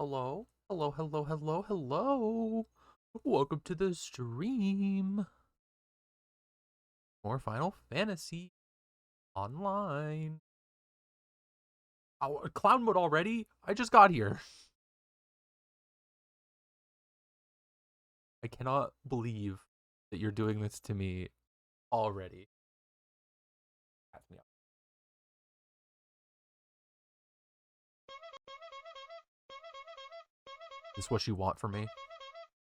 Hello? Hello, hello, hello, hello. Welcome to the stream. More Final Fantasy online. Oh, clown mode already? I just got here. I cannot believe that you're doing this to me already. Catch me up. Is this what you want from me?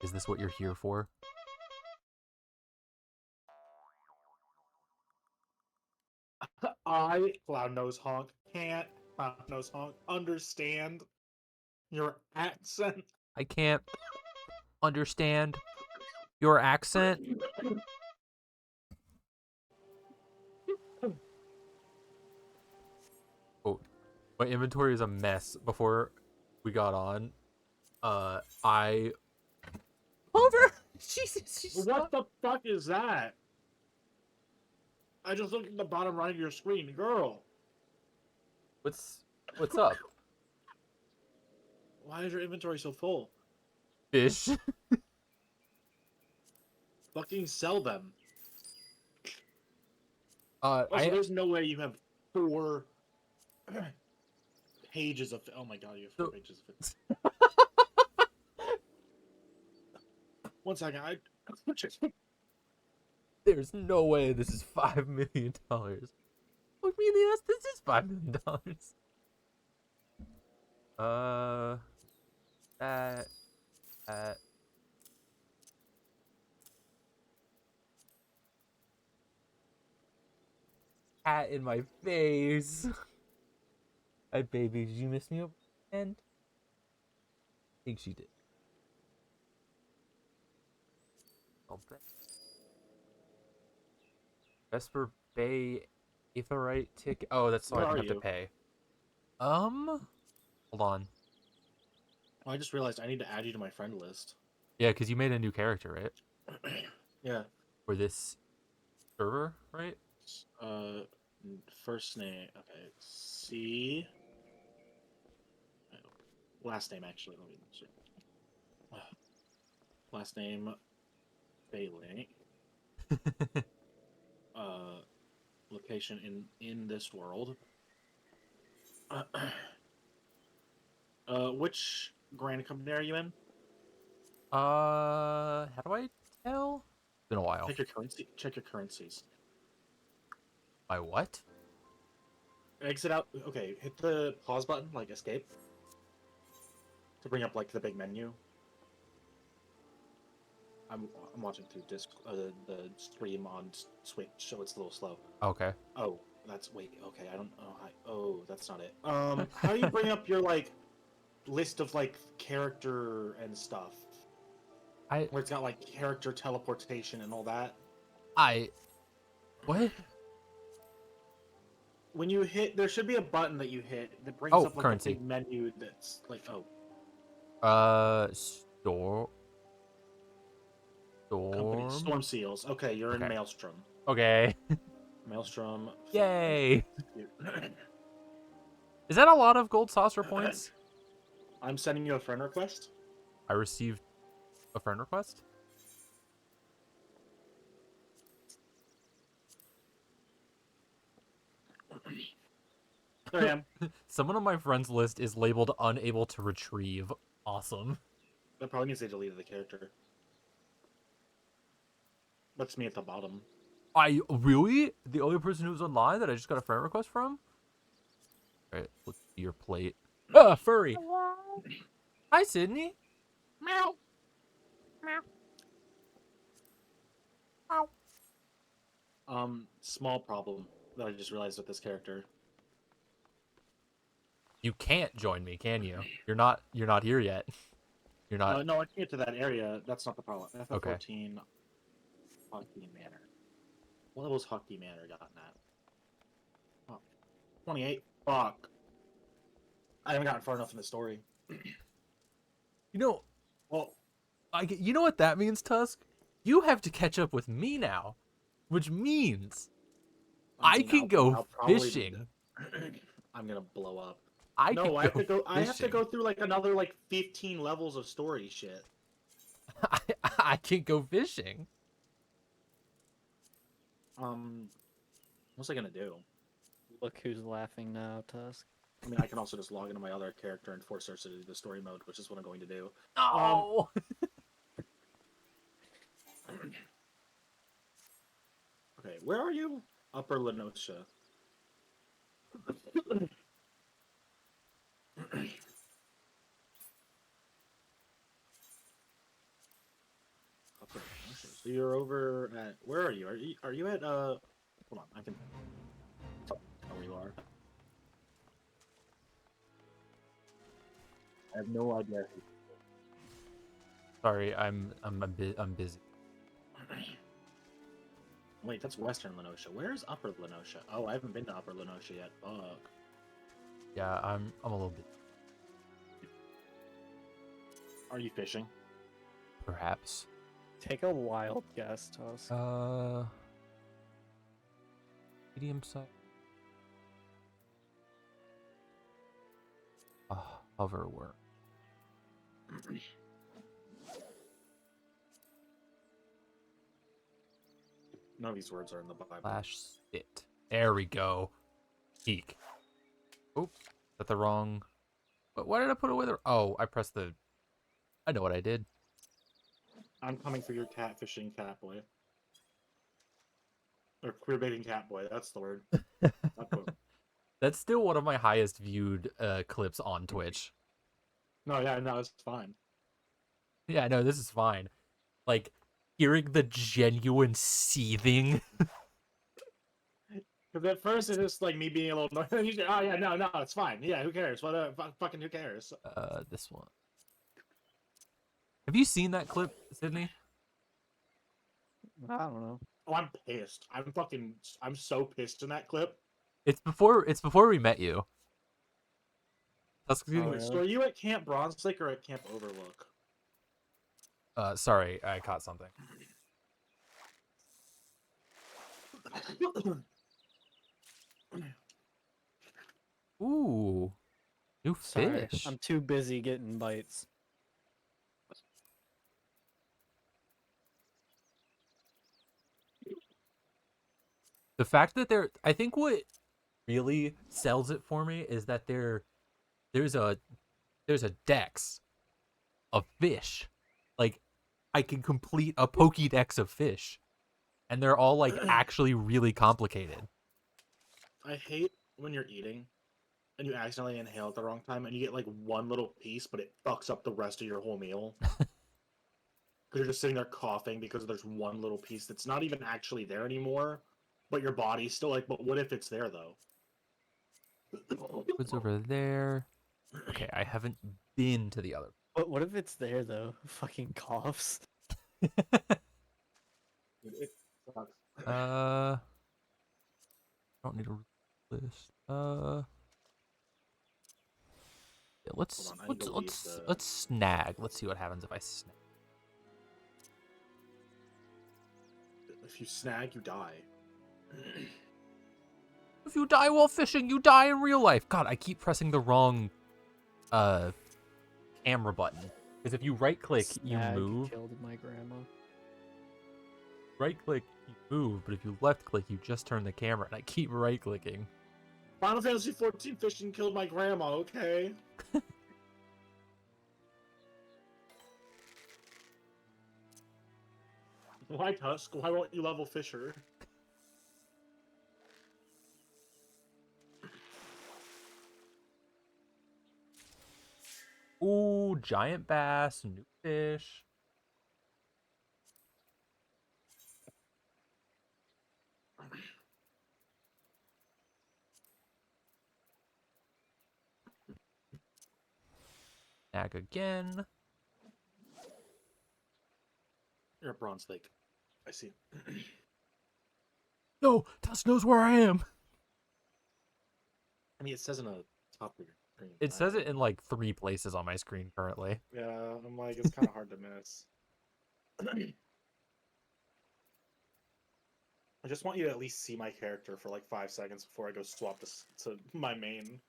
Is this what you're here for? Cloud Nose Honk, can't Cloud Nose Honk understand your accent. I can't understand your accent. Oh, my inventory is a mess. Before we got on, I over. Jesus, What the fuck is that? I just looked at the bottom right of your screen, girl. What's up, Why is your inventory so full? fish? Fucking sell them. I There's no way you have 4 pages of. Oh my god, you have 4 pages of it. 1 second, there's no way this is $5 million. Look me in the ass. This is $5 million. That cat in my face. Hi, baby. Did you miss me? And I think she did. Something. Vesper Bay Aetherite ticket. Oh, that's so I don't have to pay. Hold on. Oh, I just realized I need to add you to my friend list. Yeah, because you made a new character, right? Yeah. For this server, right? First name. Okay. C. Last name, actually. Let me see. Last name, Bailey. Location in this world. Which grand company are you in? How do I tell? It's been a while. Check your currency. Check your currencies. My what? Exit out. Okay, hit the pause button, like escape, to bring up like the big menu. I'm watching through the stream on Switch, so it's a little slow. Okay. Oh, okay, I don't know. That's not it. How do you bring up your like list of like character and stuff? Where it's got like character teleportation and all that. What? When you hit, there should be a button that you hit that brings up like currency. a big menu that's like Store. Company Storm. Storm Seals. Okay, you're in Maelstrom. Okay. Maelstrom. Yay. Is that a lot of gold saucer points? I'm sending you a friend request. I received a friend request? There I am. Someone on my friends list is labeled unable to retrieve. Awesome. That probably means they deleted the character. That's me at the bottom. Really? The only person who's online that I just got a friend request from? Alright, let's see your plate. Ah, furry! Hello? Hi, Sydney! Meow. Meow. Meow. Small problem that I just realized with this character. You can't join me, can you? You're not here yet. You're not. No, I can get to that area. That's not the problem. FF14 Okay. Hockey Manor. What level's Hockey Manor gotten at? Oh, 28. Fuck. I haven't gotten far enough in the story. You know, Well, you know what that means, Tusk? You have to catch up with me now, which means I can go fishing. I'm gonna blow up. I No, could I have to go go. I have to fishing. go through like another like 15 levels of story shit. I can go fishing. Um, what's I gonna do? Look who's laughing now, Tusk. I mean, I can also just log into my other character and force her to do the story mode, which is what I'm going to do. Oh. Okay, where are you? Upper Lenosha. Upper Lenosha. So you're over at where are you? Are you at hold on, I can tell where you are. I have no idea. Sorry, I'm busy. Wait, that's Western Lenosha. Where's Upper Lenosha? Oh, I haven't been to Upper Lenosha yet. Fuck. Yeah, I'm a little bit. Are you fishing? Perhaps. Take a wild guess, Tusk. Medium size. Hoverworm. None of these words are in the Bible. Slash sit. There we go. Peak. Oops. Is that the wrong? But why did I put it with her? Oh, I pressed the. I know what I did. I'm coming for your catfishing cat boy. Or queerbaiting cat boy, that's the word. That's still one of my highest viewed clips on Twitch. No, yeah, no, it's fine. Yeah, no, this is fine. Like, hearing the genuine seething. Because at first it's just like me being a little annoyed. Oh yeah, no, it's fine. Yeah, who cares? What fucking who cares? This one. Have you seen that clip, Sydney? I don't know. Oh, I'm pissed. I'm so pissed in that clip. It's before we met you. Tusk, Oh, Wait, so are you at Camp Bronze Lake or at Camp Overlook? sorry, I caught something. Ooh, new Sorry, fish. I'm too busy getting bites. The fact that I think what really sells it for me is that there's a dex of fish. Like, I can complete a Pokédex of fish, and they're all like actually really complicated. I hate when you're eating and you accidentally inhale at the wrong time and you get like one little piece, but it fucks up the rest of your whole meal. Because you're just sitting there coughing because there's one little piece that's not even actually there anymore, but your body's still like, but what if it's there though? What's over there? Okay, I haven't been to the other. What if it's there though? Fucking coughs. It sucks. Don't need a list. Yeah, Hold on, I need to leave the- let's snag. Let's see what happens if I snag. If you snag, you die. If you die while fishing, you die in real life. God, I keep pressing the wrong camera button. Because if you right click, you Snag move. Killed my grandma. Right click, you move, but if you left click, you just turn the camera, and I keep right clicking. Final Fantasy XIV fishing killed my grandma, okay? Why, Tusk? Why won't you level Fisher? Ooh, giant bass, new fish. Snag again. You're at Bronze Lake. I see. No, Tusk knows where I am. I mean, it says in the top of your screen. It says it in like 3 places on my screen currently. Yeah, I'm like, it's kind of hard to miss. I just want you to at least see my character for like 5 seconds before I go swap this to my main.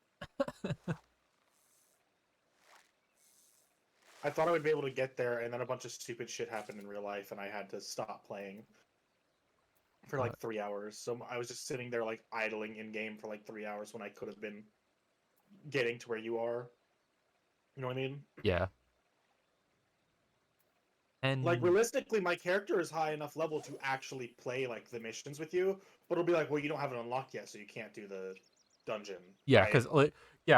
I thought I would be able to get there, and then a bunch of stupid shit happened in real life, and I had to stop playing for like 3 hours. So I was just sitting there like idling in game for like 3 hours when I could have been getting to where you are. You know what I mean? Yeah. Like And realistically, my character is high enough level to actually play like the missions with you, but it'll be like, well, you don't have it unlocked yet, so you can't do the dungeon, yeah, right?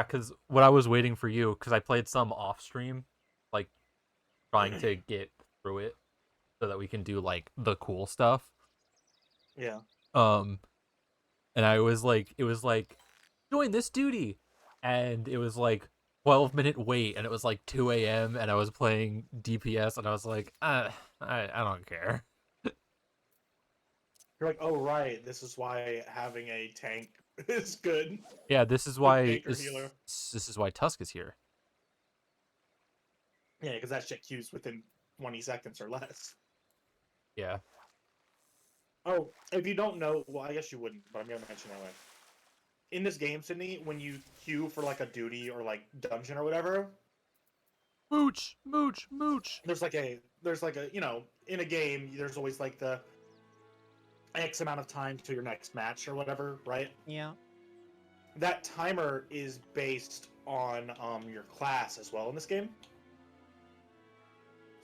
because what I was waiting for you, because I played some off stream, like trying to get through it so that we can do like the cool stuff. Yeah. Um, and I was like, it was like, join this duty, and it was like 12-minute wait, and it was like 2 a.m. and I was playing DPS, and I was like, I don't care. You're like, oh right, this is why having a tank is good. Yeah, this is Good why tank or healer. this is why Tusk is here. Yeah, because that shit queues within 20 seconds or less. Yeah. Oh, if you don't know, well, I guess you wouldn't, but I'm gonna mention anyway. In this game, Sydney, when you queue for like a duty or like dungeon or whatever, Mooch, mooch, mooch. there's like a in a game there's always like the X amount of time to your next match or whatever, right? Yeah. That timer is based on your class as well in this game.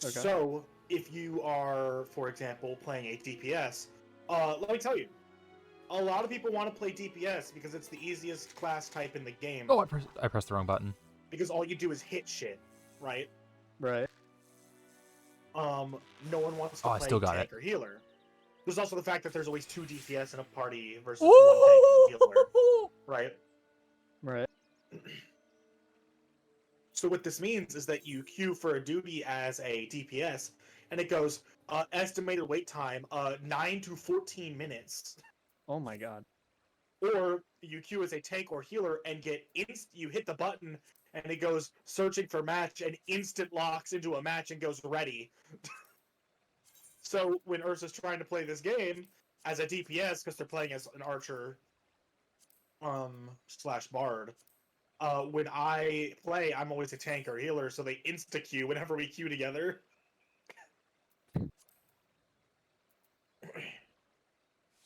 Okay. So if you are, for example, playing a DPS, let me tell you, a lot of people want to play DPS because it's the easiest class type in the game. Oh, I pressed the wrong button. Because all you do is hit shit, right? Right. No one wants to Oh, I play still got tank it. or healer. There's also the fact that there's always 2 DPS in a party versus 1 tank and healer, right? Right. So what this means is that you queue for a duty as a DPS, and it goes estimated wait time 9 to 14 minutes. Oh my god. Or you queue as a tank or healer and you hit the button and it goes searching for match and instant locks into a match and goes ready. So when Ursa's trying to play this game as a DPS because they're playing as an archer slash bard, when I play, I'm always a tank or healer, so they insta queue whenever we queue together.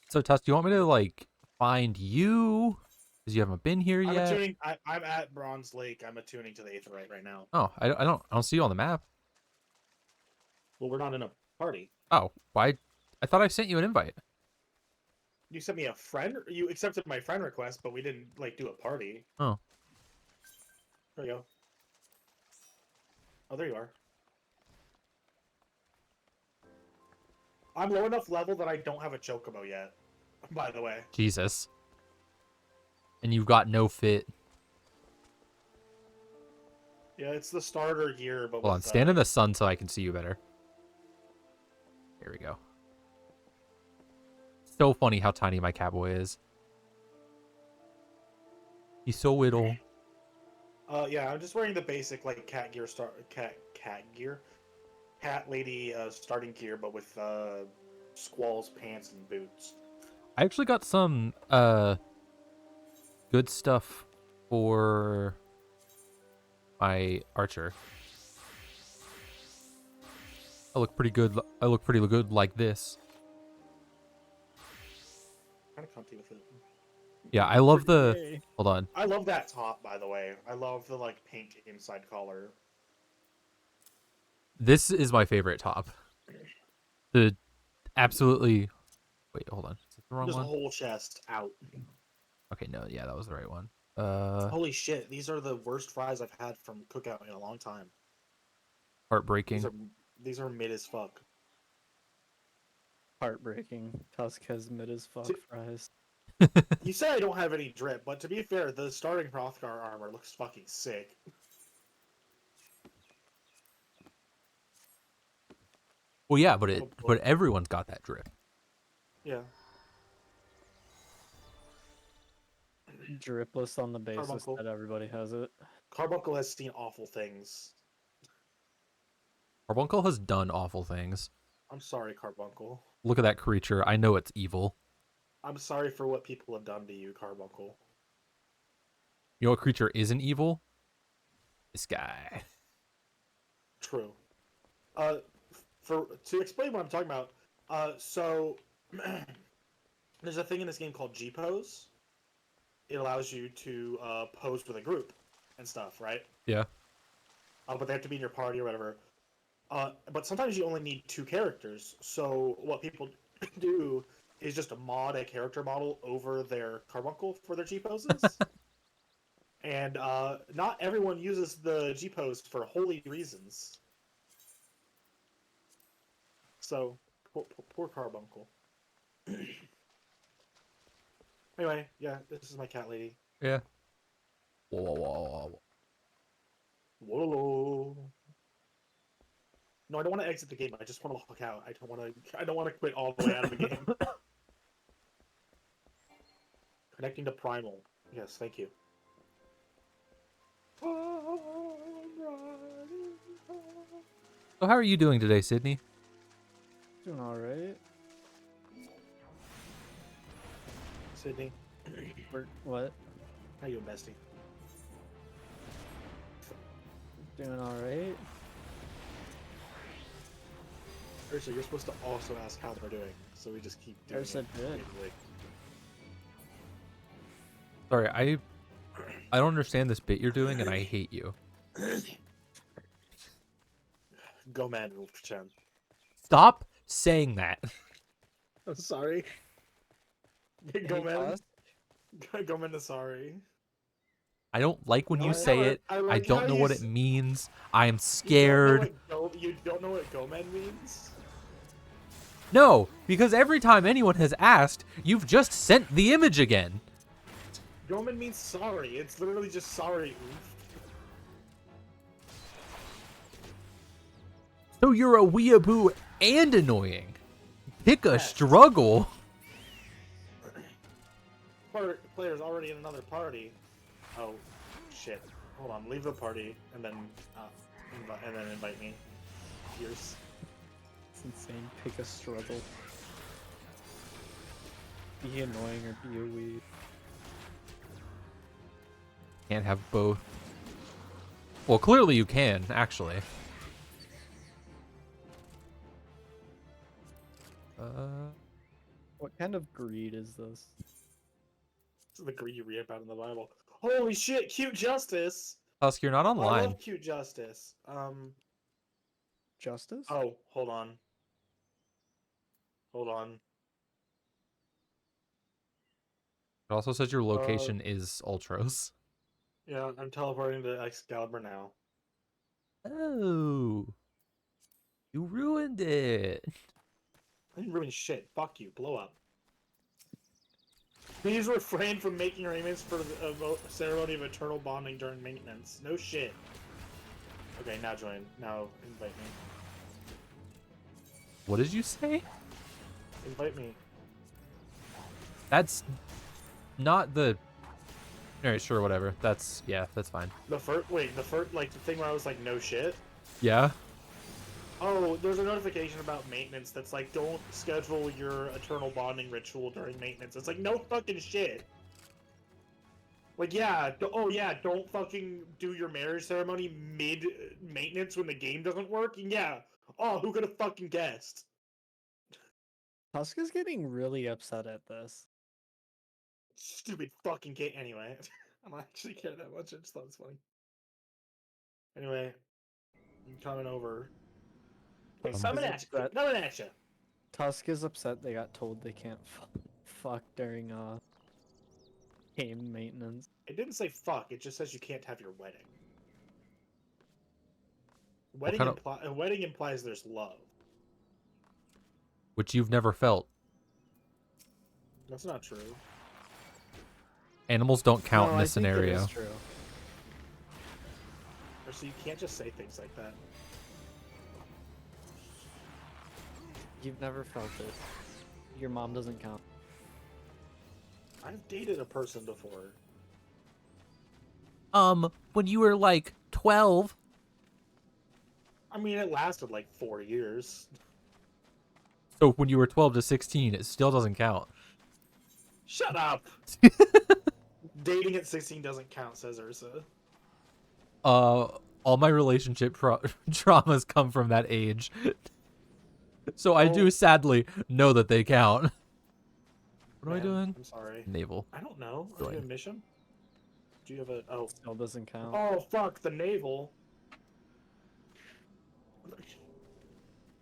So, Tusk, do you want me to like find you? Because you haven't been here yet. I'm at Bronze Lake. I'm attuning to the Aetheryte right now. Oh, I don't see you on the map. Well, we're not in a party. Oh, why? I thought I sent you an invite. You sent me a friend. You accepted my friend request, but we didn't like do a party. Oh. There you go. Oh, there you are. I'm low enough level that I don't have a chocobo yet. By the way. Jesus. And you've got no fit. Yeah, it's the starter gear, but Hold on, stand in the sun so I can see you better. Here we go. So funny how tiny my cowboy is. He's so little. Yeah, I'm just wearing the basic like cat lady starting gear, but with squalls pants and boots. I actually got some good stuff for my archer. I look pretty good. I look pretty good like this. Kind of comfy with it. Yeah, I love the. Yay. Hold on. I love that top, by the way. I love the like pink inside collar. This is my favorite top. The absolutely. Wait, hold on. Is it the wrong There's a one? whole chest out. Okay, no, yeah, that was the right one. Holy shit! These are the worst fries I've had from Cookout in a long time. Heartbreaking. These are mid as fuck. Heartbreaking. Tusk has mid as fuck See- fries. You say I don't have any drip, but to be fair, the starting Hrothgar armor looks fucking sick. Well, yeah, but everyone's got that drip. Yeah. Dripless on the basis Carbuncle. that everybody has it. Carbuncle has seen awful things. Carbuncle has done awful things. I'm sorry, Carbuncle. Look at that creature. I know it's evil. I'm sorry for what people have done to you, Carbuncle. You know what creature isn't evil? This guy. True. To explain what I'm talking about, so there's a thing in this game called G pose. It allows you to pose with a group and stuff, right? Yeah. But they have to be in your party or whatever. But sometimes you only need 2 characters. So what people do is just mod a character model over their carbuncle for their G poses. And not everyone uses the G pose for holy reasons. So, poor carbuncle. Anyway, yeah, this is my cat lady. Yeah. Whoa, whoa, whoa, whoa. Whoa. No, I don't want to exit the game. I just want to log out. I don't want to quit all the way out of the game. Connecting to Primal. Yes, thank you. So how are you doing today, Sydney? Doing all right. Sydney, What? how you, bestie? Doing all right. Ursa, you're supposed to also ask how they're doing, so we just keep doing Ursa it. did. repeatedly. Sorry, I don't understand this bit you're doing, and I hate you. Go man, we'll pretend. Stop saying that. I'm sorry. Go Hey, man. Tusk, Go man, sorry. I don't like when you I say like- it. I I like don't how know you what it s- means. I am scared. You don't know what go man means? No, because every time anyone has asked, you've just sent the image again. Goman means sorry. It's literally just sorry. Oof. So you're a weeaboo and annoying. Pick a Yes. struggle. Player's already in another party. Oh, shit. Hold on. Leave the party and then invite me. Here's. it's insane. Pick a struggle. Be annoying or be a weed. Can't have both. Well, clearly you can, actually. What kind of greed is this? This is the greed you read about in the Bible. Holy shit! Cute Justice. Tusk, you're not I online. love Cute Justice. Justice? Oh, hold on. Hold on. It also says your location is Ultros. Yeah, I'm teleporting to Excalibur now. Oh. You ruined it. I didn't ruin shit. Fuck you. Blow up. Please refrain from making arrangements for the ceremony of eternal bonding during maintenance. No shit. Okay, now join. Now invite me. What did you say? Invite me. That's not the... Alright, sure, whatever. That's fine. The first like the thing where I was like, no shit. Yeah? Oh, there's a notification about maintenance that's like, don't schedule your eternal bonding ritual during maintenance. It's like, no fucking shit. Like, yeah, don't fucking do your marriage ceremony mid-maintenance when the game doesn't work. And yeah, oh, who could have fucking guessed? Tusk is getting really upset at this. Stupid fucking game. Anyway, I don't actually care that much. I just thought it was funny. Anyway, I'm coming over. Wait, Tusk coming is at you. upset. Coming at you. Tusk is upset they got told they can't fuck during game maintenance. It didn't say fuck. It just says you can't have your wedding. A wedding implies there's love. Which you've never felt. That's not true. Animals don't count in No, this I think it scenario. is true. Or so you can't just say things like that. You've never felt it. Your mom doesn't count. I've dated a person before. When you were like 12. I mean, it lasted like 4 years. So when you were 12 to 16, it still doesn't count. Shut up! Dating at 16 doesn't count, says Ursa. all my relationship traumas come from that age. So I do sadly know that they count. What am I doing? I'm sorry. Naval. I don't know. Are you in mission? Do you have a... Oh. Still doesn't count. Oh, fuck, the naval.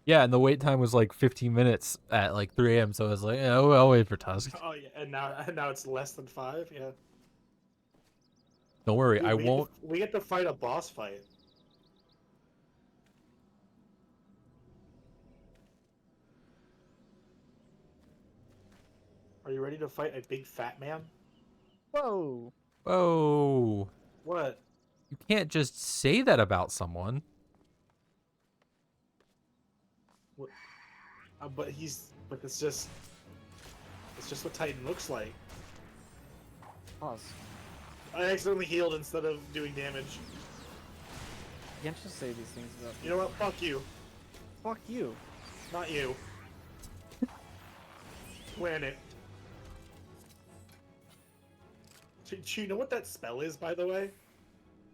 Yeah, and the wait time was like 15 minutes at like 3 a.m. So I was like, yeah, I'll wait for Tusk. Oh, yeah, and now it's less than 5, yeah. Don't worry, Dude, I won't. We get to fight a boss fight. Are you ready to fight a big fat man? Whoa! Whoa. What? You can't just say that about someone. What? But it's just what Titan looks like. Pause. I accidentally healed instead of doing damage. You can't just say these things about You know what? Fuck you. Fuck you. Not you. Win it. Do you know what that spell is, by the way?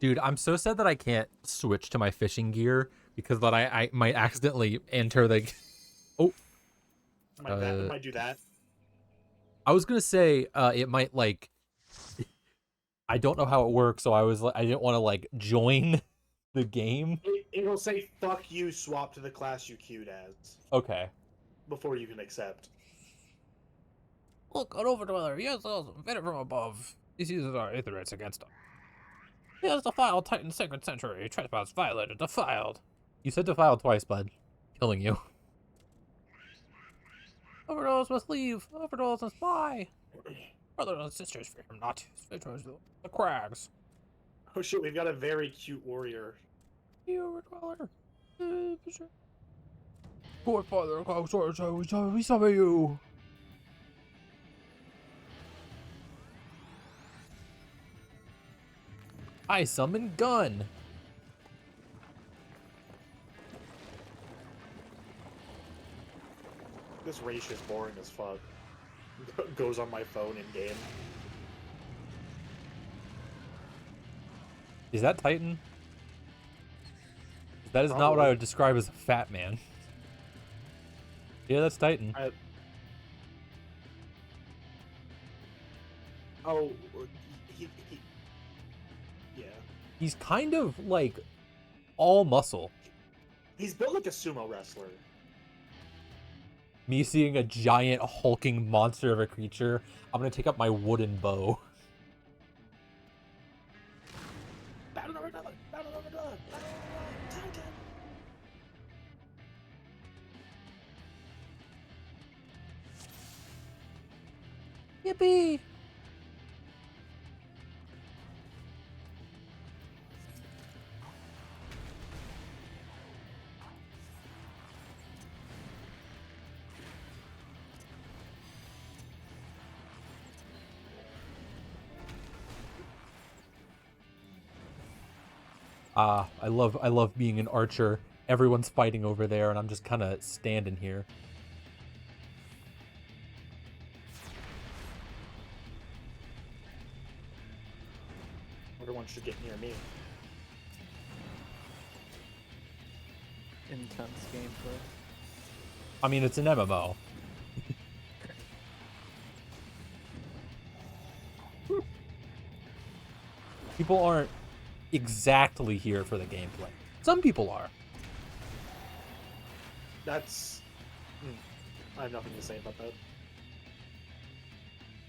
Dude, I'm so sad that I can't switch to my fishing gear because that I might accidentally enter the... Oh. It might do that. I was gonna say it might like... I don't know how it works, so I didn't want to like join the game. It'll say "fuck you," swap to the class you queued as. Okay. Before you can accept. Look, an overdweller. Yes, invented from above. These users are ignorance against them. Here's defiled Titan Sacred Sanctuary. Trespass violated. Defiled. You said defiled twice, bud. Killing you. Overdwellers must leave. Overdwellers must fly. Brothers and sisters fear him not. Sisters, the crags. Oh shit, we've got a very cute warrior. You overdweller. Good father, we summon you. I summon gun. This race is boring as fuck. Goes on my phone in game. Is that Titan? That is not what I would describe as a fat man. Yeah, that's Titan. Oh, yeah. He's kind of like all muscle. He's built like a sumo wrestler. Me seeing a giant hulking monster of a creature, I'm gonna take up my wooden bow. Battle over another! Battle over another! Titan! Yippee! I love being an archer. Everyone's fighting over there, and I'm just kind of standing here. Everyone should get near me. Intense gameplay. I mean, it's an MMO. People aren't exactly here for the gameplay. Some people are. That's... I have nothing to say about that.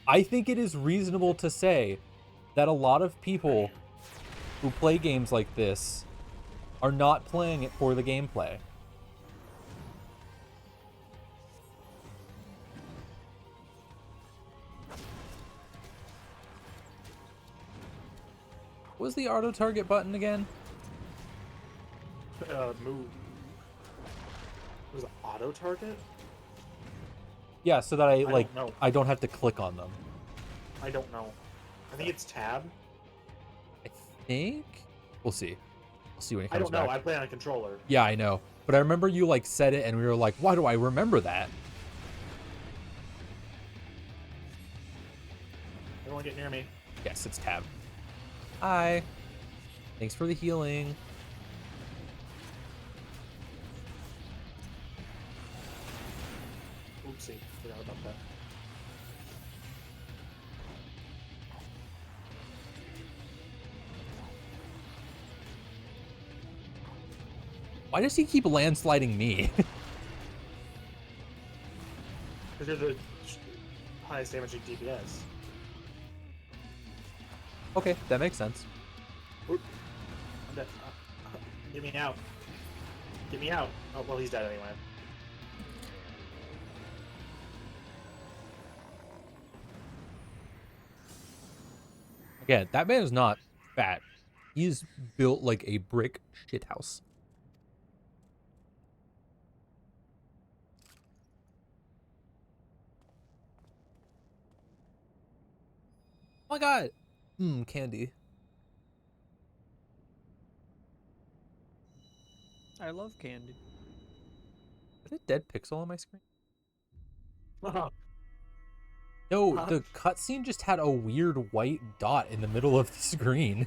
I think it is reasonable to say that a lot of people who play games like this are not playing it for the gameplay. What was the auto target button again? Move. Was it auto target? Yeah, so that know. I don't have to click on them. I don't know. I think it's tab. I think we'll see. We'll see when it I comes don't know. back. I play on a controller. Yeah, I know. But I remember you like said it and we were like, why do I remember that? Everyone get near me. Yes, it's tab. Hi. Thanks for the healing. Forgot about that. Why does he keep landsliding me? Because you're the highest damaging DPS. Okay, that makes sense. I'm dead. Get me out. Get me out. Oh, well, he's dead anyway. Again, that man is not fat. He's built like a brick shithouse. Oh my god. Candy. I love candy. Is it a dead pixel on my screen? Uh, No, the cutscene just had a weird white dot in the middle of the screen.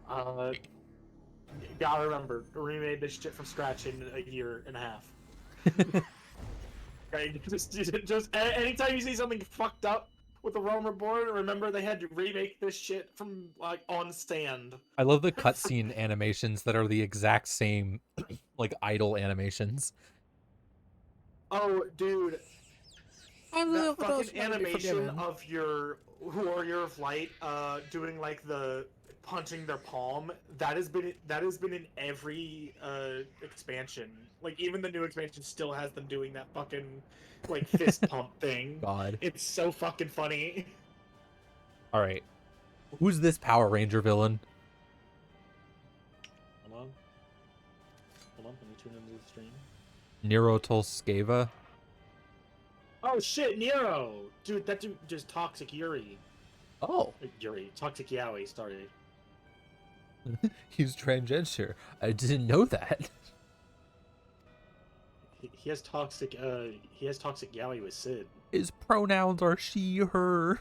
Gotta remember, we remade this shit from scratch in a year and a half. Okay, just anytime you see something fucked up with the Realm Reborn, remember they had to remake this shit from like on stand. I love the cutscene animations that are the exact same, like idle animations. Oh, dude, that fucking be animation forgiven. of your Warrior of Light, doing like the punching their palm. That has been in every expansion. Like even the new expansion still has them doing that fucking like fist pump thing. God. It's so fucking funny. All right. Who's this Power Ranger villain? Hold on. Hold on, let me tune into the stream. Nero Tolskeva? Oh shit, Nero! Dude, that dude just Toxic Yuri. Oh. Yuri. Toxic Yaoi, sorry. He's transgender. I didn't know that. He has toxic Yaoi with Sid. His pronouns are she, her.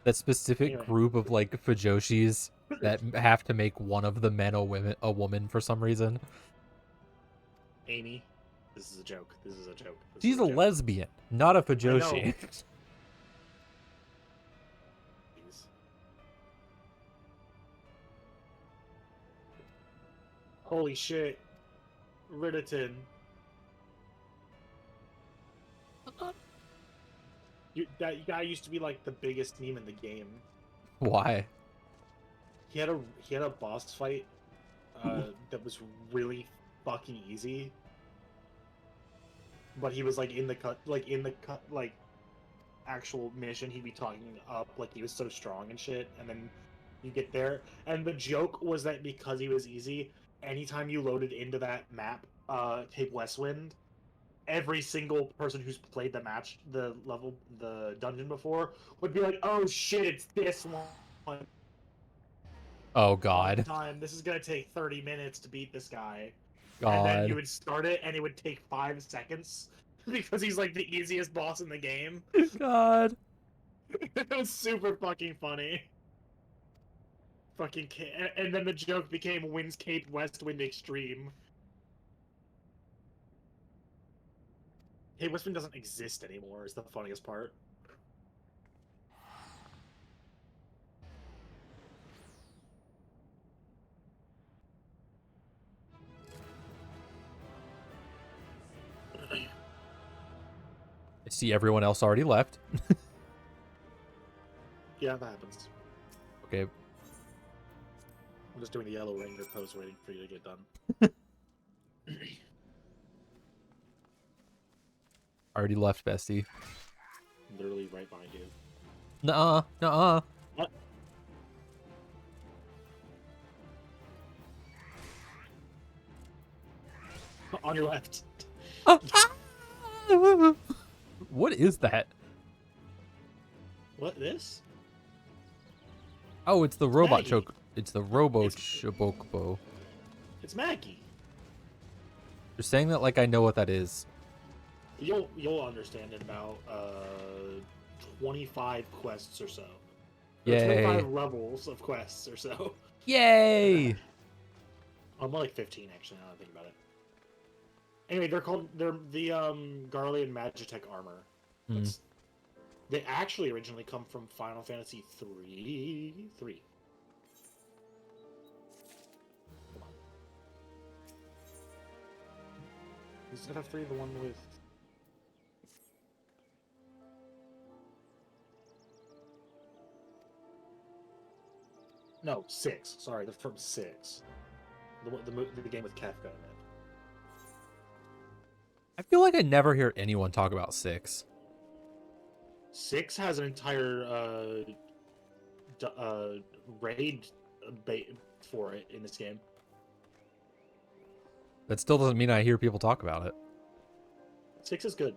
That specific Anyway. group of like Fujoshis that have to make one of the men a woman for some reason. Amy. This is a joke. This is a joke. She's a lesbian, not a Fujoshi. Jeez. Holy shit. Ridditon. That guy used to be like the biggest meme in the game. Why? He had a boss fight that was really fucking easy. But he was like in the actual mission, he'd be talking up like he was so strong and shit, and then you get there, and the joke was that because he was easy, anytime you loaded into that map, Cape Westwind, every single person who's played the dungeon before would be like, "Oh shit, it's this one." Oh god. Time. This is gonna take 30 minutes to beat this guy. God. And then you would start it, and it would take 5 seconds because he's like the easiest boss in the game. God. It was super fucking funny. And then the joke became Wins Cape Westwind Extreme. Cape Westwind doesn't exist anymore. Is the funniest part. I see everyone else already left. Yeah, that happens. Okay. I'm just doing the yellow ranger pose, waiting for you to get done. Already left, bestie. Literally right behind you. Nuh-uh. Nuh-uh. What? On your left. What is that? What, this? Oh, it's the robot Maggie. choke. It's the Robo It's- Chocobo. It's Maggie. You're saying that like I know what that is. You'll understand in about 25 quests or so. Or Yay. 25 levels of quests or so. Yay! more like 15 actually. Now that I think about it. Anyway, they're the Garlean Magitech armor. Mm. They actually originally come from Final Fantasy 3. Come on. Is it F3 the one with? No, 6. Sorry, they're from 6. The game with Kafka in it. I feel like I never hear anyone talk about 6. 6 has an entire raid for it in this game. That still doesn't mean I hear people talk about it. 6 is good.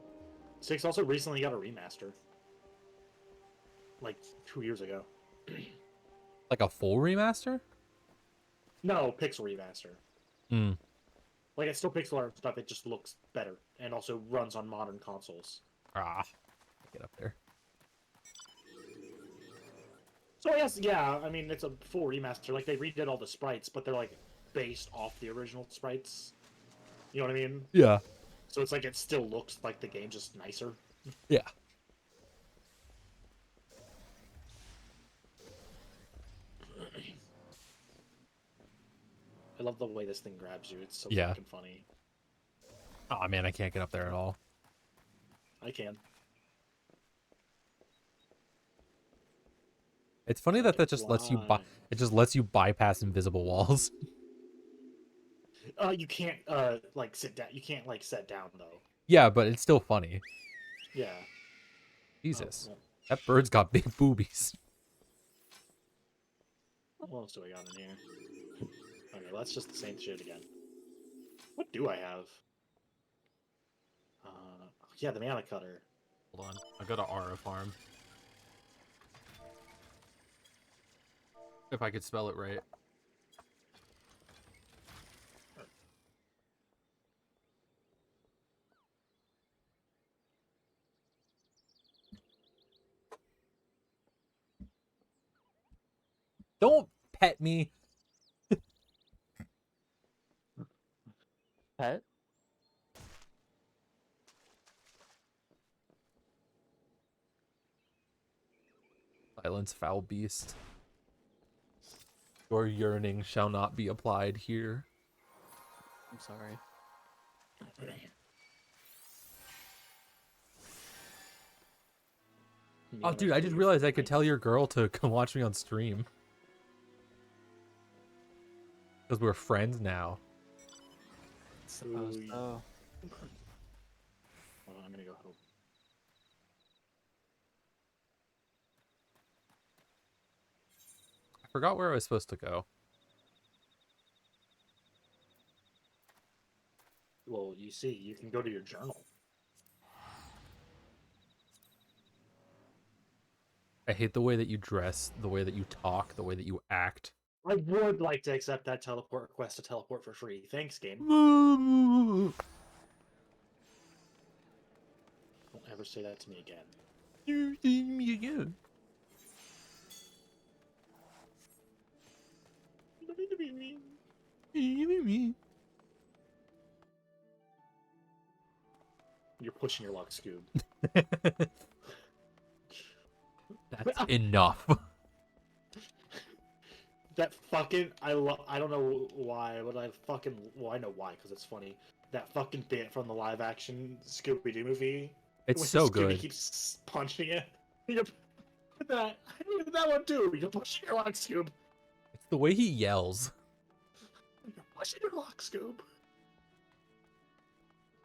6 also recently got a remaster. Like 2 years ago. Like a full remaster? No, pixel remaster. Hmm. Like it's still pixel art stuff, it just looks better. And also runs on modern consoles. Ah. Get up there. So yes, yeah, I mean it's a full remaster. Like they redid all the sprites, but they're like based off the original sprites. You know what I mean? Yeah. So it's like it still looks like the game, just nicer. Yeah. I love the way this thing grabs you. It's so Yeah. fucking funny. Oh man, I can't get up there at all. I can. It's funny that just lets you Why? it just lets you bypass invisible walls. You can't like sit down. You can't like sit down though. Yeah, but it's still funny. Yeah. Jesus. Oh, That bird's got big boobies. what else do I got in here? Okay, well, that's just the same shit again. What do I have? Yeah, the mana cutter. Hold on. I got an Aura farm. If I could spell it right. Don't pet me. Pet? Silence, foul beast. Your yearning shall not be applied here. I'm sorry. Oh, dude, I just realized I could tell your girl to come watch me on stream. Because we're friends now. Suppose Ooh. so. Well, I'm gonna go help. I forgot where I was supposed to go. Well, you see, you can go to your journal. I hate the way that you dress, the way that you talk, the way that you act. I would like to accept that teleport request to teleport for free. Thanks, game. Don't Don't ever say that to me again. you see me again. You're pushing your luck, Scoob. That's enough. That fucking I don't know why, but I know why because it's funny. That fucking bit from the live action Scooby Doo movie. It's when so Scooby good. keeps punching it. That I needed that one too. You're pushing your luck, Scoob. It's the way he yells. You're pushing your luck, Scoob.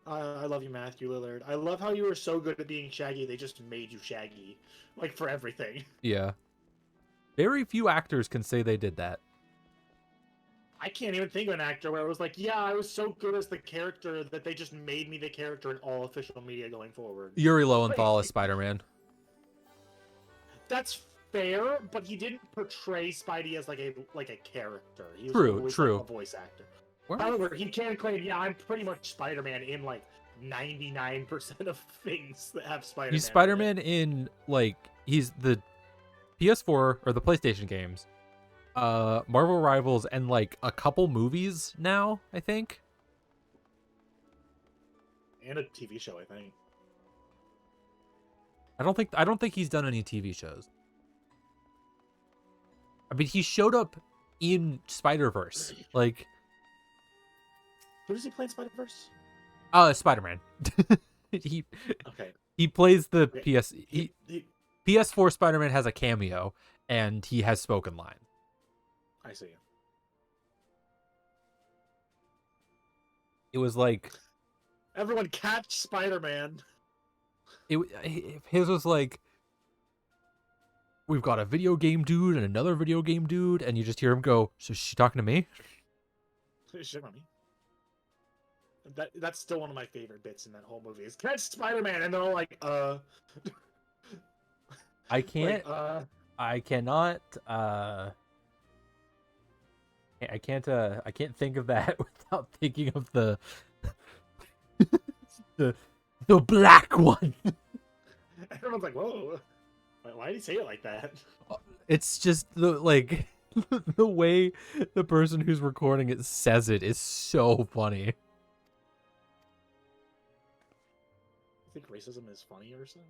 I love you, Matthew Lillard. I love how you were so good at being Shaggy, they just made you Shaggy. Like, for everything. Yeah. Very few actors can say they did that. I can't even think of an actor where I was like, yeah, I was so good as the character that they just made me the character in all official media going forward. Yuri Lowenthal as Spider-Man. That's fair, but he didn't portray Spidey as like a character. He was True, always true. like a voice actor. Where- However, he can claim, yeah, I'm pretty much Spider-Man in like 99% of things that have Spider-Man. He's Spider-Man in, like, he's the PS4 or the PlayStation games. Marvel Rivals and like a couple movies now, I think. And a TV show, I think. I don't think he's done any TV shows. I mean, he showed up in Spider-Verse. Like, Who does he play in Spider-Verse? Spider-Man. he Okay. he plays the Okay. PS4 Spider-Man has a cameo and he has spoken line. I see. It was like Everyone catch Spider-Man. his was like, we've got a video game dude and another video game dude, and you just hear him go, so she talking to me? Shit on me. That's still one of my favorite bits in that whole movie is catch Spider-Man, and they're all like, I can't. like, I cannot. I can't think of that without thinking of the the black one. Everyone's like, whoa. Why did he say it like that? It's just the the way the person who's recording it says it is so funny. You think racism is funny or something?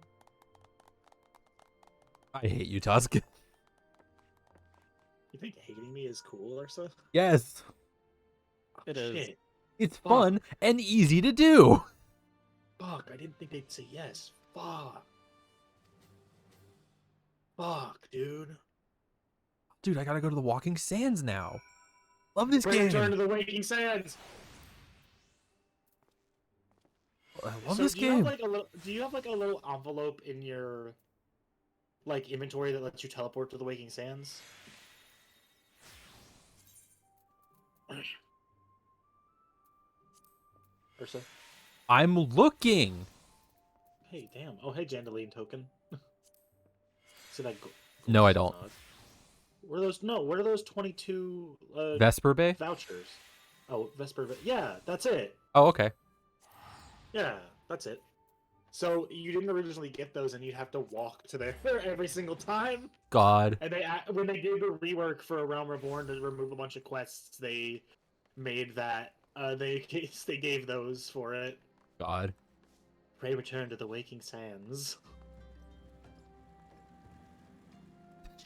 I hate you, Tusk. You think hating me is cool or something? Yes, It is. Shit. it's Fuck. fun and easy to do. Fuck, I didn't think they'd say yes. Fuck. Fuck, dude. Dude, I gotta go to the Walking Sands now. Love this Return game. to the Waking Sands. I love So this do you have game. like a little? Do you have like a little envelope in your like inventory that lets you teleport to the Waking Sands? Ursa? I'm looking. Hey, damn. Oh, hey, Jandaline token. See that? No, I don't. What are those? No, what are those 22 Vesper Bay? vouchers? Oh, Vesper. Yeah, that's it. Oh, okay. Yeah, that's it. So you didn't originally get those, and you'd have to walk to there every single time. God. And when they did the rework for A Realm Reborn to remove a bunch of quests, they made that they gave those for it. God. Pray return to the Waking Sands.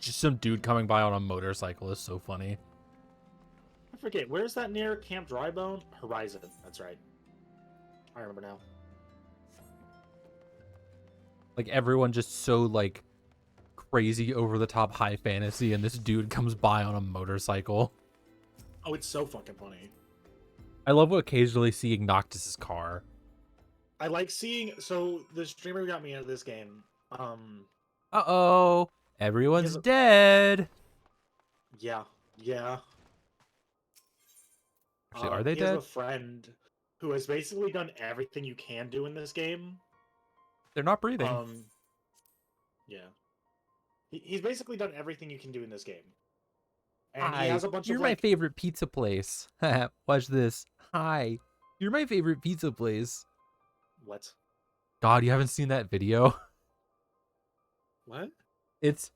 Just some dude coming by on a motorcycle is so funny. I forget, where's that near Camp Drybone? Horizon. That's right. I remember now. Like everyone just so like crazy over the top high fantasy, and this dude comes by on a motorcycle. Oh, it's so fucking funny. I love occasionally seeing Noctis's car. I like seeing. So the streamer who got me into this game. Uh-oh. Everyone's He has a- dead. Yeah. Actually, are they he has dead? a friend who has basically done everything you can do in this game. They're not breathing. Yeah. He's basically done everything you can do in this game. And Hi, he has a bunch you're of my like, favorite pizza place. Watch this. Hi, you're my favorite pizza place. what? God, you haven't seen that video? What? It's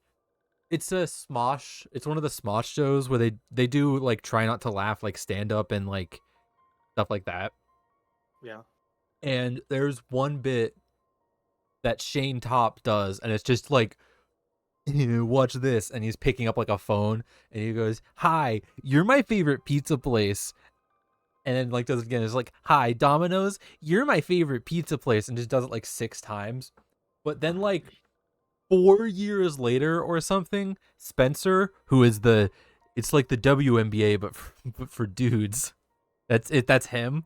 a Smosh. It's one of the Smosh shows where they do like try not to laugh, like stand up and like stuff like that. Yeah. And there's one bit that Shane Top does, and it's just like, watch this, and he's picking up like a phone, and he goes, "Hi, you're my favorite pizza place," and then like does it again. It's like, "Hi, Domino's, you're my favorite pizza place," and just does it like 6 times. But then like 4 years later or something, Spencer, who is it's like the WNBA but for dudes. That's it. That's him.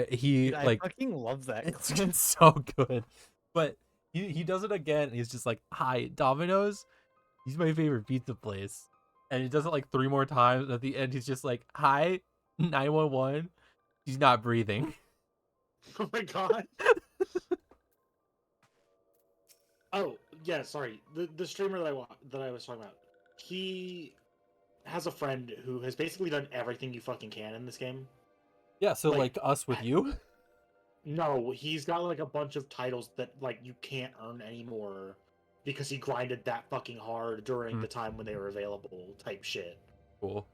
He Dude, I like fucking love that. it's clip. so good. But he does it again, and he's just like, "Hi, Domino's. He's my favorite pizza place." And he does it like 3 more times. And at the end, he's just like, "Hi, 911. He's not breathing." Oh my god. Oh yeah, sorry. The streamer that I was talking about, he has a friend who has basically done everything you fucking can in this game. Yeah. So Like, like us with you. No, he's got like a bunch of titles that like you can't earn anymore because he grinded that fucking hard during the time when they were available type shit. Cool.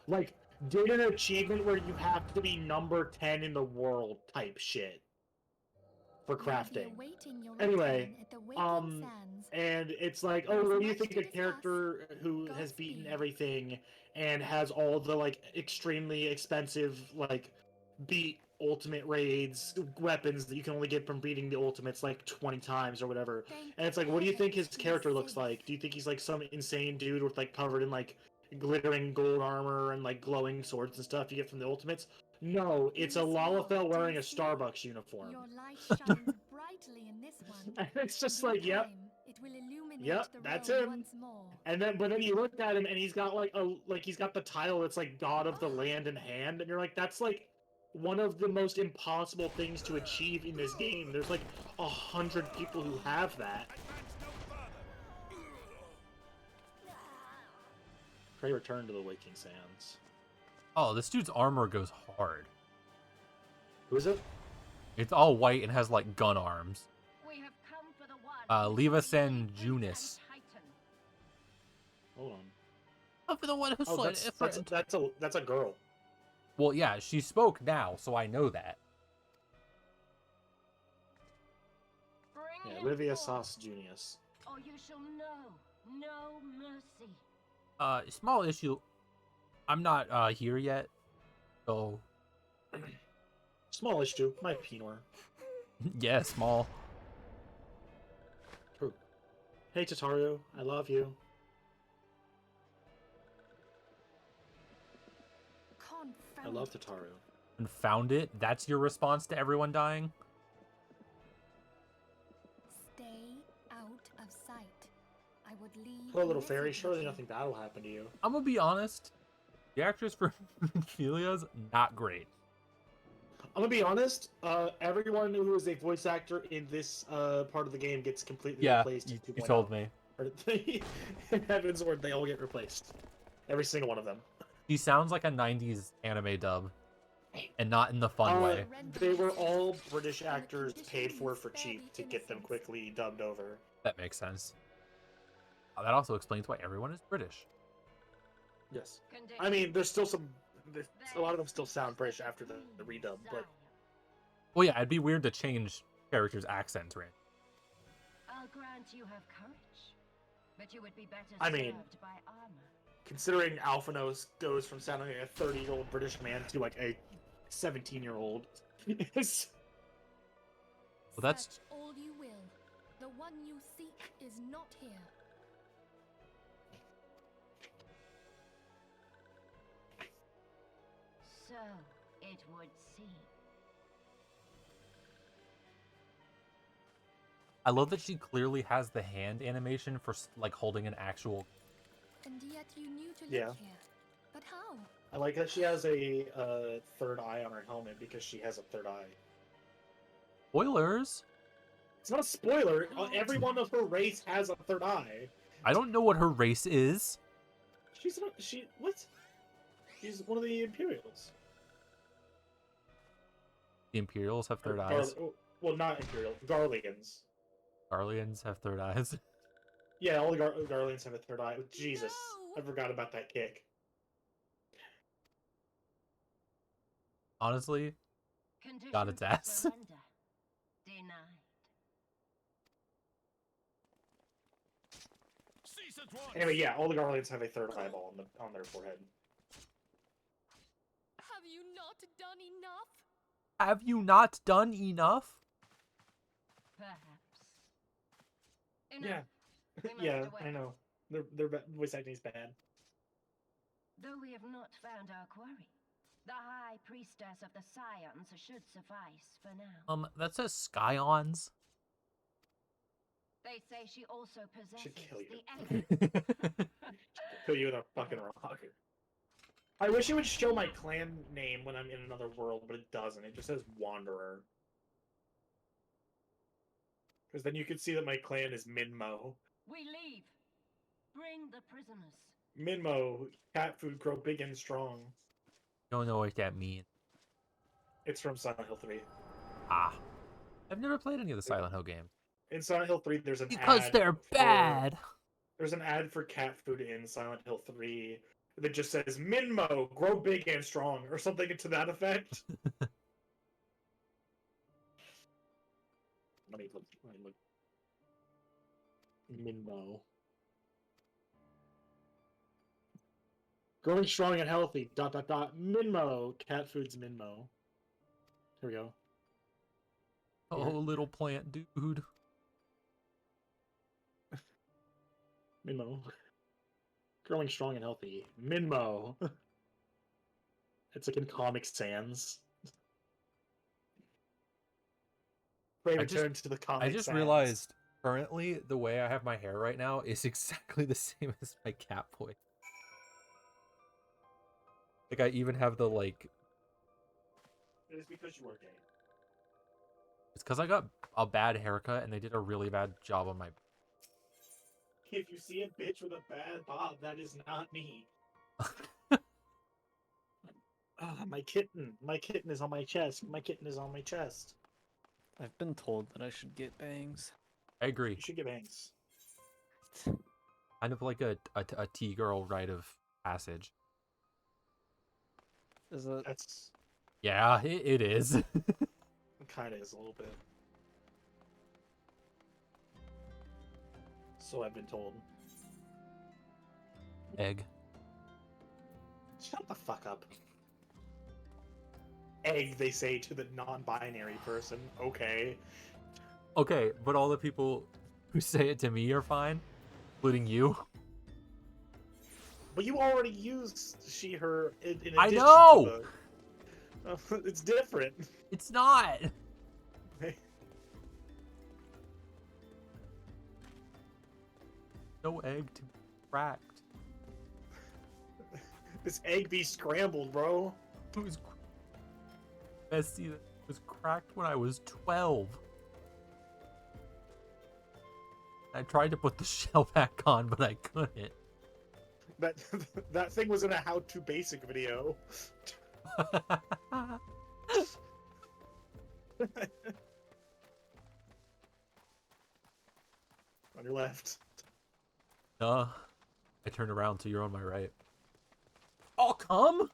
Like, did an achievement where you have to be number 10 in the world type shit for crafting. Anyway, and it's like, oh, what do you think a character who has beaten everything and has all the, like, extremely expensive, like, beat ultimate raids, weapons that you can only get from beating the ultimates, like, 20 times or whatever. And it's like, what do you think his character looks like? Do you think he's, like, some insane dude with, like, covered in, like, glittering gold armor and, like, glowing swords and stuff you get from the ultimates? No, it's a Lalafell wearing a Starbucks uniform. Your light shines brightly in this one. And it's just and in like, yep, time, it will illuminate yep, the that's realm him. once more. And then, but then you look at him, and he's got he's got the title that's like God of the Land in hand, and you're like, that's like one of the most impossible things to achieve in this game. There's like 100 people who have that. Pray return to the Waking Sands. Oh, this dude's armor goes hard. Who is it? It's all white and has like gun arms. We have come for the one. Leva San Junis. Hold on. Oh, for the one who Oh, slain that's a girl. Well, yeah, she spoke now, so I know that. Yeah, Livia Sas Junius. Or you shall know no mercy. Small issue. I'm not here yet, so Small issue. My Pinor. yeah, small. Hey, Tataru. I love you. I love Tataru. And found it. That's your response to everyone dying. Stay out of sight. I would leave. Poor little fairy. Surely nothing bad will happen to you. I'm gonna be honest. The actress for Ophelia's not great. I'm gonna be honest. Everyone who is a voice actor in this part of the game gets completely replaced. You told me. In Heaven's Word, they all get replaced. Every single one of them. He sounds like a 90s anime dub. And not in the fun way. They were all British actors paid for cheap to get them quickly dubbed over. That makes sense. That also explains why everyone is British. Yes. I mean, there's still a lot of them still sound British after the redub, but... Well, yeah, it'd be weird to change characters' accents, right? I'll grant you have courage, but you would be better I mean, served by armor. Considering Alphanos goes from sounding like a 30-year-old British man to like a 17-year-old. Well, that's... Search all you will. The one you seek is not here. So it would seem. I love that she clearly has the hand animation for like holding an actual... And yet you knew to look Yeah. here. But how? I like that she has a third eye on her helmet because she has a third eye. Spoilers? It's not a spoiler. Everyone of her race has a third eye. I don't know what her race is. What? She's one of the Imperials. The Imperials have third Or eyes. Well, not Imperial. Garleans. Garleans have third eyes. Yeah, all the Garleans have a third eye. Jesus. No! I forgot about that kick. Honestly, Conditions got its ass. surrender. Denied. Anyway, yeah, all the Garleans have a third eyeball on their forehead. Have you not done enough? Have you not done enough? Perhaps. Enough. Yeah. We must Yeah, away. I know. Their voice acting is bad. Though we have not found our quarry, the High Priestess of the Scions should suffice for now. That says Scions. They say she also possesses Should kill you. the essence. Kill you with a fucking rock. I wish it would show my clan name when I'm in another world, but it doesn't. It just says Wanderer. Because then you can see that my clan is Minmo. We leave. Bring the prisoners. Minmo, cat food grow big and strong. Don't know what that means. It's from Silent Hill 3. Ah. I've never played any of the Silent Hill games. In Silent Hill 3, there's an Because ad they're for- bad. There's an ad for cat food in Silent Hill 3 that just says Minmo, grow big and strong, or something to that effect. Let me look. Minmo. Growing strong and healthy. ... Minmo. Cat food's Minmo. Here we go. Oh, little plant dude. Minmo. Growing strong and healthy. Minmo. It's like in Comic Sans. Pray return to the Comic I just Sans. realized currently the way I have my hair right now is exactly the same as my cat boy. Like I even have the like. It is because you are gay. It's because I got a bad haircut and they did a really bad job on my. If you see a bitch with a bad bob, that is not me. My kitten. My kitten is on my chest. My kitten is on my chest. I've been told that I should get bangs. I agree. You should get bangs. Kind of like a T-girl rite of passage. Is it? That's Yeah, it is. it kind of is a little bit. So I've been told. Egg. Shut the fuck up. Egg, they say to the non-binary person. Okay. Okay, but all the people who say it to me are fine, including you. But you already used she, her in addition I know! to the... it's different. It's not! No egg to be cracked. This egg be scrambled, bro. It was Bessie, that was cracked when I was 12. I tried to put the shell back on, but I couldn't. That thing was in a how-to basic video. On your left. I turned around so you're on my right. Oh, come?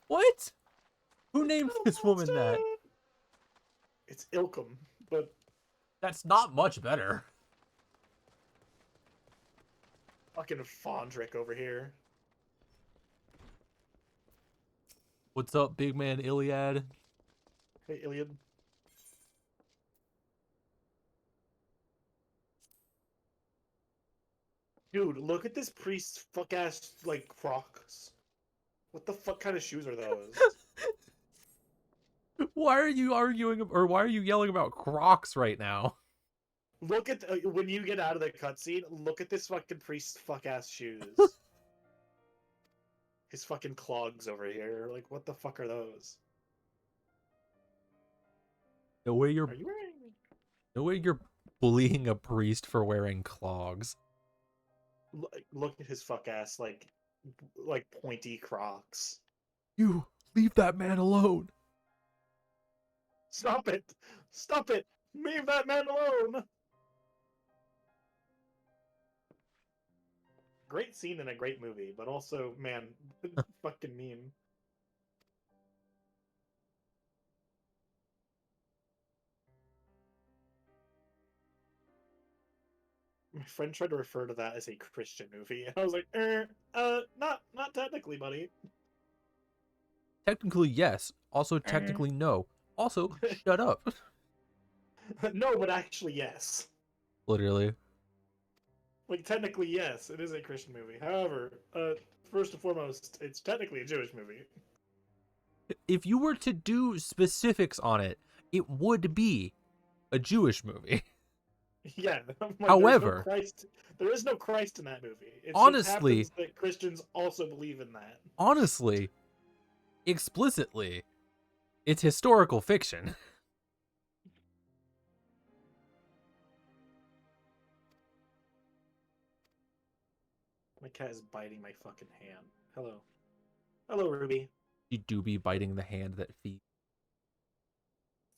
What? Who named this woman that? It's Ilkum, but That's not much better. fucking Fondrick over here. What's up, big man Iliad? Hey, Iliad. Dude, look at this priest's fuck-ass, like, Crocs. What the fuck kind of shoes are those? Why are you arguing, or why are you yelling about Crocs right now? Look at, when you get out of the cutscene, look at this fucking priest's fuck-ass shoes. His fucking clogs over here. Like, what the fuck are those? The way you're, Are you wearing... the way you're bullying a priest for wearing clogs. Look at his fuck-ass, like pointy Crocs. You leave that man alone. Stop it! Stop it! Leave that man alone! Great scene in a great movie, but also, man, fucking meme. My friend tried to refer to that as a Christian movie, and I was like, not technically, buddy. Technically, yes. Also, technically, no. Also, shut up. No, but actually, yes. Literally. Like, technically, yes, it is a Christian movie. However, first and foremost, it's technically a Jewish movie. If you were to do specifics on it, it would be a Jewish movie. Yeah. Like, However, there is no Christ in that movie. It honestly, just happens that Christians also believe in that. Honestly, explicitly, it's historical fiction. My cat is biting my fucking hand. Hello. Hello, Ruby. You do be biting the hand that feeds.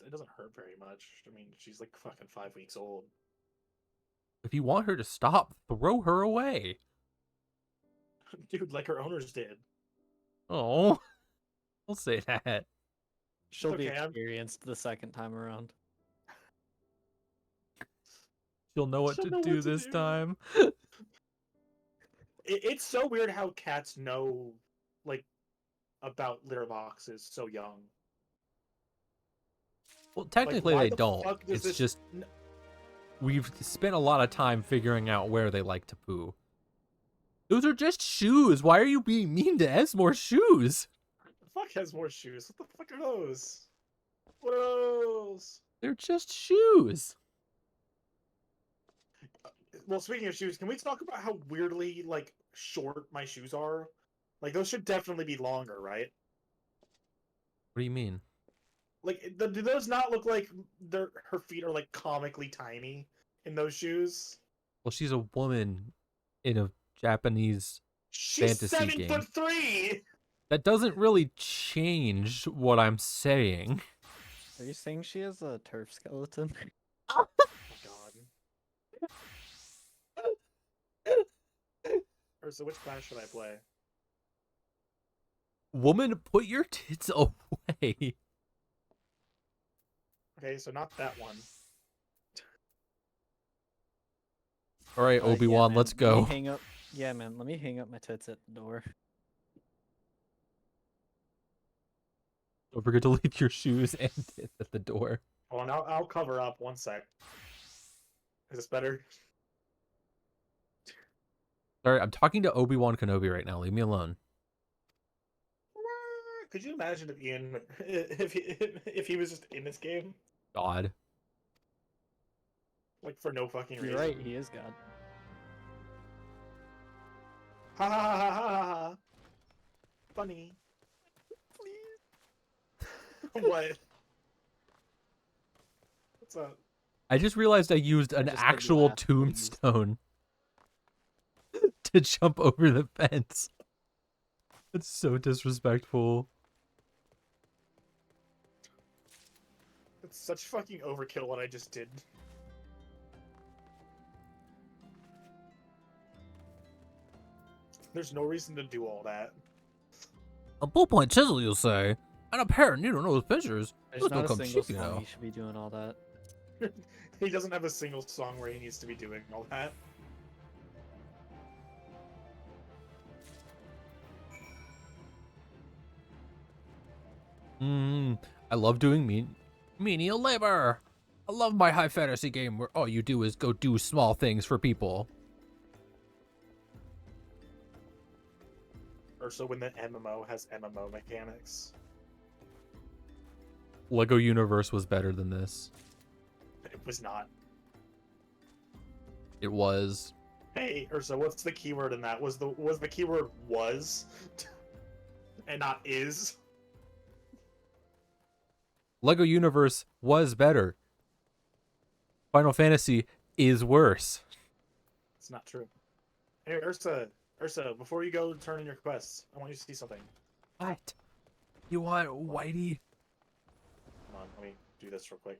It doesn't hurt very much. I mean, she's like fucking 5 weeks old. If you want her to stop, throw her away. Dude, like her owners did. Oh, don't say that. She'll be Okay, I'm- experienced the second time around. She'll know what She'll to know do what to this do. time. It's so weird how cats know, like, about litter boxes so young. Well, Like, technically why they the don't. fuck does It's this... just we've spent a lot of time figuring out where they like to poo. Those are just shoes. Why are you being mean to Esmore's shoes? The fuck has more shoes? What the fuck are those? What are those? They're just shoes. Well, speaking of shoes, can we talk about how weirdly, like, short my shoes are? Like, those should definitely be longer, right? What do you mean? Like, do those not look like her feet are, like, comically tiny in those shoes? Well, she's a woman in a Japanese She's fantasy game. 7'3". That doesn't really change what I'm saying. Are you saying she has a turf skeleton? Oh my god. Ursa, which class should I play? Woman, put your tits away. Okay, so not that one. All right, Yeah, Obi-Wan, man, let's let go. me hang up. Yeah, man, let me hang up my tits at the door. Don't forget to leave your shoes and tits at the door. Oh, and I'll cover up. One sec. Is this better? Sorry, I'm talking to Obi-Wan Kenobi right now. Leave me alone. Could you imagine if Ian, if he was just in this game, God. like for no fucking reason? You're right, he is God. Ha ha ha ha ha ha. Funny. Please. What? What's up? I just realized I used an just heard you actual laugh, please. tombstone to jump over the fence. That's so disrespectful. It's such fucking overkill what I just did. There's no reason to do all that. A ballpoint chisel, you say? And a pair of needle-nose pincers? There's Those not don't a come single cheap, you song know. you should be doing all that. He doesn't have a single song where he needs to be doing all that. I love doing Menial labor. I love my high fantasy game where all you do is go do small things for people. Or so when the MMO has MMO mechanics. Lego Universe was better than this. It was not. It was. Hey, Ursa, what's the keyword in that? Was the keyword was and not is? Lego Universe was better. Final Fantasy is worse. It's not true. Hey, Ursa, before you go turn in your quests, I want you to see something. What? You want Whitey? Come on, let me do this real quick.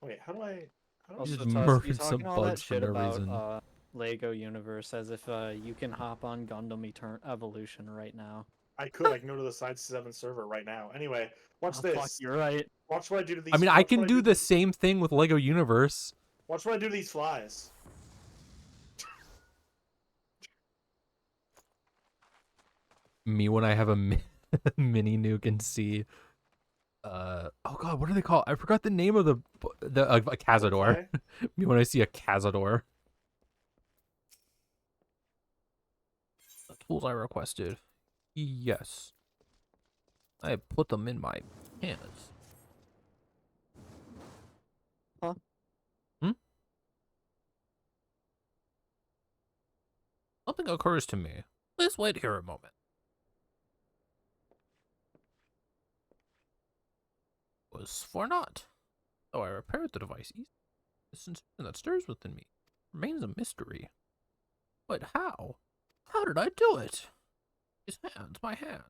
Wait, how do I... just Tusk, you murdered some talking all that bugs for shit no about, reason. Lego Universe as if you can hop on Gundam Evolution right now. I can go to the Side 7 server right now. Anyway, watch Oh, this. fuck, you're right. Watch what I do to these... I mean, I watch can what do to the same thing with Lego Universe. Watch what I do to these flies. Me when I have a mini nuke and see... oh god, what do they call? I forgot the name of a Cazador. Me when I see a Cazador. The tools I requested. Yes. I put them in my pants. Huh? Something occurs to me. Please wait here a moment. Was for naught. Though I repaired the device, the sensation that stirs within me remains a mystery. But how? How did I do it? His hands, my hand,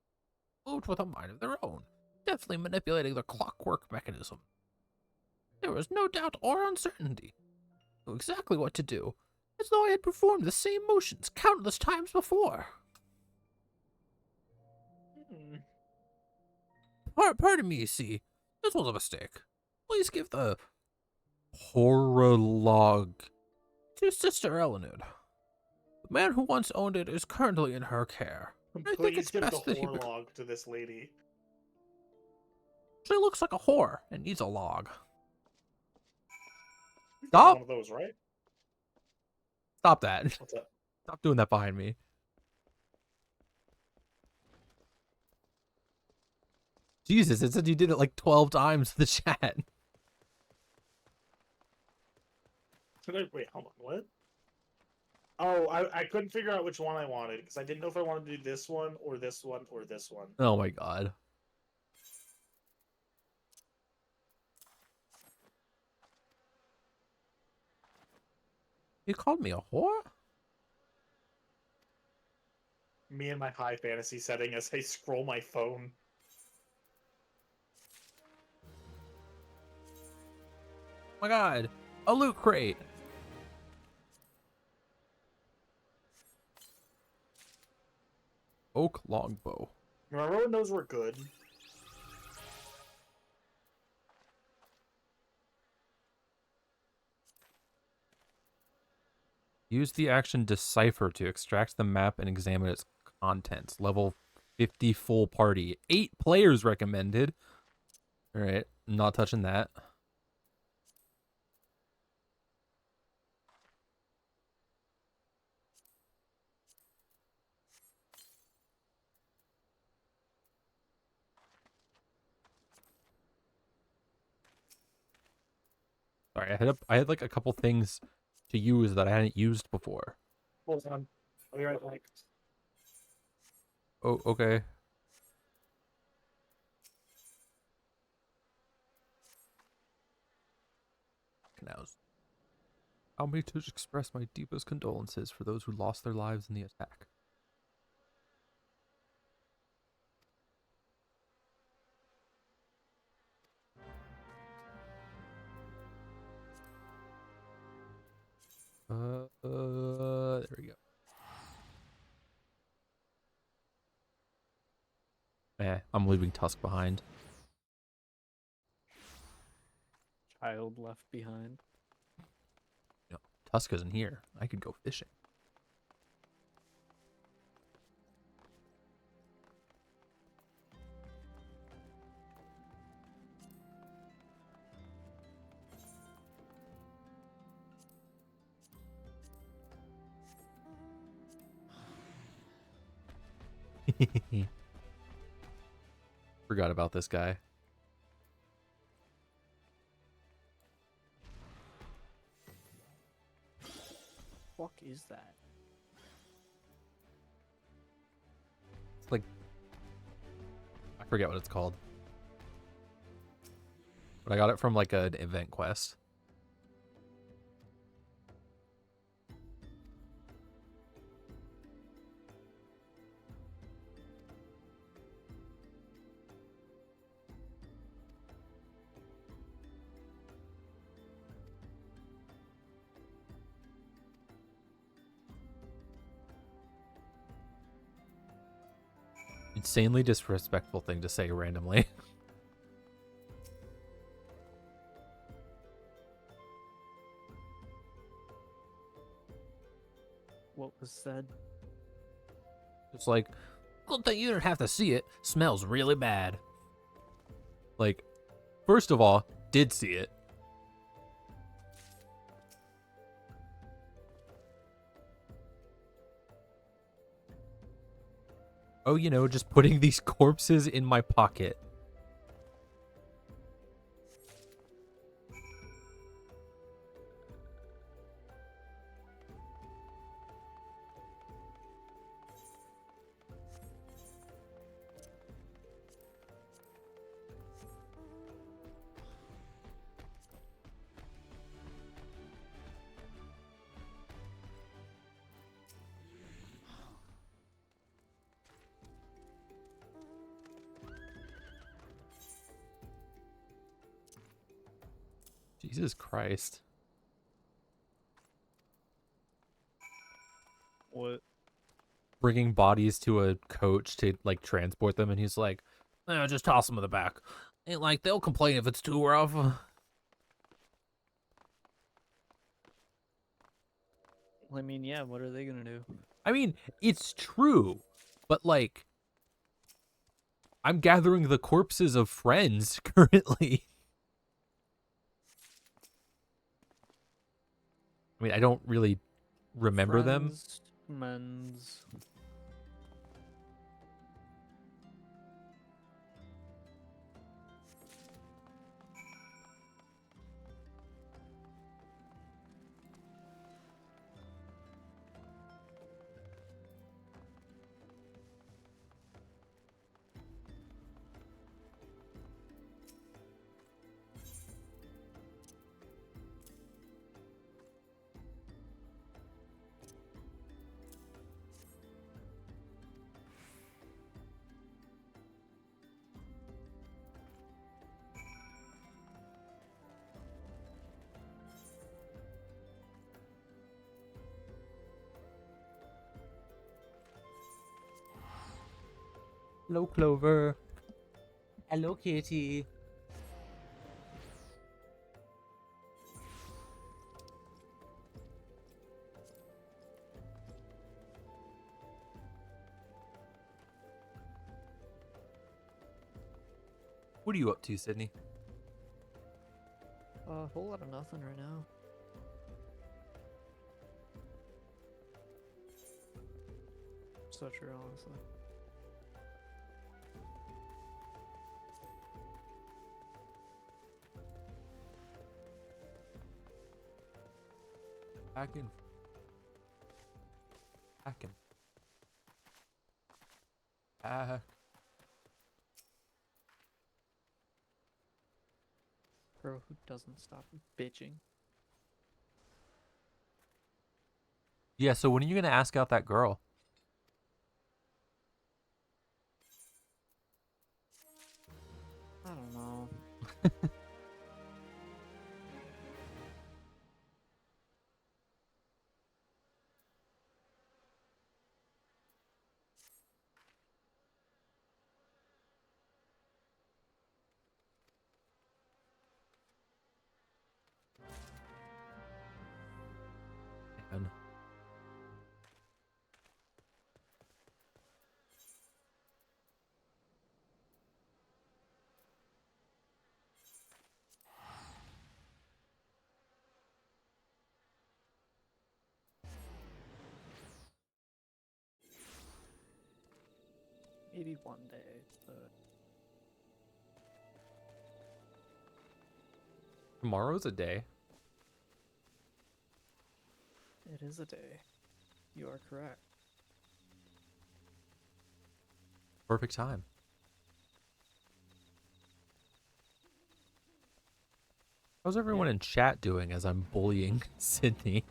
moved with a mind of their own, deftly manipulating the clockwork mechanism. There was no doubt or uncertainty. I knew exactly what to do, as though I had performed the same motions countless times before. Pardon me, see. This was a mistake. Please give the horror log to Sister Eleanor. The man who once owned it is currently in her care. I think Please it's give the best that he... horror log to this lady. She looks like a whore and needs a log. You've got Stop! one of those, right? Stop that. What's up? Stop doing that behind me. Jesus, it said you did it like 12 times in the chat. Wait, hold on, what? Oh, I couldn't figure out which one I wanted, because I didn't know if I wanted to do this one, or this one, or this one. Oh my god. You called me a whore? Me and my high fantasy setting as I scroll my phone. Oh my god, a loot crate. Oak longbow. Remember when those were good? Use the action Decipher to extract the map and examine its contents. Level 50 full party. 8 players recommended. Alright, not touching that. Sorry, I had like a couple things to use that I hadn't used before. Hold on. I'll be right back. Oh, okay. Canals. Allow me to express my deepest condolences for those who lost their lives in the attack. There we go. I'm leaving Tusk behind. Child left behind. No, Tusk isn't here. I could go fishing. Forgot about this guy. Fuck is that? It's like, I forget what it's called. But I got it from like an event quest. Insanely disrespectful thing to say randomly. What was said? It's like, good thing you didn't have to see it. Smells really bad. Like, first of all, did see it. Oh, you know, just putting these corpses in my pocket. Jesus Christ. What? Bringing bodies to a coach to, like, transport them, and he's like, Just toss them in the back. Ain't like they'll complain if it's too rough. I mean, yeah, what are they gonna do? I mean, it's true, but like, I'm gathering the corpses of friends currently. I mean, I don't really remember them. Friends, men's. Hello, Clover. Hello, Kitty. What are you up to, Sydney? A whole lot of nothing right now. So true, honestly. Back in. Back in. Back. Bro, who doesn't stop bitching? Yeah, so when are you gonna ask out that girl? I don't know. Man. Maybe one day, but Tomorrow's a day. it is a day. You are correct. Perfect time. How's everyone in chat doing as I'm bullying Sydney?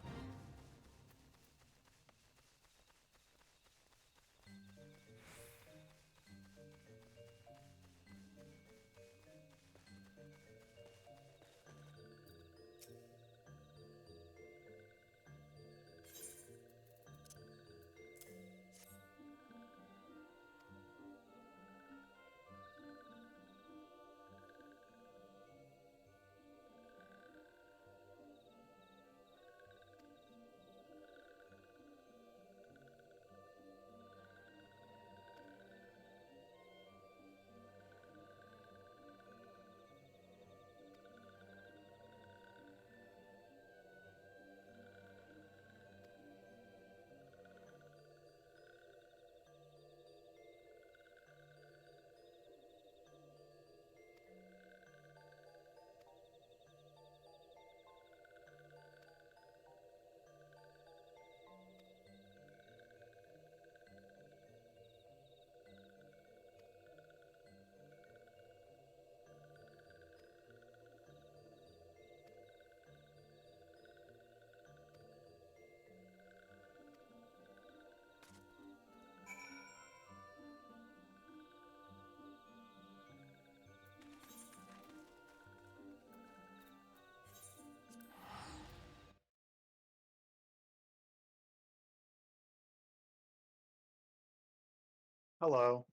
Hello.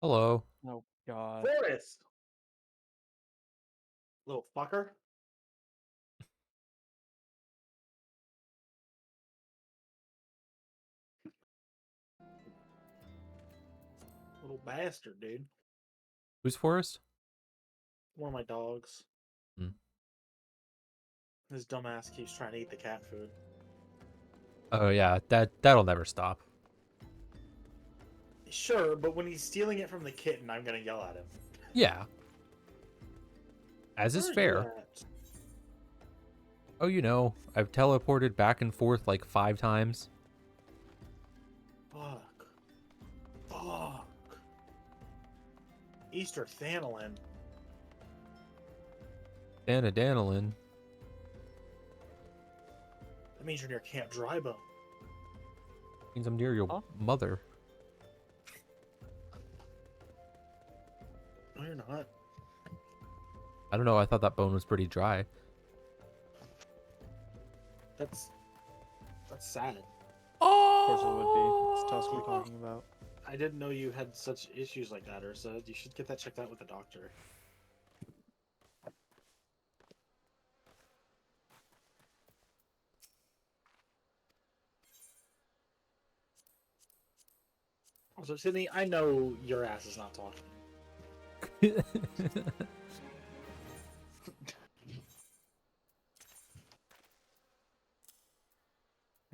Hello. Nope. God. Forrest! Little fucker. Little bastard, dude. Who's Forrest? One of my dogs. Hmm. His dumbass keeps trying to eat the cat food. Oh yeah, that'll never stop. Sure, but when he's stealing it from the kitten, I'm gonna yell at him. Yeah. As Where is are you fair. at? Oh, you know, I've teleported back and forth like 5 times. Fuck. Fuck. Easter Thanolin. Danadanilan. That means you're near Camp Drybone. Means I'm near your Huh? mother. No, you're not. I don't know, I thought that bone was pretty dry. That's sad. Of course it would be. It's Tusk we're talking about. I didn't know you had such issues like that, Ursa. You should get that checked out with a doctor. Also, Sydney, I know your ass is not talking.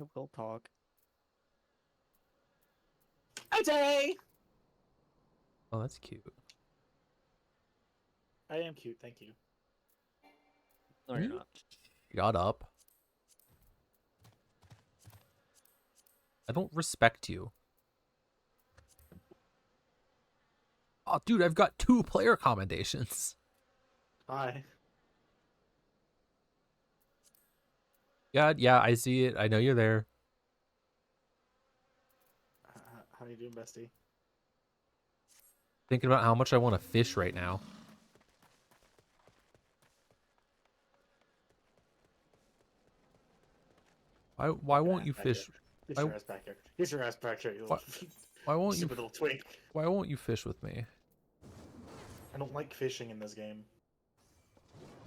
It will talk. Okay! Oh, that's cute. I am cute, thank you. No, you're not. Shut up. I don't respect you. Oh, dude, I've got 2 player commendations. Hi. Yeah, I see it. I know you're there. How you doing, bestie? Thinking about how much I want to fish right now. Why won't you Back here. fish? Get your ass back here. Get your ass back here, you little, Why won't you? stupid little twink. Why won't you fish with me? I don't like fishing in this game.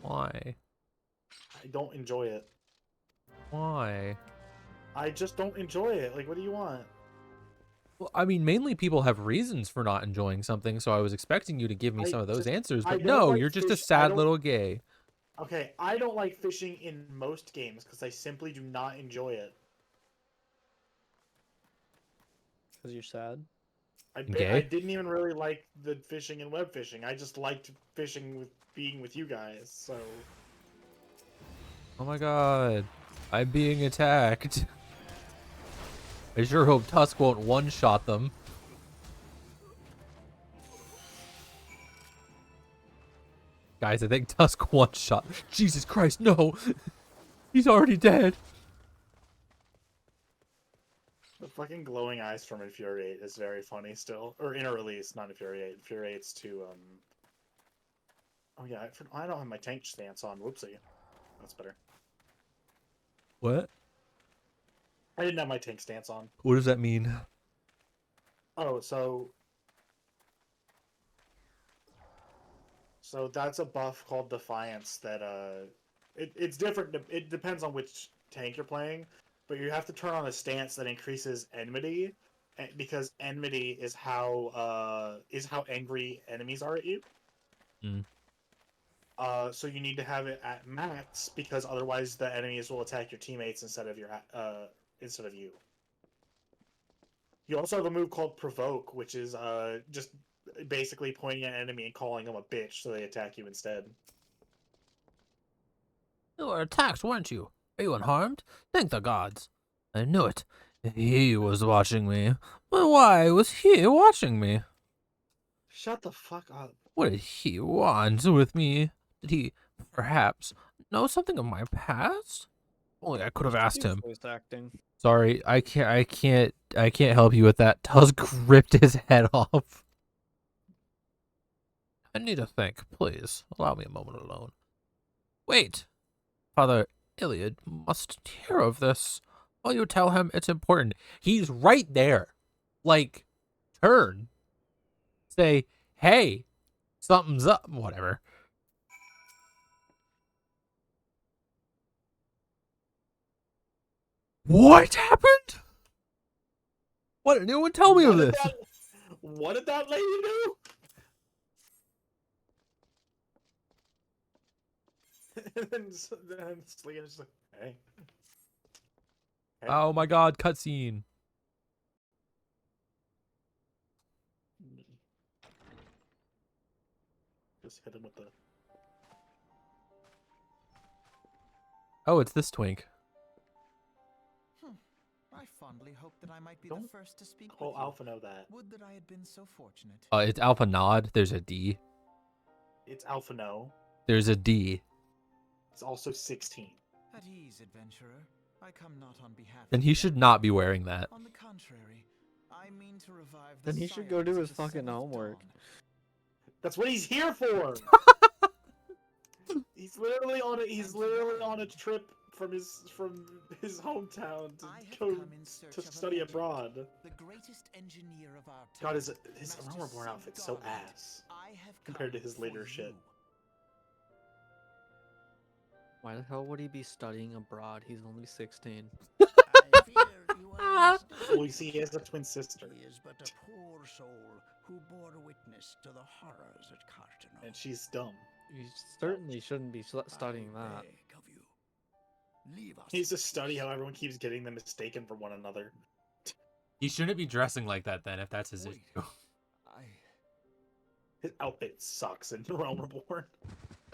Why? I don't enjoy it. Why? I just don't enjoy it. Like, what do you want? Well, I mean, mainly people have reasons for not enjoying something, so I was expecting you to give me some of those answers, I but don't no, like you're just a fish- I sad don't- little gay. Okay, I don't like fishing in most games because I simply do not enjoy it. Because you're sad. I Gay? didn't even really like the fishing and web fishing. I just liked fishing with being with you guys. So Oh my god. I'm being attacked. I sure hope Tusk won't one-shot them. Guys, I think Tusk one-shot. Jesus Christ, no! He's already dead. the fucking glowing eyes from Infuriate is very funny still. Or Inner Release, not Infuriate. Infuriate's to Oh yeah, I don't have my tank stance on. Whoopsie. That's better. What? I didn't have my tank stance on. What does that mean? Oh, so that's a buff called Defiance that it's different. It depends on which tank you're playing, but you have to turn on a stance that increases enmity, because enmity is how angry enemies are at you. Mm. So you need to have it at max because otherwise the enemies will attack your teammates instead of you. You also have a move called Provoke, which is just basically pointing at an enemy and calling them a bitch so they attack you instead. You were attacked, weren't you? Are you unharmed? Thank the gods. I knew it. He was watching me. But why was he watching me? Shut the fuck up. What did he want with me? Did he, perhaps, know something of my past? Only I could have asked him. Voice acting. Sorry, I can't help you with that. Tusk ripped his head off. I need to think. Please, allow me a moment alone. Wait. Father Iliad must hear of this. Will you tell him it's important? He's right there. Like, turn. Say, hey, Something's up. Whatever. What happened? Why didn't anyone tell me of this? What did that lady do? And then Sleegan's just like, hey. Oh my god, cutscene. Just hit him with the. Oh, it's this twink. I fondly hope that I might be Don't the first to speak call with you. Alpha know that. Would that I had been so fortunate. It's Alpha Nod. There's a D. It's Alpha no. There's a D. It's also 16. At ease, adventurer. I come not on behalf Then of he the should others. not be wearing that. On the contrary, I mean to revive the Then he should go do scions of his the fucking seventh homework. dawn. That's what he's here for. He's literally on a trip from his hometown to I have go come in search to of a study legend, abroad. The greatest engineer of our time. God, his Master Realm Reborn Sid outfit's so Garland. ass I have compared to come his for later shit. you. Why the hell would he be studying abroad? He's only 16. I fear you are mistaken. Well, you see, he has a twin sister, He is but a poor soul who bore witness to the horrors at Cartano. and she's dumb. You certainly shouldn't be studying I that. beg of you, leave us. He needs to in study peace. how everyone keeps getting them mistaken for one another. He shouldn't be dressing like that then, if that's his Wait. issue. His outfit sucks in Realm Reborn.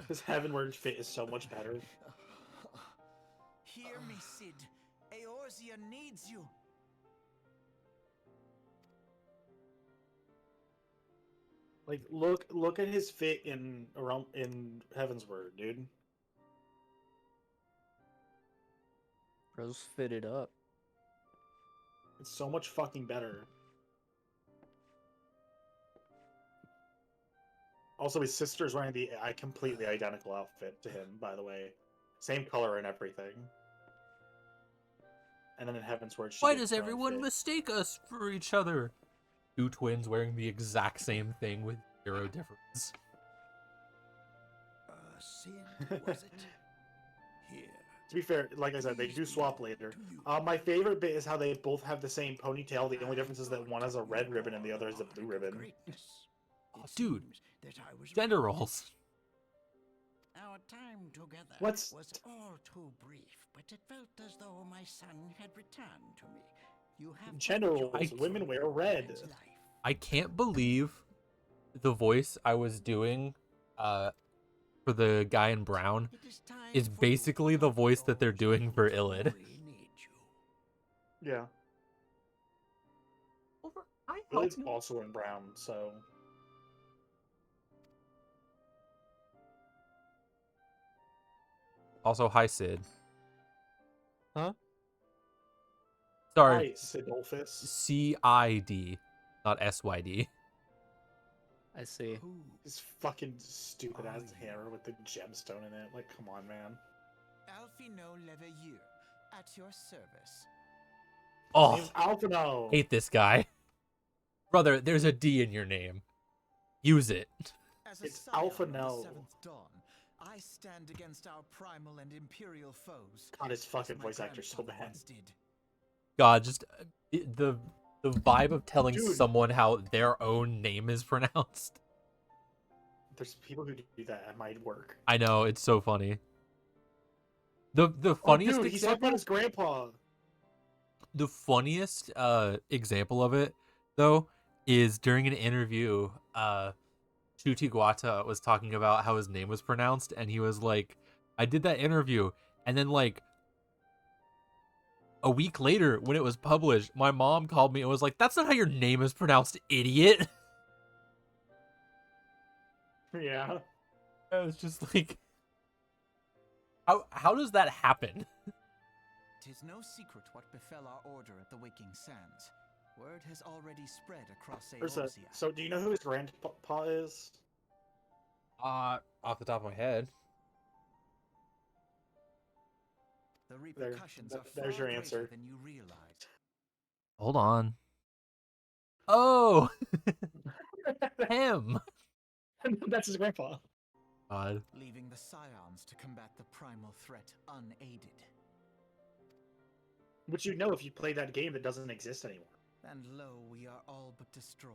His Heavenward fit is so much better. Hear me, Sid. Eorzea needs you. Like, look at his fit in Heavensward, dude. Bro's fitted up. It's so much fucking better. Also, his sister's wearing the completely identical outfit to him, by the way. Same color and everything. And then in Heavensward, she Why gets does her own everyone fit. mistake us for each other? Two twins wearing the exact same thing with zero difference. Sid, was it? Here. To be fair, like I said, they do swap later. To you. My favorite bit is how they both have the same ponytail. The only difference is that one has a red ribbon and the other has a blue ribbon. Greatness. Oh, It dude. seems that I was Gender right. roles. Our time together What's- was all too brief, but it felt as though my son had returned to me. You have Gender brought roles, joy women to wear a red. man's life. I can't believe the voice I was doing for the guy in brown It is time is for you basically to the voice that they're those doing for who Illid. truly need you. Yeah. Willie's also in brown, so... Also, hi Sid. Huh? Sorry, Hi, Sidolphus. CID, not SYD. I see. Who His fucking stupid ass Oh, hammer with the gemstone in it. Like, come on, man. Alfino Leveilleur, at your service. Oh, Name's Alphino. hate this guy. Brother, there's a D in your name. Use it. As a It's scion Alpha of the No. Seventh Dawn, I stand against our primal and imperial foes. God, his as fucking my voice actor's so grandfather bad. once did. God, just the vibe of telling Dude. someone how their own name is pronounced. There's people who do that at my work. I know, it's so funny. The Oh, funniest dude, he's talking example, about his grandpa. the funniest example of it though is during an interview, Shuti Guata was talking about how his name was pronounced, and he was like, I did that interview, and then like a week later when it was published, my mom called me and was like, that's not how your name is pronounced, idiot. Yeah. I was just like, how does that happen? Tis no secret what befell our order at the Waking Sands. Word has already spread across Eorzea. So, do you know who his grandpa is? Off the top of my head. The repercussions are there's far your answer. greater than you realize. Hold on. Oh, him. That's his grandpa. God. leaving the Scions to combat the primal threat unaided. Which you know if you play that game that doesn't exist anymore. And lo, we are all but destroyed.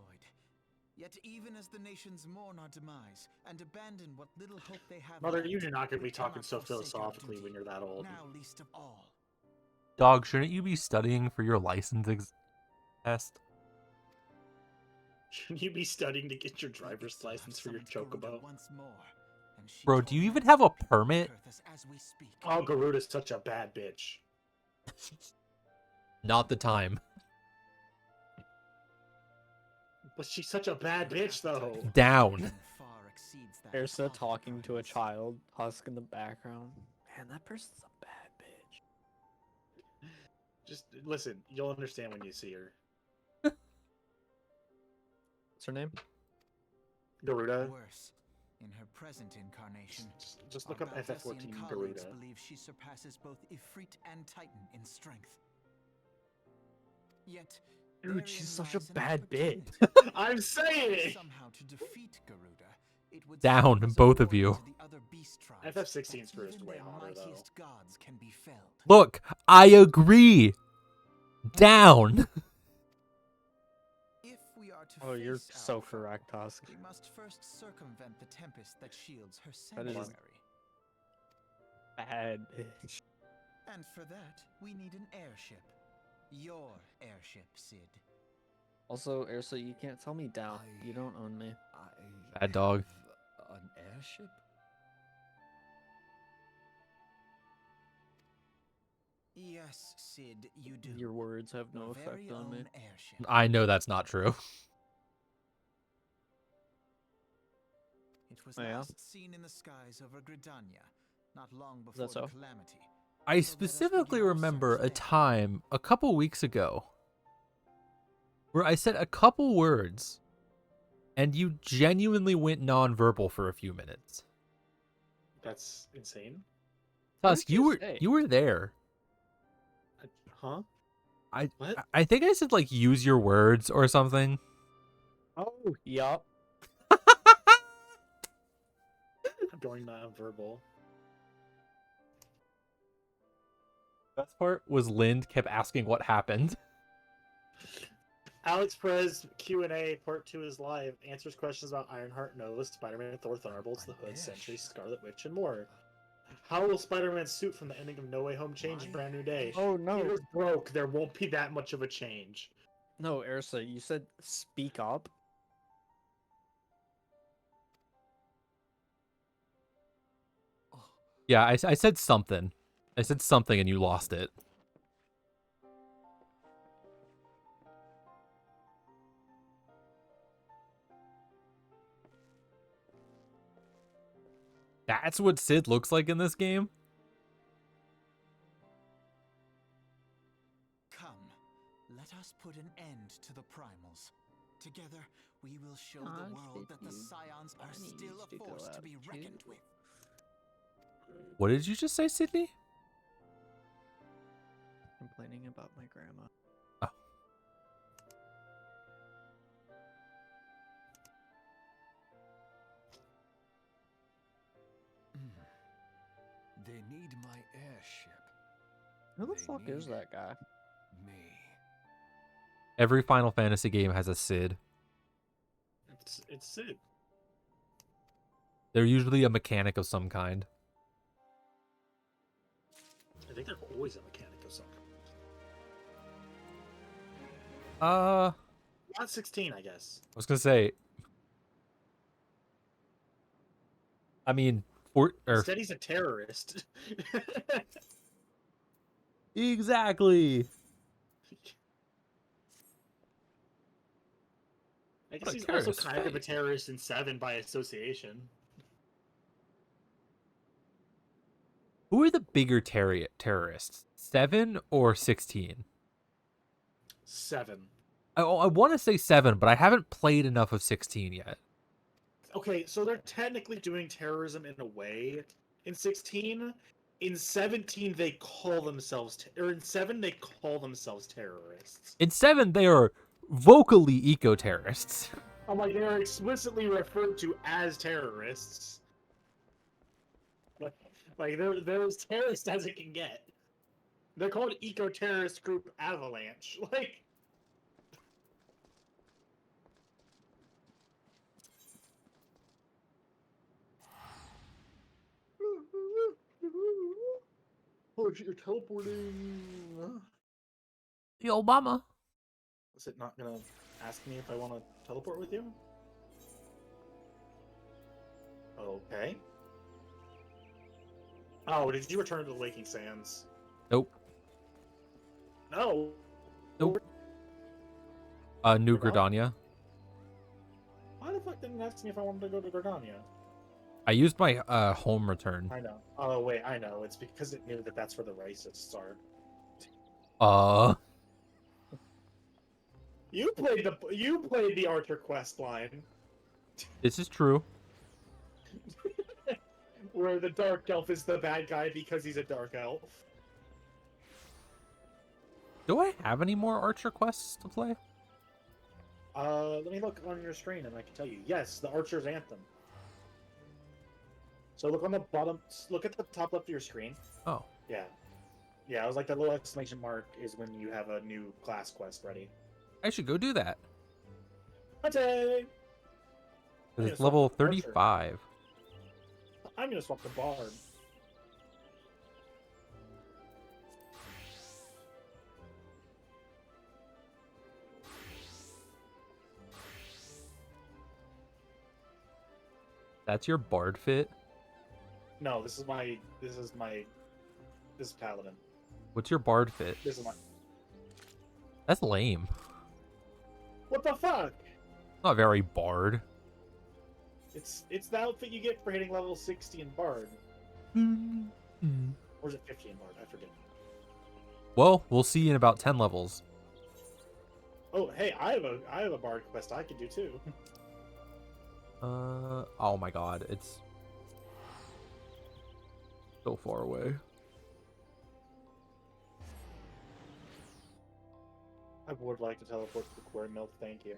Yet even as the nations mourn our demise and abandon what little hope they have Mother, left, you're not going to we be talking cannot so forsake our philosophically duty, when you're that old. now least of all. Dog, shouldn't you be studying for your license test? Shouldn't you be studying to get your The driver's Ixal have license for your summoned Garuda chocobo? once more, and she Bro, do you even torments have a the people of permit? Kurthus as we speak. Oh, Garuda's such a bad bitch. Not the time. But she's such a bad bitch, though. Down. Far exceeds that of Ursa half the talking to a Guardians. child, Tusk in the background. Man, that person's a bad bitch. Just listen, you'll understand when you see her. What's her name? Garuda. Worse, in her present incarnation, Just our look up Balthasian FF14 colleagues Garuda. believe she surpasses both Ifrit and Titan in strength. Yet, Dude, therein she's such a lies an bad bitch. opportunity. I'm saying! Somehow to defeat Garuda, it would Down, serve as a both of warning you. to the other beast tribes FF16 's that first even way their hotter, though. mightiest gods can be felled. Look, I agree. Down. If we are to Oh, you're face so our foe, correct, Tusk. we must first circumvent the tempest that shields her That is- sanctuary. Bad bitch. And for that, we need an airship. Your airship, Sid. Also, Ursa, you can't tell me down. You don't own me. Bad dog. An airship? Yes, Sid, you do. Your words have no Your effect very on me. own airship. I know that's not true. It was Oh, yeah? last seen in the skies over Gridania, not long that before the so? calamity. I So let us specifically begin our remember search a there. time a couple weeks ago where I said a couple words and you genuinely went nonverbal for a few minutes. That's insane. What Tusk, did you you say? were there. Huh? I What? I think I said like use your words or something. Oh, yup. I'm going non-verbal. Best part was Lind kept asking what happened. Alex Perez Q&A Part 2 is live. Answers questions about Ironheart, Nova, Spider-Man, Thor, Thunderbolts, The Hood, Sentry, Scarlet Witch, and more. How will Spider-Man's suit from the ending of No Way Home change Brand New Day? Oh, no. Peter's broke. There won't be that much of a change. No, Ursa, you said speak up. Yeah, I said something. I said something and you lost it. That's what Sid looks like in this game? Come, let us put an end to the primals. Together, we will show the world that the Scions are still a force to be reckoned with. What did you just say, Sydney? Complaining about my grandma. Oh. They need my airship. Who the They fuck is need that guy? Me. Every Final Fantasy game has a Sid. It's Sid. They're usually a mechanic of some kind. I think they're always a mechanic of some kind. Not 16, I guess. I was gonna say. I mean, Instead, he's a terrorist. exactly. I guess What a he's also curious kind of a fate. terrorist in 7 by association. Who are the bigger terrorists? 7 or 16? 7. I want to say 7, but I haven't played enough of 16 yet. Okay, so they're technically doing terrorism in a way in 16. In 17, they call themselves, or in 7, they call themselves terrorists. In 7, they are vocally eco-terrorists. I'm like, they're explicitly referred to as terrorists. Like they're as terrorist as it can get. They're called eco-terrorist group Avalanche. Like. Oh shit, you're teleporting. Yo, mama. Is it not gonna ask me if I want to teleport with you? Okay. Oh, did you return to the Waking Sands? Nope. No. Nope. New Gridania. Why the fuck didn't it ask me if I wanted to go to Gridania? I used my home return. I know. Oh wait, I know. It's because it knew that that's where the racists are. You played the Archer quest line. This is true. Where the Dark Elf is the bad guy because he's a Dark Elf. Do I have any more Archer quests to play? Let me look on your screen and I can tell you. Yes, the Archer's Anthem. So look on the bottom. Look at the top left of your screen. Oh. Yeah. Yeah, I was like, that little exclamation mark is when you have a new class quest ready. I should go do that. Okay. It's level 35. I'm gonna swap the Bard. That's your Bard fit? No, this is Paladin. What's your Bard fit? This is my. That's lame. What the fuck? Not very Bard. It's the outfit you get for hitting level 60 in Bard. Or is it 50 in Bard? I forget. Well, we'll see in about 10 levels. Oh, hey, I have a Bard quest I could do too. Oh my god, it's so far away. I would like to teleport to the Quarry Mill, thank you.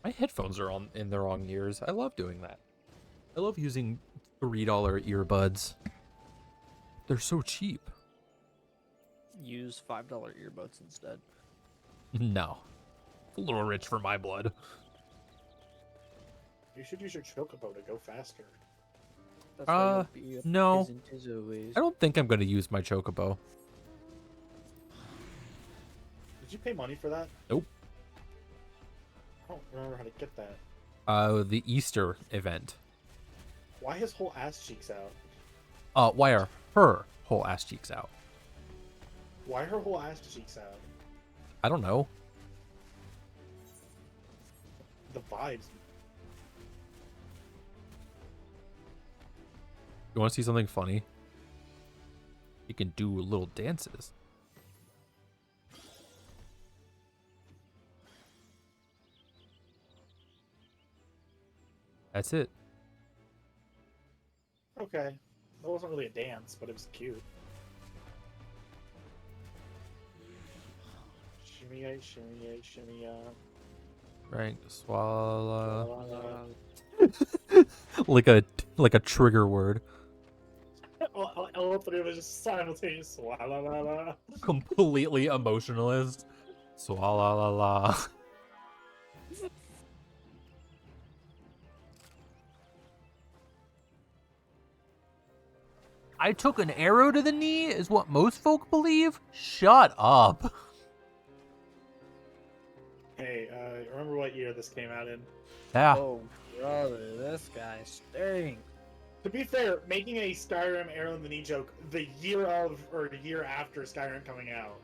My headphones are on in the wrong ears. I love doing that. I love using $3 earbuds. They're so cheap. Use $5 earbuds instead. No. It's a little rich for my blood. You should use your Chocobo to go faster. That's why you'll be no. ways. I don't think I'm going to use my Chocobo. Did you pay money for that? Nope. I don't remember how to get that. The Easter event. Why his whole ass cheeks out? Why are her whole ass cheeks out? Why her whole ass cheeks out? I don't know. The vibes. You want to see something funny? You can do little dances. That's it. Okay. That wasn't really a dance, but it was cute. Shimmy, shimmy, shimmy, Right, swallow. Swallow. like a trigger word. All three of us just simultaneous swallow. Completely emotionalist. Swallow la la. I took an arrow to the knee is what most folk believe? Shut up. Hey, remember what year this came out in? Yeah. Oh, brother, this guy stinks. To be fair, making a Skyrim arrow in the knee joke the year of or the year after Skyrim coming out.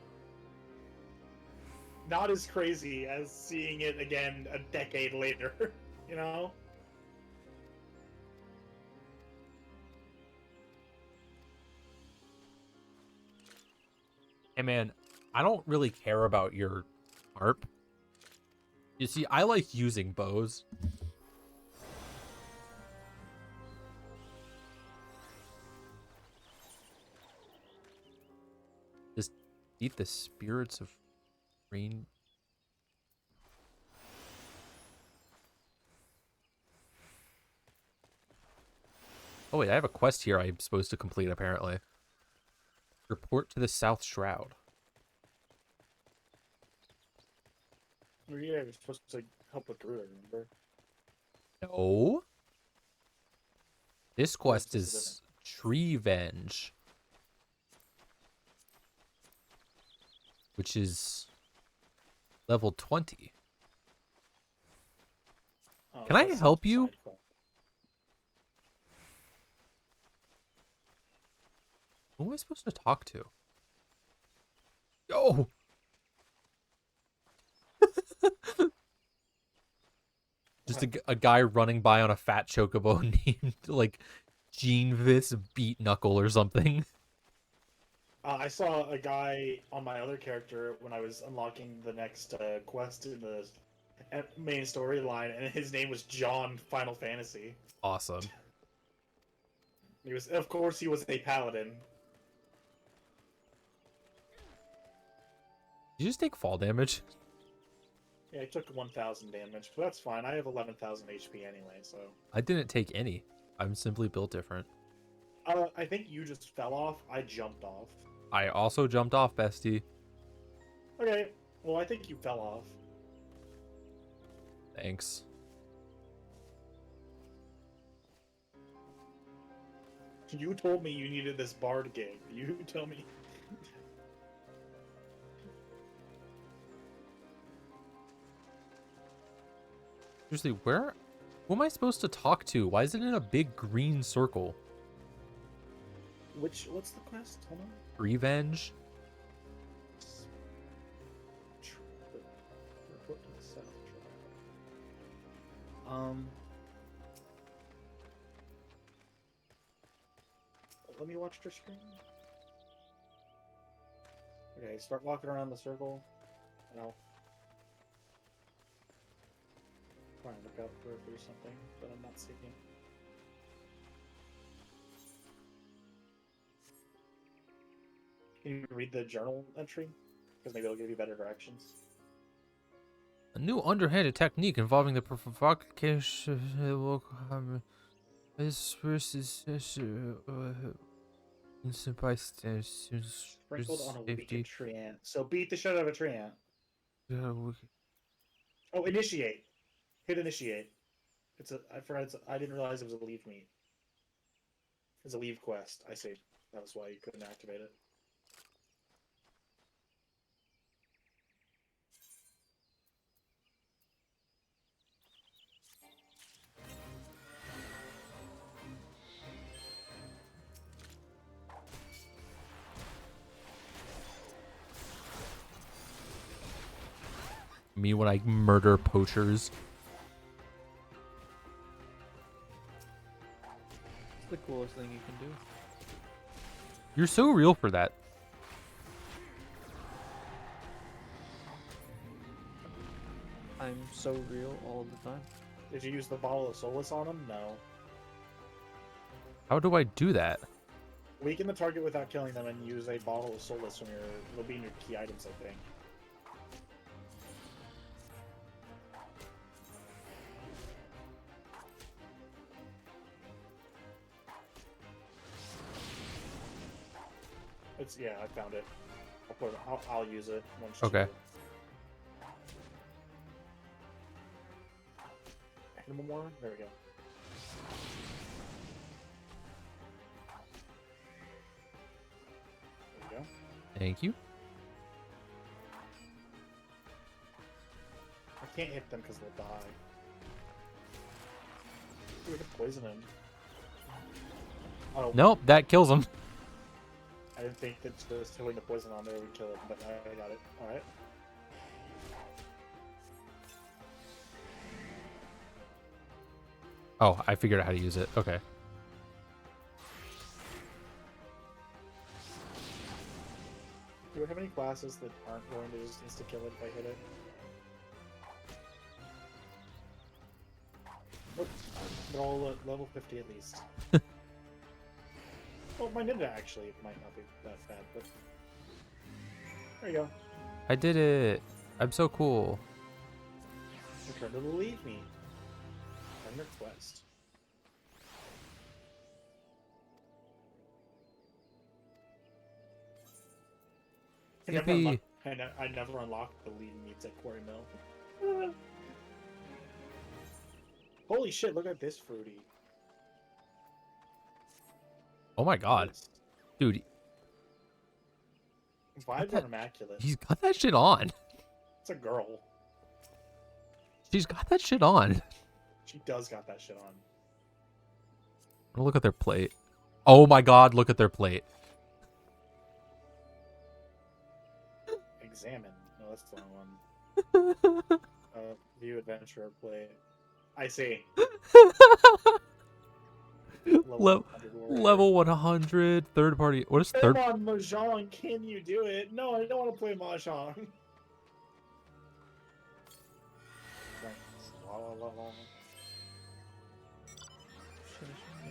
Not as crazy as seeing it again a decade later, you know? Hey man, I don't really care about your harp. You see, I like using bows. Eat the spirits of rain. Oh wait, I have a quest here I'm supposed to complete apparently. Report to the South Shroud. Oh, yeah, you're supposed to help with Garuda, remember? No. This Or quest this different? is Treevenge, which is level 20. Oh, Can I that's help some you? side quest. Who am I supposed to talk to? Yo! Just a guy running by on a fat chocobo named, like, Gene Beat Knuckle or something. I saw a guy on my other character when I was unlocking the next quest in the main storyline, and his name was John Final Fantasy. Awesome. He was, of course, he was a paladin. Did you just take fall damage? Yeah, he took 1,000 damage, but that's fine. I have 11,000 HP anyway, so. I didn't take any. I'm simply built different. I think you just fell off. I jumped off. I also jumped off, bestie. Okay, well, I think you fell off. Thanks. You told me you needed this bard gig. You tell me. Seriously, who am I supposed to talk to? Why is it in a big green circle? What's the quest? Hold on. Revenge? Report to the South let me watch your screen. Okay, start walking around the circle. And I'll try and look out for if there's something that I'm not seeking. Can you read the journal entry? Because maybe it'll give you better directions. A new underhanded technique involving the provocation this versus innocent bystanders. Sprinkled on a weakened tree ant. So beat the shit out of a tree ant. Oh, initiate. Hit initiate. It's a. I forgot. I didn't realize it was a leave meet. It's a leave quest. I see. That was why you couldn't activate it. Me when I murder poachers. It's the coolest thing you can do. You're so real for that. I'm so real all the time. Did you use the bottle of solace on him? No. How do I do that? Weaken the target without killing them and use a bottle of solace from it'll be in your key items, I think. Yeah, I found it. I'll use it once. Okay. Hit him more. There we go. There we go. Thank you. I can't hit them because they'll die. Ooh, we can poison him. Oh. Nope, that kills him. I didn't think that just throwing the poison on there would kill it, but I got it. Alright. Oh, I figured out how to use it. Okay. Do we have any classes that aren't going to just insta-kill it if I hit it? Nope. They're all at level 50 at least. Well, my ninja actually might not be that bad, but... There you go. I did it. I'm so cool. Return to the leave me. End request. Yippee. I never unlocked the leave meats at Quarry Mill. Holy shit, look at this fruity. Oh my god. Dude. Vibes are immaculate. He's got that shit on. It's a girl. She's got that shit on. She does got that shit on. Look at their plate. Oh my god, look at their plate. Examine. No, that's the wrong one. View adventure plate. I see. Level 100, third party. What is third? Come on, Mahjong, can you do it? No, I don't want to play Mahjong.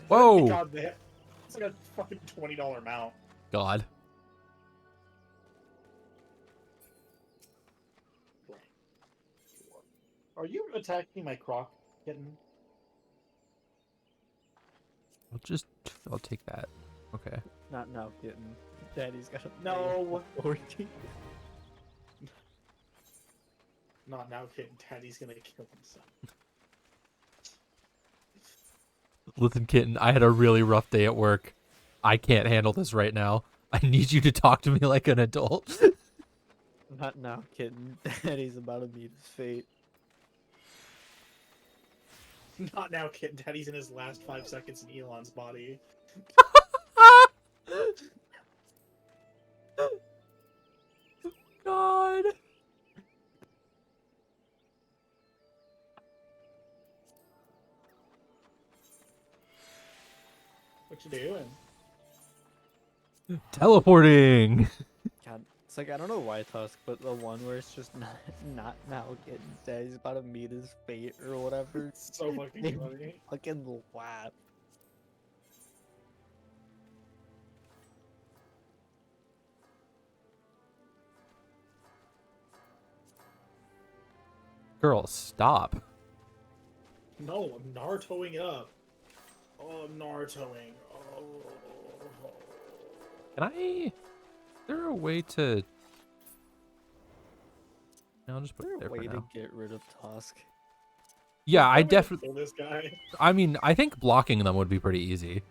Whoa! God, it's like a fucking $20 mount. God. Are you attacking my croc kitten? I'll take that. Okay. Not now, kitten. Daddy's got a No. orgy. Not now, kitten. Daddy's gonna kill himself. Listen, kitten, I had a really rough day at work. I can't handle this right now. I need you to talk to me like an adult. Not now, kitten. Daddy's about to meet his fate. Not now, kitten. Daddy's in his last 5 seconds in Elon's body. God. What you doing? Teleporting. God, it's like I don't know why Tusk, but the one where it's just not now getting Daddy's about to meet his fate or whatever. It's so fucking funny. Fucking laugh. Girl, stop. No, I'm Narutoing it up. Oh, I'm Narutoing. Oh. Can I? Is there a way to? No, I'll just put it there for Way to now. get rid of Tusk. Yeah, I I'm gonna definitely. kill this guy. I mean, I think blocking them would be pretty easy.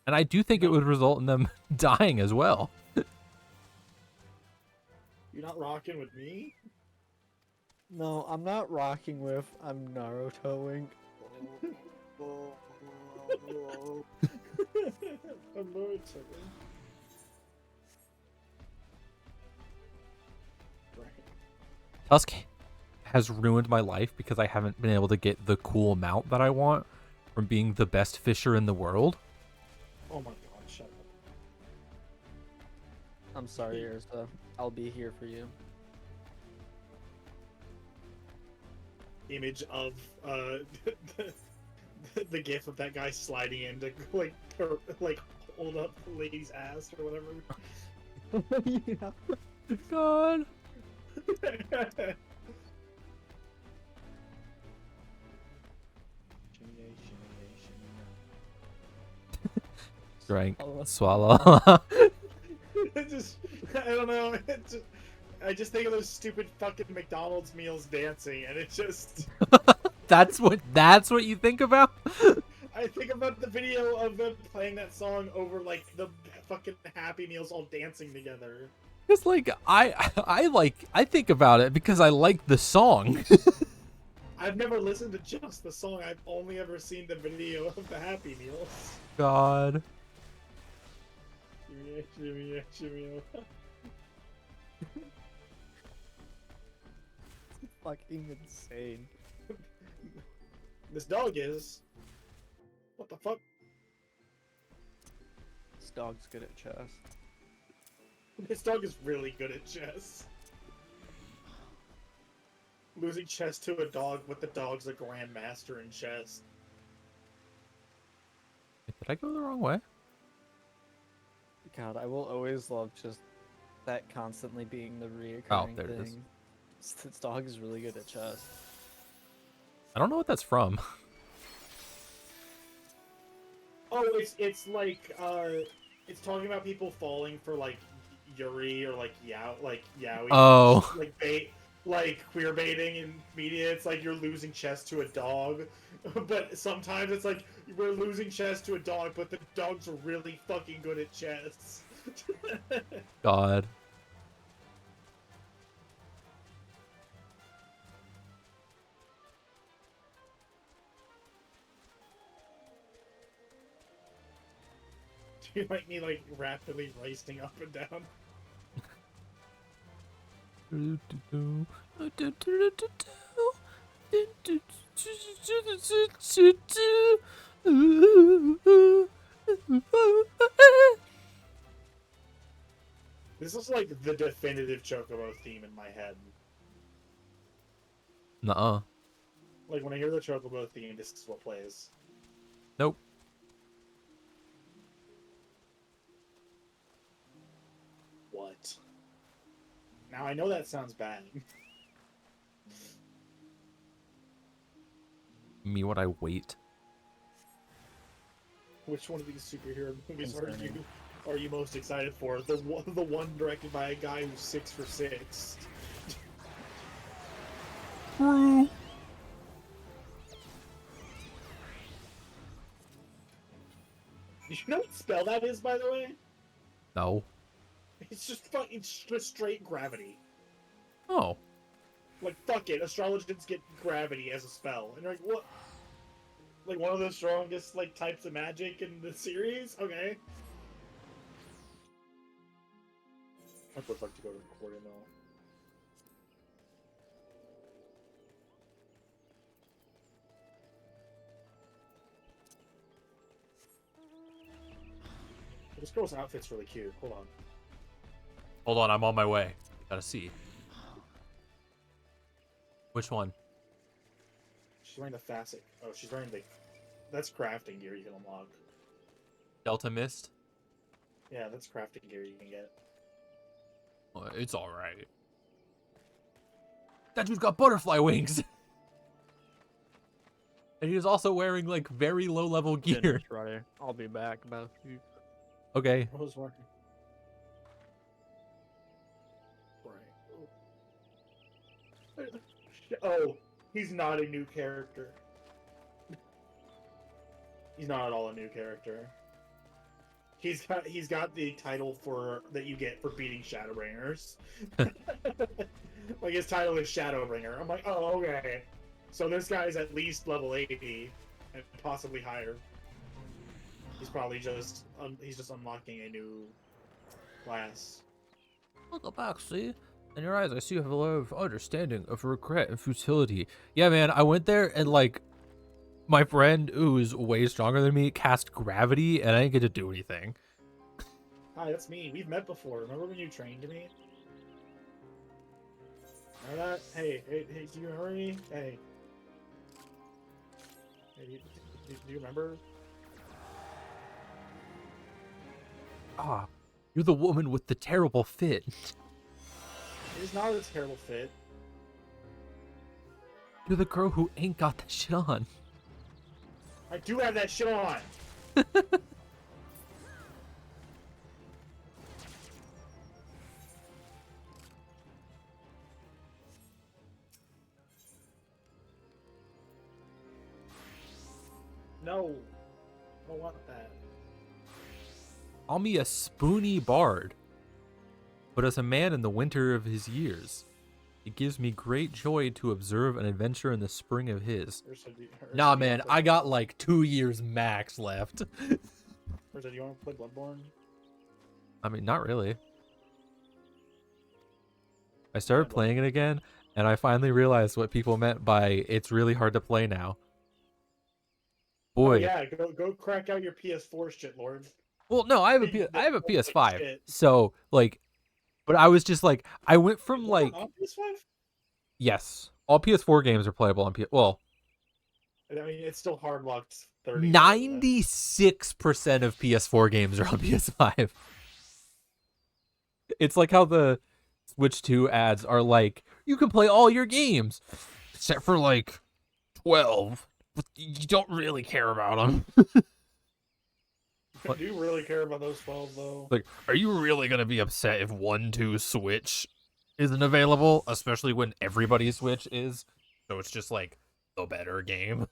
And I do think it would result in them dying as well. You're not rocking with me? No, I'm not rocking with. I'm Narutoing. I'm Narutoing. Tusk has ruined my life because I haven't been able to get the cool mount that I want from being the best fisher in the world. Oh my god, shut up. I'm sorry, Ursa. I'll be here for you. Image of the gif of that guy sliding in to like hold up the lady's ass or whatever. Yeah. God. Drink. Swallow. I don't know. I just think of those stupid fucking McDonald's meals dancing, and it just. That's what you think about? I think about the video of them playing that song over like the fucking Happy Meals all dancing together. It's like I think about it because I like the song. I've never listened to just the song. I've only ever seen the video of the Happy Meals. God. Shimmy, shimmy. Fucking insane. This dog is. What the fuck? This dog's good at chess. This dog is really good at chess. Losing chess to a dog, but the dog's a grandmaster in chess. Did I go the wrong way? God, I will always love just that constantly being the reoccurring there it is. thing. This dog is really good at chess. I don't know what that's from. Oh, it's like it's talking about people falling for like Yuri or like yaoi, Oh. like bait, like queer baiting in media. It's like you're losing chess to a dog, but sometimes it's like we're losing chess to a dog, but the dogs are really fucking good at chess. God. Do you like me like rapidly racing up and down? This is like the definitive Chocobo theme in my head. Nuh-uh. Like when I hear the Chocobo theme, this is what plays. Nope. What? Now I know that sounds bad. Me what I wait. Which one of these superhero movies are you most excited for? The one directed by a guy who's 6 for 6. True. Do you know what spell that is, by the way? No. It's just straight gravity. Oh. Like, fuck it, astrologians get gravity as a spell. And you're like, what? Like, one of the strongest, like, types of magic in the series? Okay. I would like to go to recording, though. This girl's outfit's really cute. Hold on. Hold on, I'm on my way. Gotta see. Which one? She's wearing the facet. Oh, she's wearing the... That's crafting gear you can unlock. Delta Mist? Yeah, that's crafting gear you can get. Well, it's alright. That dude's got butterfly wings! And he's also wearing, like, very low-level gear. Right. I'll be back about you. Okay. I was working. Right. Oh, he's not a new character. He's not at all a new character. He's got the title for that you get for beating Shadowbringers. Like his title is Shadowbringer. I'm like, oh, okay. So this guy's at least level 80 and possibly higher. He's probably just unlocking a new class. Welcome back, see? In your eyes, I see you have a lot of understanding of regret and futility. Yeah, man, I went there and, like, my friend, who's way stronger than me, cast gravity, and I didn't get to do anything. Hi, that's me. We've met before. Remember when you trained me? Remember that? Hey, do you remember me? Hey. Hey, do you remember? Ah, you're the woman with the terrible fit. It's not a terrible fit. You're the girl who ain't got that shit on. I do have that shit on! No. I don't want that. Call me a spoony bard. But as a man in the winter of his years, it gives me great joy to observe an adventure in the spring of his. Nah, man, I got like 2 years max left. Ursa, do you want to play Bloodborne? I mean, not really. I started playing it again, and I finally realized what people meant by it's really hard to play now. Boy. Oh, yeah, go crack out your PS4 shit, Lord. Well, no, I have a PS5. So, like, but I was just like, I went from like, on PS5? Yes, all PS4 games are playable on well, I mean, it's still hard locked 30. 96% of PS4 games are on PS5. It's like how the Switch 2 ads are like, you can play all your games except for like 12, but you don't really care about them. Do you really care about those 12 though? Like, are you really gonna be upset if 1-2 Switch isn't available, especially when everybody's Switch is? So it's just like the better game.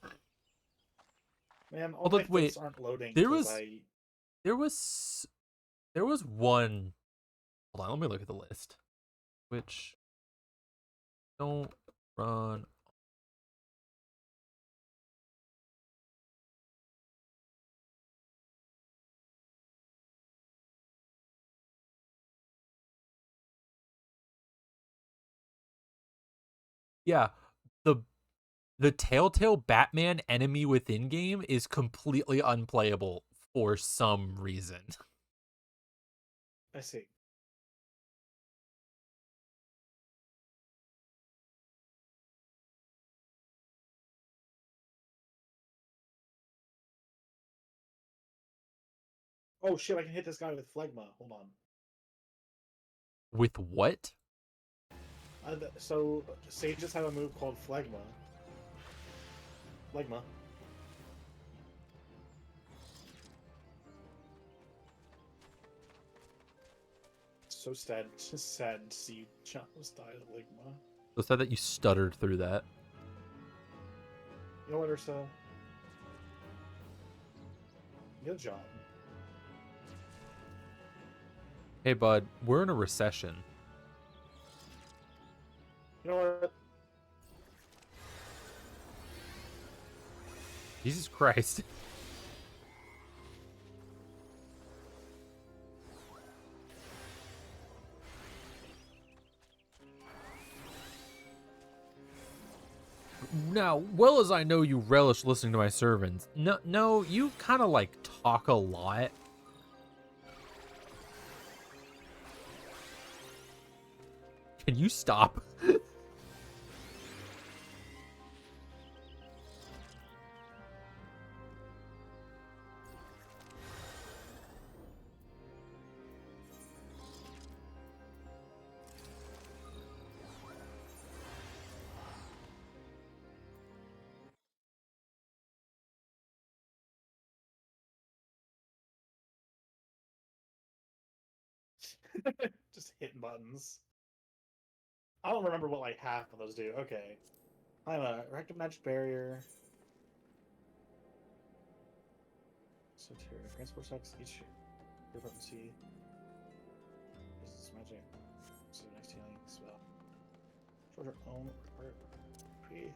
Man, all Although, my wait, things aren't loading there because was there was there was one. Hold on, let me look at the list. Which don't run. Yeah, the Telltale Batman enemy within game is completely unplayable for some reason. I see. Oh shit, I can hit this guy with Phlegma. Hold on. With what? So, Sages have a move called Phlegma. Phlegma. So sad. Just sad to see Jonas die of Phlegma. So sad that you stuttered through that. You know what, Ursa? Good job. Hey, bud, we're in a recession. You know what? Jesus Christ. Now, well as I know you relish listening to my sermons, no, you kind of like talk a lot. Can you stop? Just hitting buttons. I don't remember what like half of those do. Okay. I'm a Rectum Magic Barrier. So here, transport sex each your potency. This is magic. So next healing spell. Shorter own pre.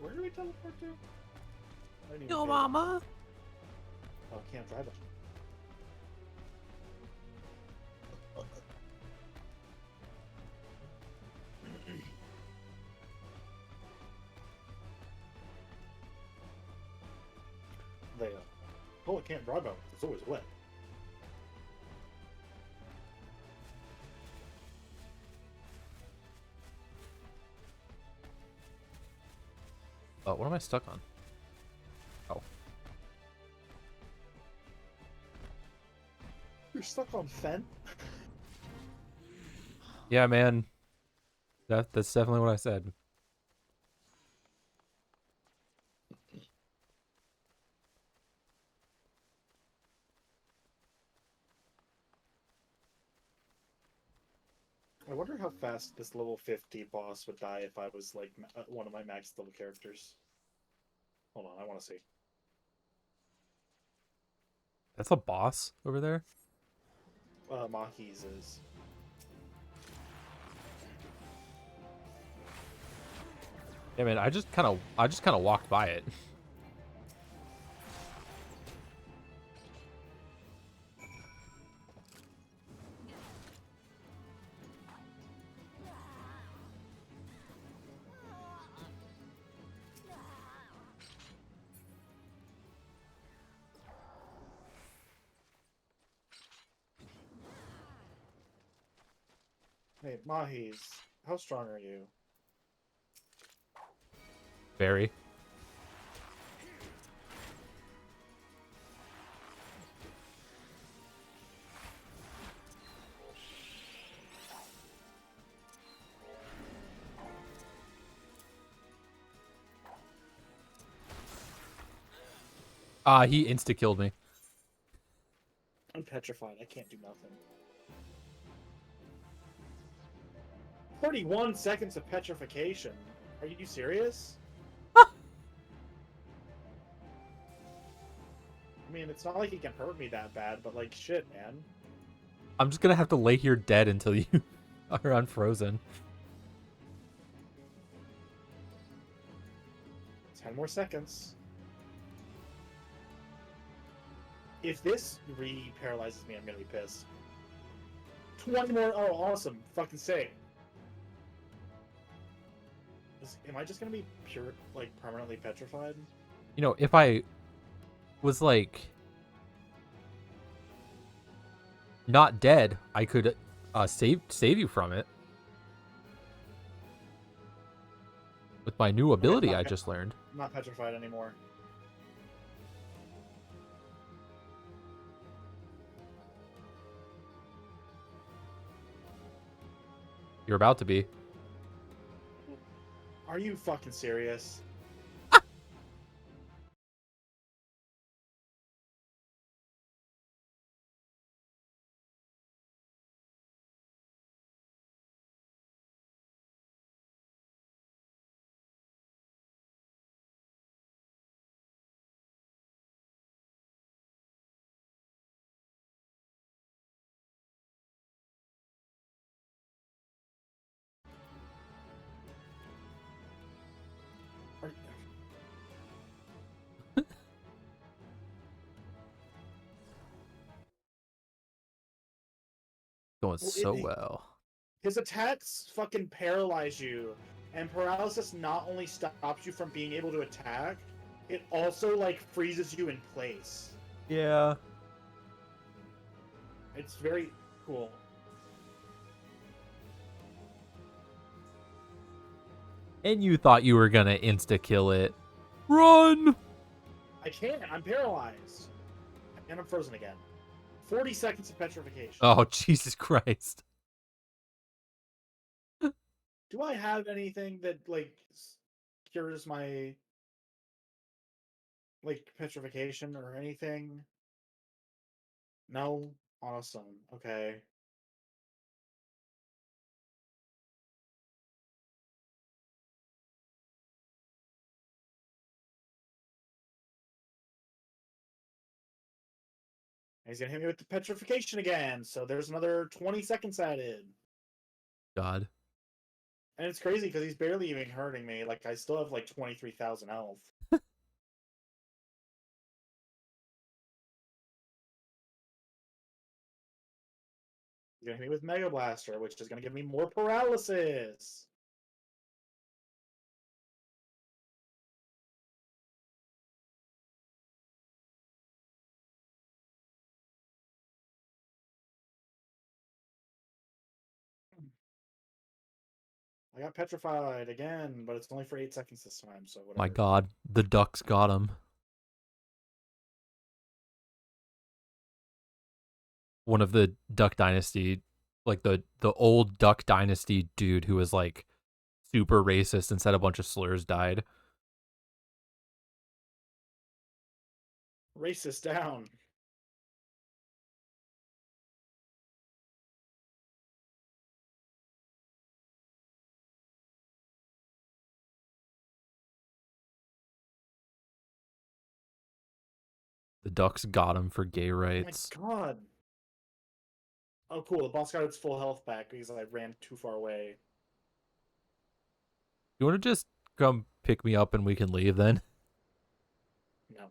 Where do we teleport to? Yo, mama. Oh, I can't drive it. They, oh, I can't drive out. It's always wet. What am I stuck on? Oh. You're stuck on Fen? Yeah, man. That's definitely what I said. I wonder how fast this level 50 boss would die if I was like one of my max level characters. Hold on, I want to see. That's a boss over there? Mahi's is. Yeah, man, I just kind of walked by it. Hey, Mahis, how strong are you? Very. He insta-killed me. I'm petrified. I can't do nothing. 41 seconds of petrification. Are you serious? I mean, it's not like he can hurt me that bad, but like, shit, man. I'm just gonna have to lay here dead until you are unfrozen. 10 more seconds. If this re-paralyzes me, I'm gonna be pissed. 20 more. Oh, awesome. Fucking sick. Am I just gonna be pure, like, permanently petrified? You know, if I was like not dead, I could save you from it with my new ability I just learned. I'm not petrified anymore. You're about to be. Are you fucking serious? Going so well. His attacks fucking paralyze you, and paralysis not only stops you from being able to attack, it also like freezes you in place. Yeah. It's very cool. And you thought you were gonna insta-kill it. Run! I can't. I'm paralyzed. And I'm frozen again. 40 seconds of petrification. Oh, Jesus Christ. Do I have anything that, like, cures my, like, petrification or anything? No? Awesome. Okay. He's gonna hit me with the petrification again, so there's another 20 seconds added. God. And it's crazy because he's barely even hurting me. Like, I still have like 23,000 health. He's gonna hit me with Mega Blaster, which is gonna give me more paralysis. I got petrified again, but it's only for 8 seconds this time, so whatever. My God. The ducks got him. One of the Duck Dynasty, like the old Duck Dynasty dude who was like super racist and said a bunch of slurs died. Racist down. The ducks got him for gay rights. Oh my God. Oh, cool. The boss got its full health back because I ran too far away. You want to just come pick me up and we can leave then? No.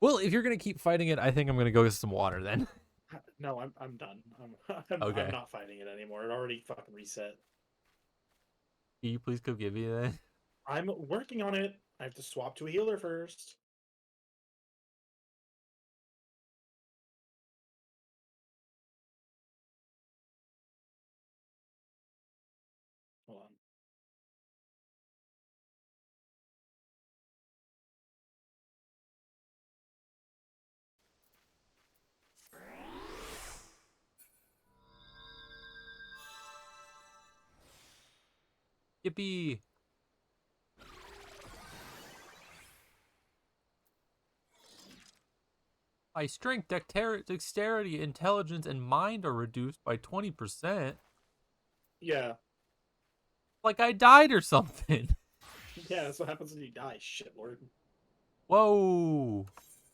Well, if you're gonna keep fighting it, I think I'm gonna go get some water then. No, I'm done. Okay. I'm not fighting it anymore. It already fucking reset. Can you please come give me that? I'm working on it. I have to swap to a healer first. Hold on. Yippee! My strength, dexterity, intelligence, and mind are reduced by 20%. Yeah. Like I died or something. Yeah, that's what happens when you die, shitlord. Whoa!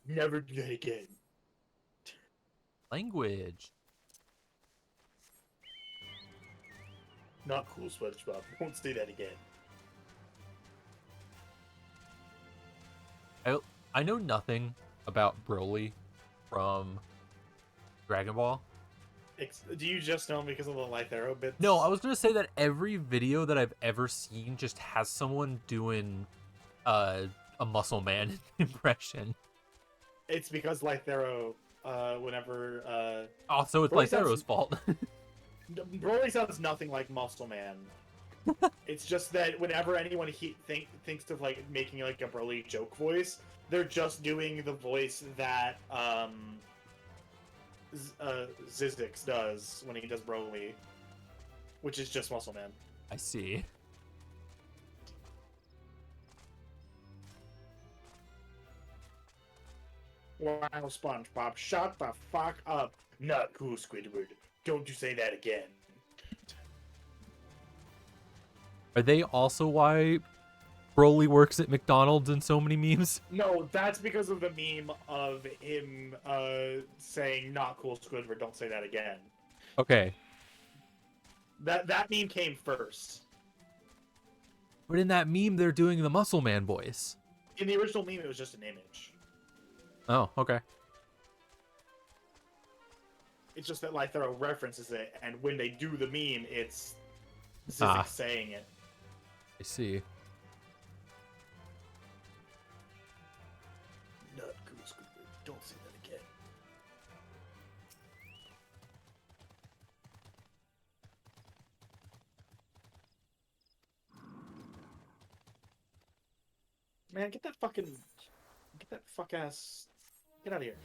Never do that again. Language. Not cool, SpongeBob. Won't say that again. I know nothing about Broly from Dragon Ball. Do you just know him because of the Life Arrow bits? No, I was gonna say that every video that I've ever seen just has someone doing a Muscle Man impression. It's because Life Arrow, whenever Also, it's Broly Life sounds- Arrow's fault. Broly sounds nothing like Muscle Man. It's just that whenever anyone thinks of like making like a Broly joke voice, they're just doing the voice that Zizix does when he does Broly, which is just Muscle Man. I see. Wow, SpongeBob, shut the fuck up. Not cool, Squidward. Don't you say that again. Are they also why Broly works at McDonald's in so many memes? No, that's because of the meme of him saying "not cool, Squidward, don't say that again." Okay. That meme came first. But in that meme, they're doing the Muscle Man voice. In the original meme, it was just an image. Oh, okay. It's just that Lythero references it, and when they do the meme, it's Zizix saying it. I see. Not cool, Squidward, don't say that again. Man, get that fuck ass, get out of here.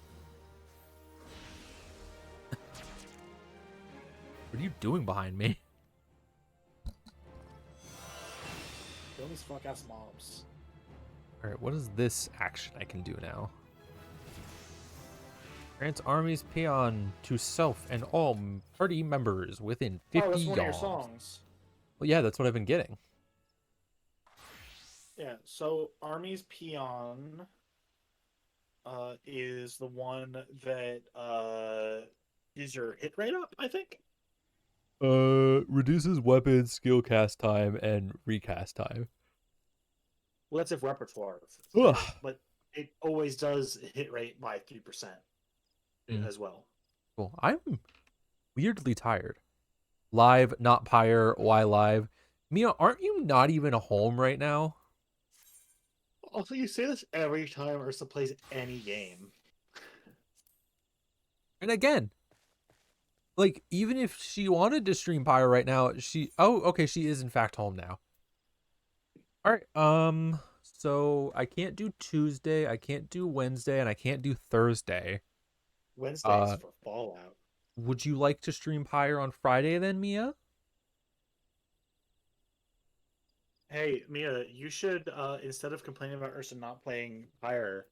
What are you doing behind me? Kill these fuck ass mobs. Alright, what is this action I can do now? Grants armies peon to self and all party members within 50 Oh, that's one of your yards. songs. Well, yeah, that's what I've been getting. Yeah, so Army's Peon is the one that is your hit rate up, I think? Reduces weapon skill cast time and recast time. Well, that's if repertoire. Ugh. But it always does hit rate by 3% as well. Cool. I'm weirdly tired. Live, not pyre, why live? Mia, aren't you not even home right now? Also, you say this every time Ursa plays any game. And again, like, even if she wanted to stream pyre right now, okay, she is in fact home now. Alright, so I can't do Tuesday, I can't do Wednesday, and I can't do Thursday. Wednesday's for Fallout. Would you like to stream pyre on Friday then, Mia? Hey, Mia, you should, instead of complaining about Ursa not playing Pyre,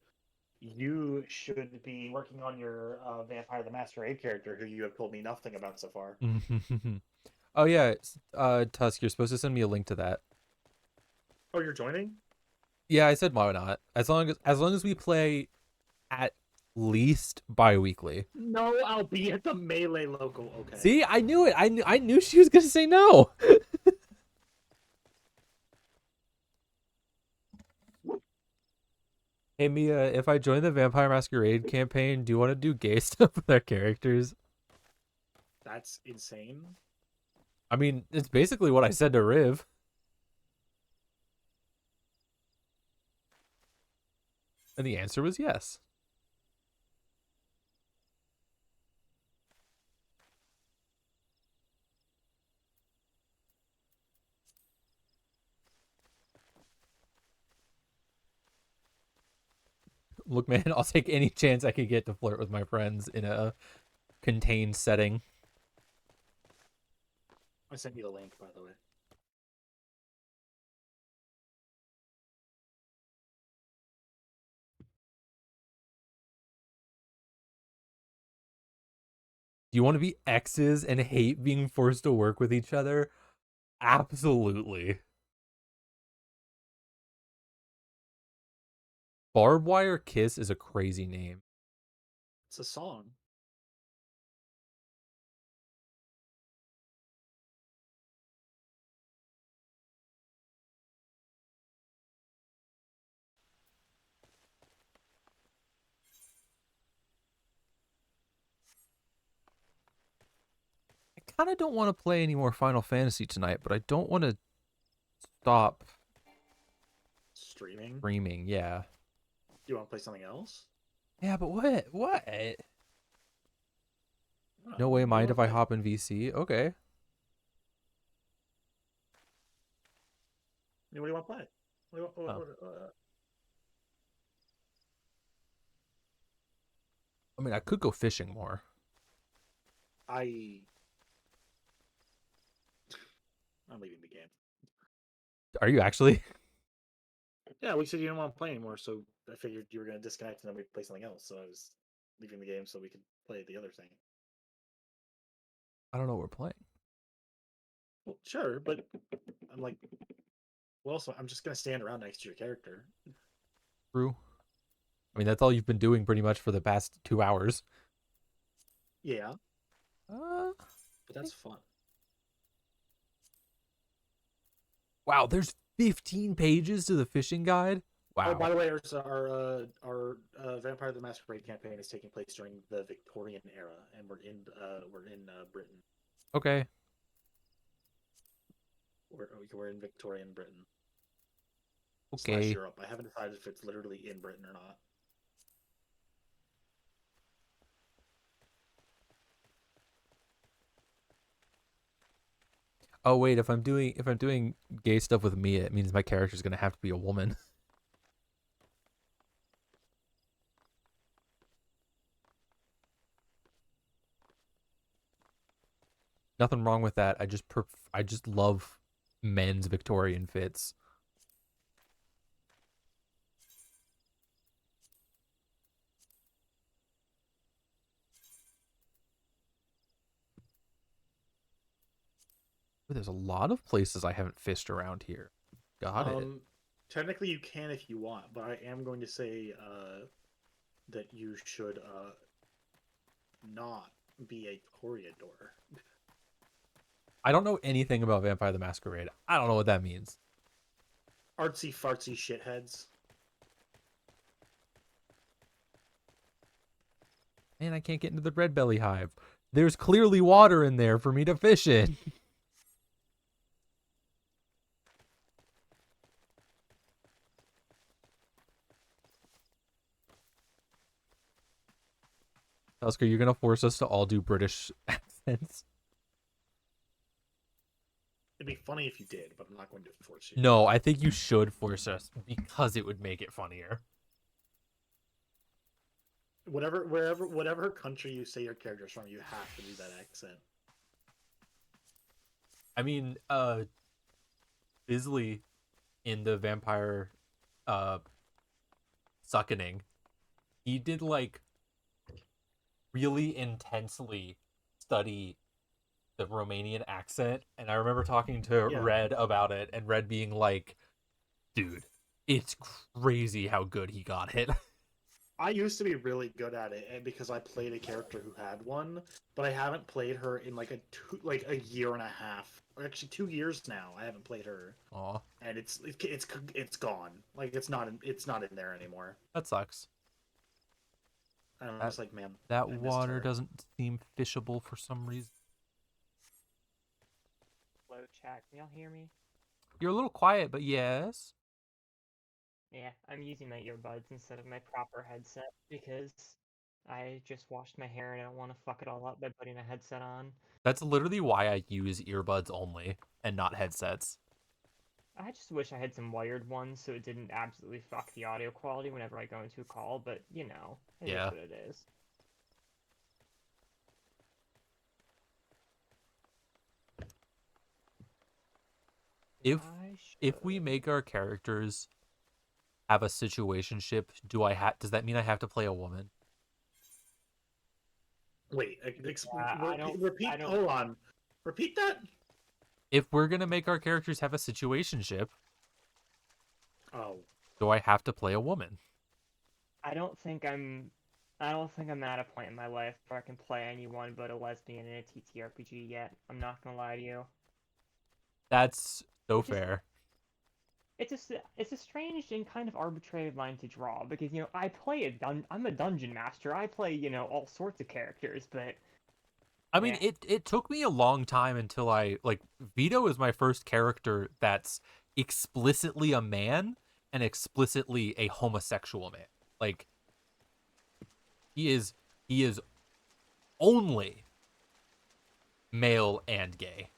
you should be working on your Vampire the Masquerade character, who you have told me nothing about so far. Oh yeah, Tusk, you're supposed to send me a link to that. Oh, you're joining? Yeah, I said why not. As long as we play at least bi-weekly. No, I'll be at the Melee local. Okay. See, I knew it. I knew she was gonna say no. Hey Mia, if I join the Vampire Masquerade campaign, do you want to do gay stuff with our characters? That's insane. I mean, it's basically what I said to Riv. And the answer was yes. Look, man, I'll take any chance I could get to flirt with my friends in a contained setting. I sent you the link, by the way. Do you want to be exes and hate being forced to work with each other? Absolutely. Barbed Wire Kiss is a crazy name. It's a song. I kind of don't want to play any more Final Fantasy tonight, but I don't want to stop Streaming? streaming. Yeah. Do you want to play something else? Yeah, but what? What? No way, mind if I hop in VC? Okay. What do you want to play? I mean, I could go fishing more. I'm leaving the game. Are you actually? Yeah, we said you didn't want to play anymore, so I figured you were going to disconnect and then we'd play something else. So I was leaving the game so we could play the other thing. I don't know what we're playing. Well, sure, but I'm like, well, so I'm just going to stand around next to your character. True. I mean, that's all you've been doing pretty much for the past 2 hours. Yeah. But that's fun. Wow, there's 15 pages to the fishing guide. Wow. Oh, by the way, our Vampire the Masquerade campaign is taking place during the Victorian era, and we're in Britain. Okay. We're in Victorian Britain. Okay. / Europe. I haven't decided if it's literally in Britain or not. Oh wait, if I'm doing gay stuff with Mia, it means my character's gonna have to be a woman. Nothing wrong with that. I just love men's Victorian fits. Ooh, there's a lot of places I haven't fished around here. Got it. Technically, you can if you want, but I am going to say that you should not be a toreador. I don't know anything about Vampire the Masquerade. I don't know what that means. Artsy fartsy shitheads. Man, I can't get into the red belly hive. There's clearly water in there for me to fish in. Tusk, are you gonna force us to all do British accents? It'd be funny if you did, but I'm not going to force you. No, I think you should force us because it would make it funnier. Whatever country you say your character's from, you have to do that accent. I mean, Bisley in the vampire suckening, he did like really intensely study the Romanian accent, and I remember talking to Red about it, and Red being like, dude, it's crazy how good he got it. I used to be really good at it because I played a character who had one, but I haven't played her in like a year and a half, or actually 2 years now. I haven't played her. Aw, And it's gone. Like it's not in there anymore. that sucks. And I'm That just like, man, that I missed water her. doesn't seem fishable for some reason. Hello, chat. Can y'all hear me? You're a little quiet, but yes. Yeah, I'm using my earbuds instead of my proper headset because I just washed my hair and I don't want to fuck it all up by putting a headset on. That's literally why I use earbuds only and not headsets. I just wish I had some wired ones so it didn't absolutely fuck the audio quality whenever I go into a call, but you know, it is Yeah. what it is. If we make our characters have a situationship, does that mean I have to play a woman? Wait, I repeat. don't. Hold on. Repeat that. If we're gonna make our characters have a situationship, Oh. do I have to play a woman? I don't think I'm at a point in my life where I can play anyone but a lesbian in a TTRPG yet. I'm not gonna lie to you. That's so fair. It's a strange and kind of arbitrary line to draw because I'm a dungeon master. I play all sorts of characters, but I mean, yeah. it took me a long time until Vito is my first character that's explicitly a man and explicitly a homosexual man. Like he is only male and gay.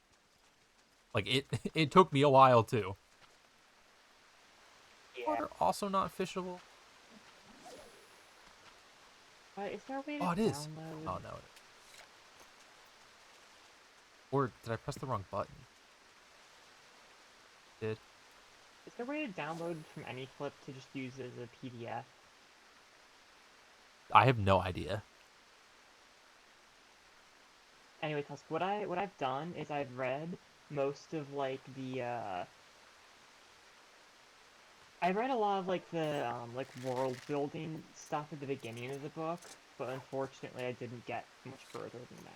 Like it took me a while too. Yeah. Water also not fishable. Is there a way to Oh, it is. download? Oh no. Or did I press the wrong button? Did. Is there a way to download from any clip to just use it as a PDF? I have no idea. Anyway, Tusk, what I've done is I've read most of I read a lot of the world building stuff at the beginning of the book, but unfortunately I didn't get much further than that.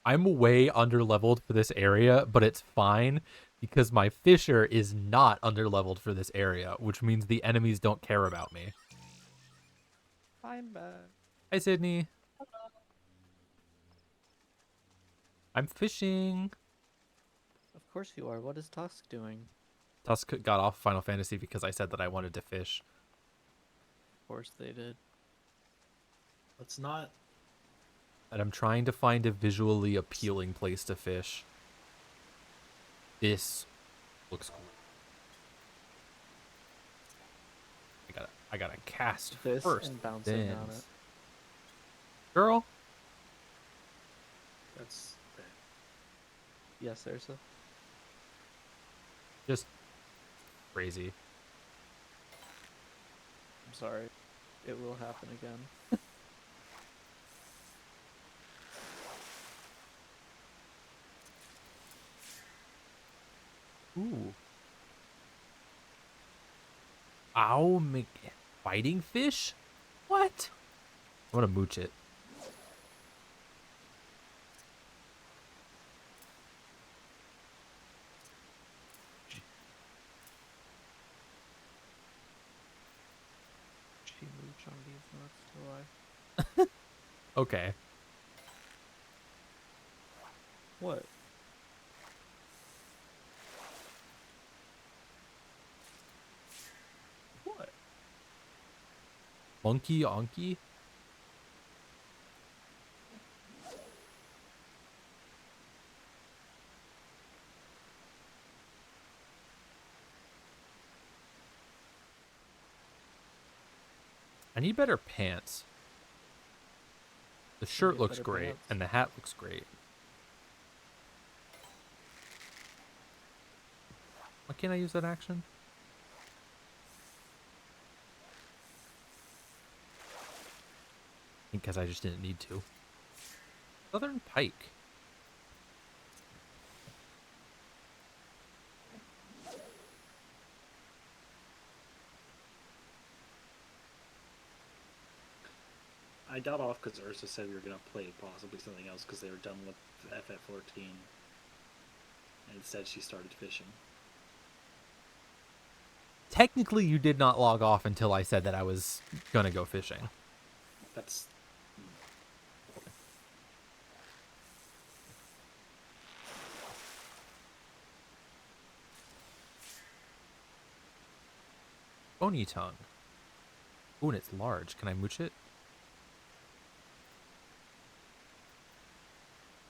I'm way underleveled for this area, but it's fine because my fisher is not underleveled for this area, which means the enemies don't care about me. I'm back. Hi, Sydney. I'm fishing. Of course you are. What is Tusk doing? Tusk got off Final Fantasy because I said that I wanted to fish. Of course they did. Let's not. And I'm trying to find a visually appealing place to fish. This looks cool. I gotta cast this first. And bouncing then. on it. Girl. That's bad. Yes, Ursa. Just crazy. I'm sorry. It will happen again. Ooh. Ow, fighting fish? What? I'm gonna mooch it. She mooch on these nuts till I. Okay. What? What? Monkey Onky? I need better pants. The shirt looks great, pants. and the hat looks great. Why can't I use that action? Because I just didn't need to. Southern Pike. I got off because Ursa said we were going to play possibly something else because they were done with FF14. And instead she started fishing. Technically, you did not log off until I said that I was going to go fishing. That's... Bony tongue. Ooh, and it's large. Can I mooch it?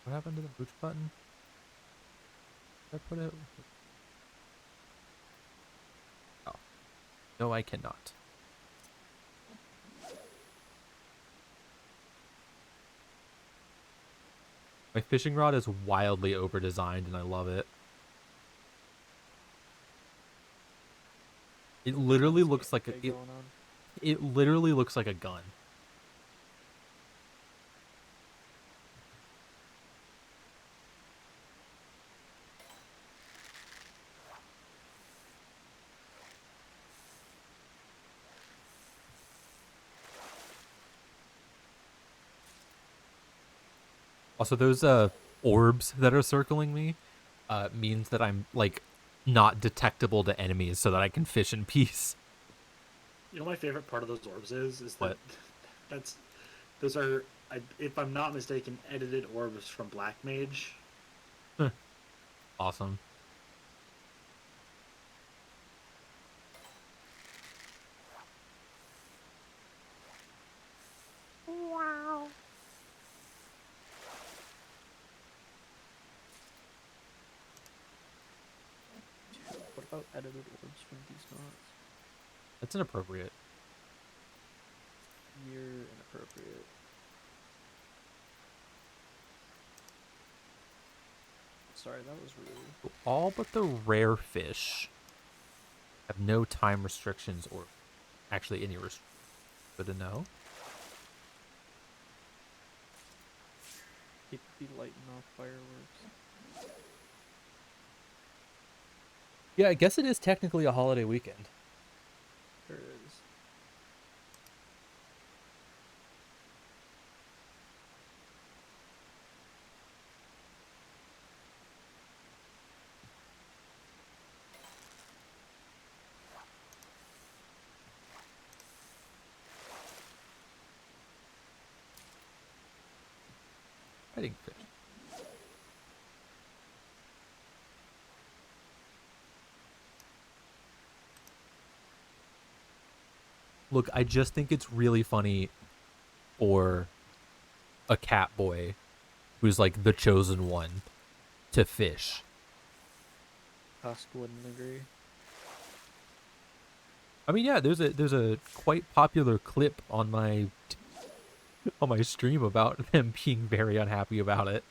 What happened to the mooch button? Did I put it? Oh. No, I cannot. My fishing rod is wildly over-designed, and I love it. It literally looks like it literally looks like a gun. Also, those orbs that are circling me means that I'm like not detectable to enemies, so that I can fish in peace. You know, my favorite part of those orbs is that those are, if I'm not mistaken, edited orbs from Black Mage. Awesome. Wow. What about edited orbs from these mods? That's inappropriate. You're inappropriate. Sorry, that was rude. All but the rare fish have no time restrictions or actually any restrictions. Good to know. People be lighting off fireworks. Yeah, I guess it is technically a holiday weekend. There it is. Fighting fish. Look, I just think it's really funny for a cat boy who's like the chosen one to fish. Tusk wouldn't agree. I mean, yeah, there's a quite popular clip on my stream about them being very unhappy about it.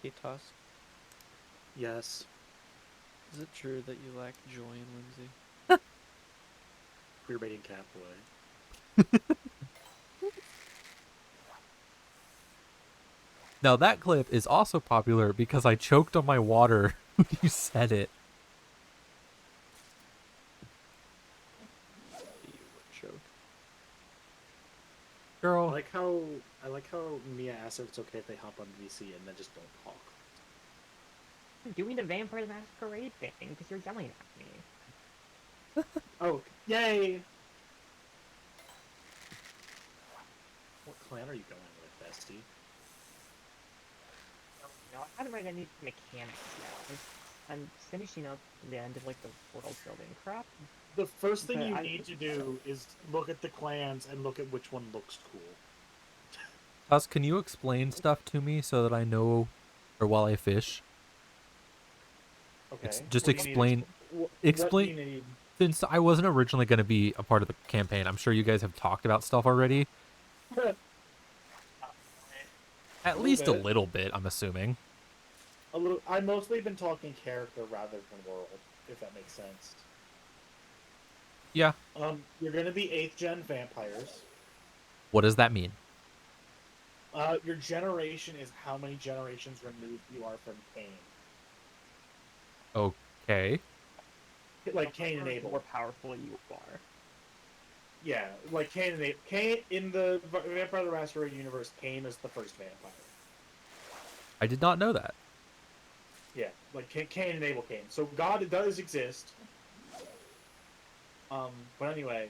Hey, Tusk. Yes. Is it true that you lack joy in Lindsay? Queerbaiting cat boy. Now that clip is also popular because I choked on my water when you said it. You would choke. Girl. I like how Mia asked if it's okay if they hop on VC and then just don't talk. I'm doing the Vampire Masquerade thing because you're yelling at me. Oh, yay! What clan are you going with, bestie? No, I haven't read any mechanics yet. I'm finishing up the end of like the world building crap. The first thing you need to do is look at the clans and look at which one looks cool. Tusk, can you explain stuff to me so that I know, or while I fish? Okay. Just What do you need? explain. What do you need? Since I wasn't originally going to be a part of the campaign, I'm sure you guys have talked about stuff already. At least a little bit, I'm assuming. a little. I've mostly been talking character rather than world, if that makes sense. Yeah. You're gonna be 8th gen vampires. What does that mean? Your generation is how many generations removed you are from Cain. Okay. Like Cain and Abel. The more powerful you are. Yeah, like Cain and Abel. Cain in the Vampire the Masquerade universe, Cain is the first vampire. I did not know that. Yeah, like Cain and Abel Cain. So God does exist. But anyway,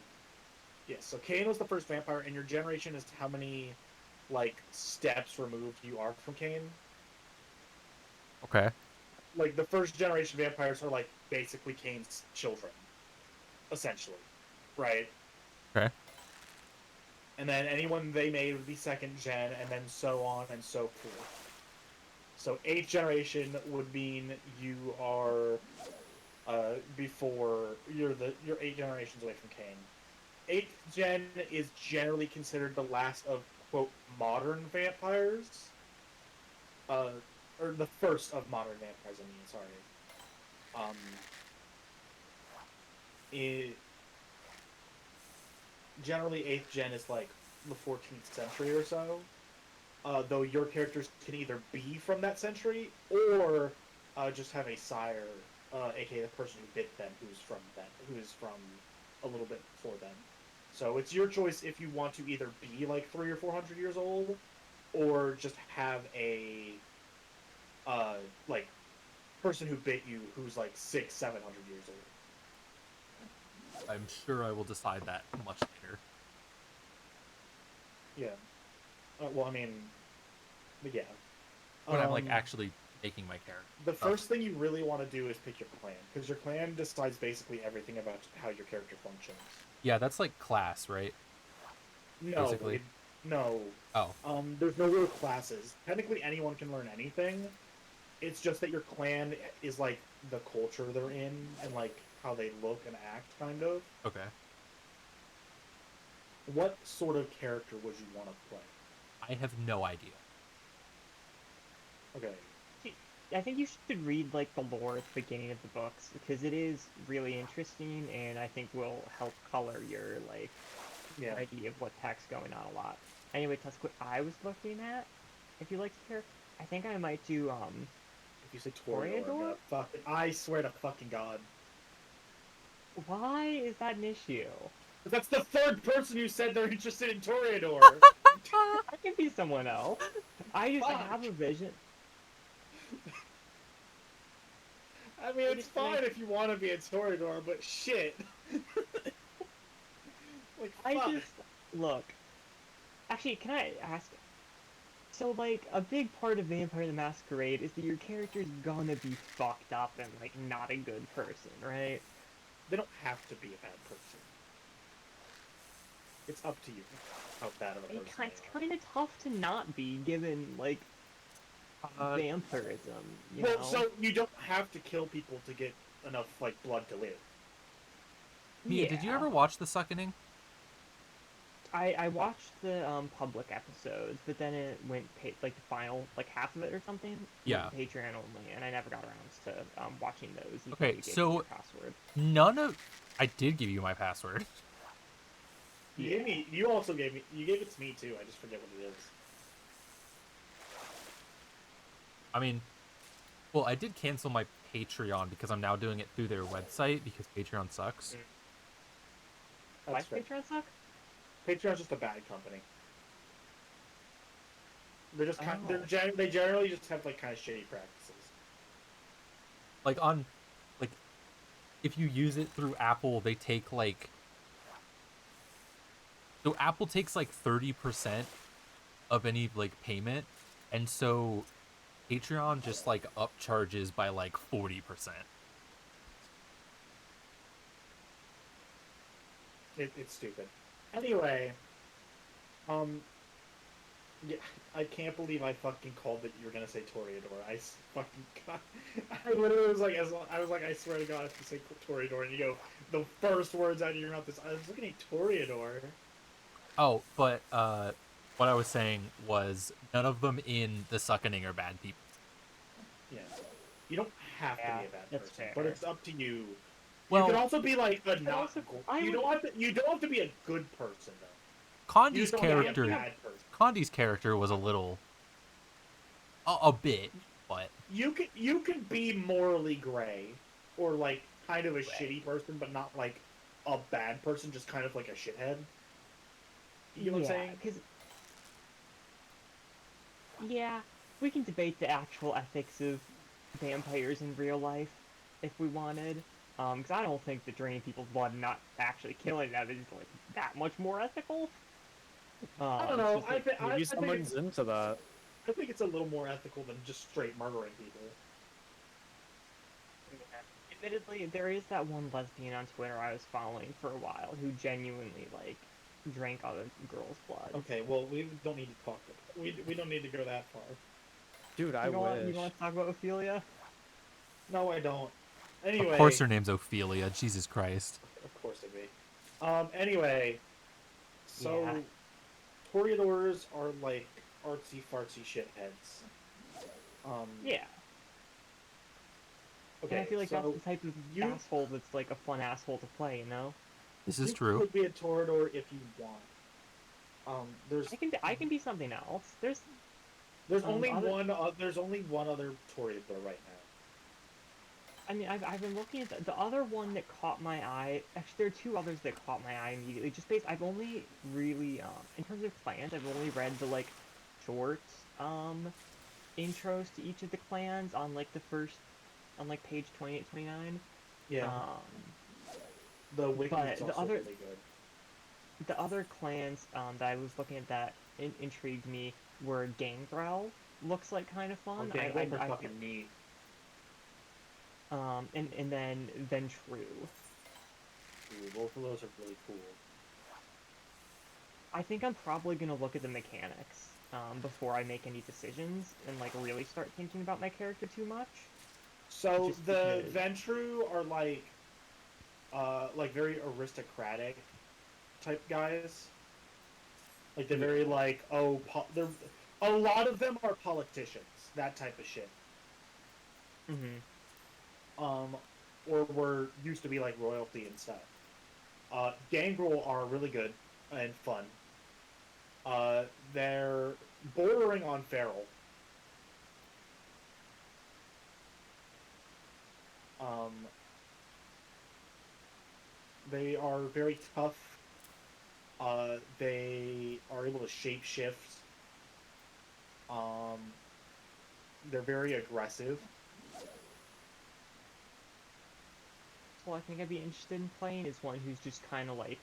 yeah. So Cain was the first vampire, and your generation is how many, like, steps removed you are from Cain. Okay. Like the first generation vampires are like basically Cain's children, essentially, right? Okay. And then anyone they made would be 2nd gen, and then so on and so forth. So 8th generation would mean you are before you're 8 generations away from Cain. 8th gen is generally considered the last of quote modern vampires, or the first of modern vampires. I mean, sorry. Generally 8th gen is like the 14th century or so. Though your characters can either be from that century or just have a sire, aka the person who bit them, who's from a little bit before them. So it's your choice if you want to either be like 300 or 400 years old, or just have a like person who bit you who's like 600-700 years old. I'm sure I will decide that much later. Yeah. Well, I mean, yeah. When I'm like actually making my character. The first thing you really want to do is pick your clan, because your clan decides basically everything about how your character functions. Yeah, that's like class, right? No, Basically. No. Oh. There's no real classes. Technically, anyone can learn anything. It's just that your clan is like the culture they're in and like how they look and act, kind of. Okay. What sort of character would you want to play? I have no idea. Okay. I think you should read like the lore at the beginning of the books, because it is really interesting and I think will help color your like idea of what the heck's going on a lot. Anyway, Tusk, what I was looking at, if you like the character, I think I might do if you say Toreador, I swear to fucking God. Why is that an issue? That's the 3rd person who said they're interested in Toreador. I can be someone else. I just have a vision. I mean, it's fine if you want to be a Toreador, but shit. Like, I just look. Actually, can I ask? So, like, a big part of Vampire the Masquerade is that your character's gonna be fucked up and like not a good person, right? They don't have to be a bad person. It's up to you how bad of a person It's kind of tough to not be, given like vampirism. You know? So you don't have to kill people to get enough like blood to live. Mia, did you ever watch The Suckening? I watched the public episodes, but then it went like the final like half of it or something. Yeah. Patreon only, and I never got around to watching those. Okay, so password. I did give you my password. You also gave it to me too. I just forget what it is. I mean, well, I did cancel my Patreon because I'm now doing it through their website because Patreon sucks. Why does Patreon suck? Patreon's just a bad company. They're just they generally just have like kind of shady practices. Like if you use it through Apple, they take like. So Apple takes like 30% of any like payment, and so Patreon just like upcharges by like 40%. It's stupid. Anyway, yeah, I can't believe I fucking called that you were gonna say Toreador. I literally was like, I swear to God, if you say Toreador and you go, the first words out of your mouth is, I was looking at Toreador. Oh, but what I was saying was none of them in The Suckening are bad people. Yeah. You don't have to Yeah, be a bad that's person, but fair. it's up to you. Well, you can also be like a not. also, You don't have to be a good person though. You Condi's just don't have to be a character, bad person. Condi's character was a little, a bit, but You can be morally gray, or like kind of a shitty person, but not like a bad person, just kind of like a shithead. You know what I'm saying? because yeah, we can debate the actual ethics of vampires in real life if we wanted. Because I don't think that draining people's blood and not actually killing them is like that much more ethical. I don't It's know. just like Maybe I think someone's into that. I think it's a little more ethical than just straight murdering people. yeah. Admittedly, there is that one lesbian on Twitter I was following for a while who genuinely like drank other girls' blood. Okay, well we don't need to talk. We don't need to go that far. Dude, I You wish. want to talk about Ophelia? No, I don't. of Anyway, course her name's Ophelia. Jesus Christ. of course it be. Anyway, so Yeah. Toreadors are like artsy fartsy shitheads. Yeah. Okay, And I feel like that's so the type of asshole that's like a fun asshole to play, you know? This is you true. could be a Toreador if you want. I can be something else. There's only other... one other Toreador right now. I mean, I've been looking at the other one that caught my eye. Actually, there are two others that caught my eye immediately. Just based, I've only really in terms of clans, I've only read the like short intros to each of the clans on like the first on like page 28, 29. Yeah. The wiki is also really good. The other clans that I was looking at that intrigued me were Gangrel. Looks like kind of fun. Gangrel are fucking neat. And then Ventru. Ooh, both of those are really cool. I think I'm probably gonna look at the mechanics before I make any decisions and like really start thinking about my character too much. So the Ventru are like very aristocratic type guys. Like they're very like they're a lot of them are politicians, that type of shit. Or were used to be like royalty and stuff. Gangrel are really good and fun. They're bordering on feral. They are very tough. They are able to shapeshift. They're very aggressive. Well, I think I'd be interested in playing is one who's just kind of like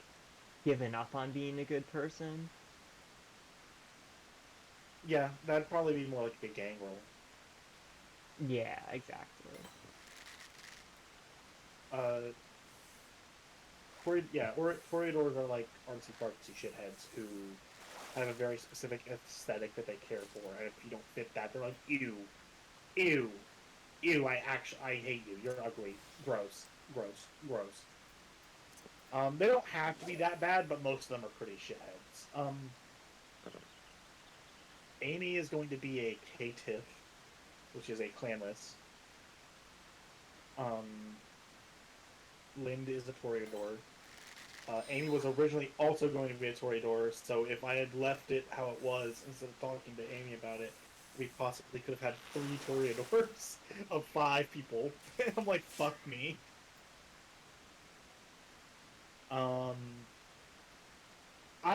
given up on being a good person. Yeah, that'd probably be more like a Gangrel. Yeah, exactly. Toreadors are like artsy-fartsy shitheads who have a very specific aesthetic that they care for, and if you don't fit that, they're like, ew, ew, ew, I hate you, you're ugly, gross, gross, gross. They don't have to be that bad, but most of them are pretty shitheads. Amy is going to be a K-Tiff, which is a clanless. Lind is a Toreador. Amy was originally also going to be a Toreador, so if I had left it how it was, instead of talking to Amy about it, we possibly could have had 3 Toreadors of 5 people. I'm like, fuck me. I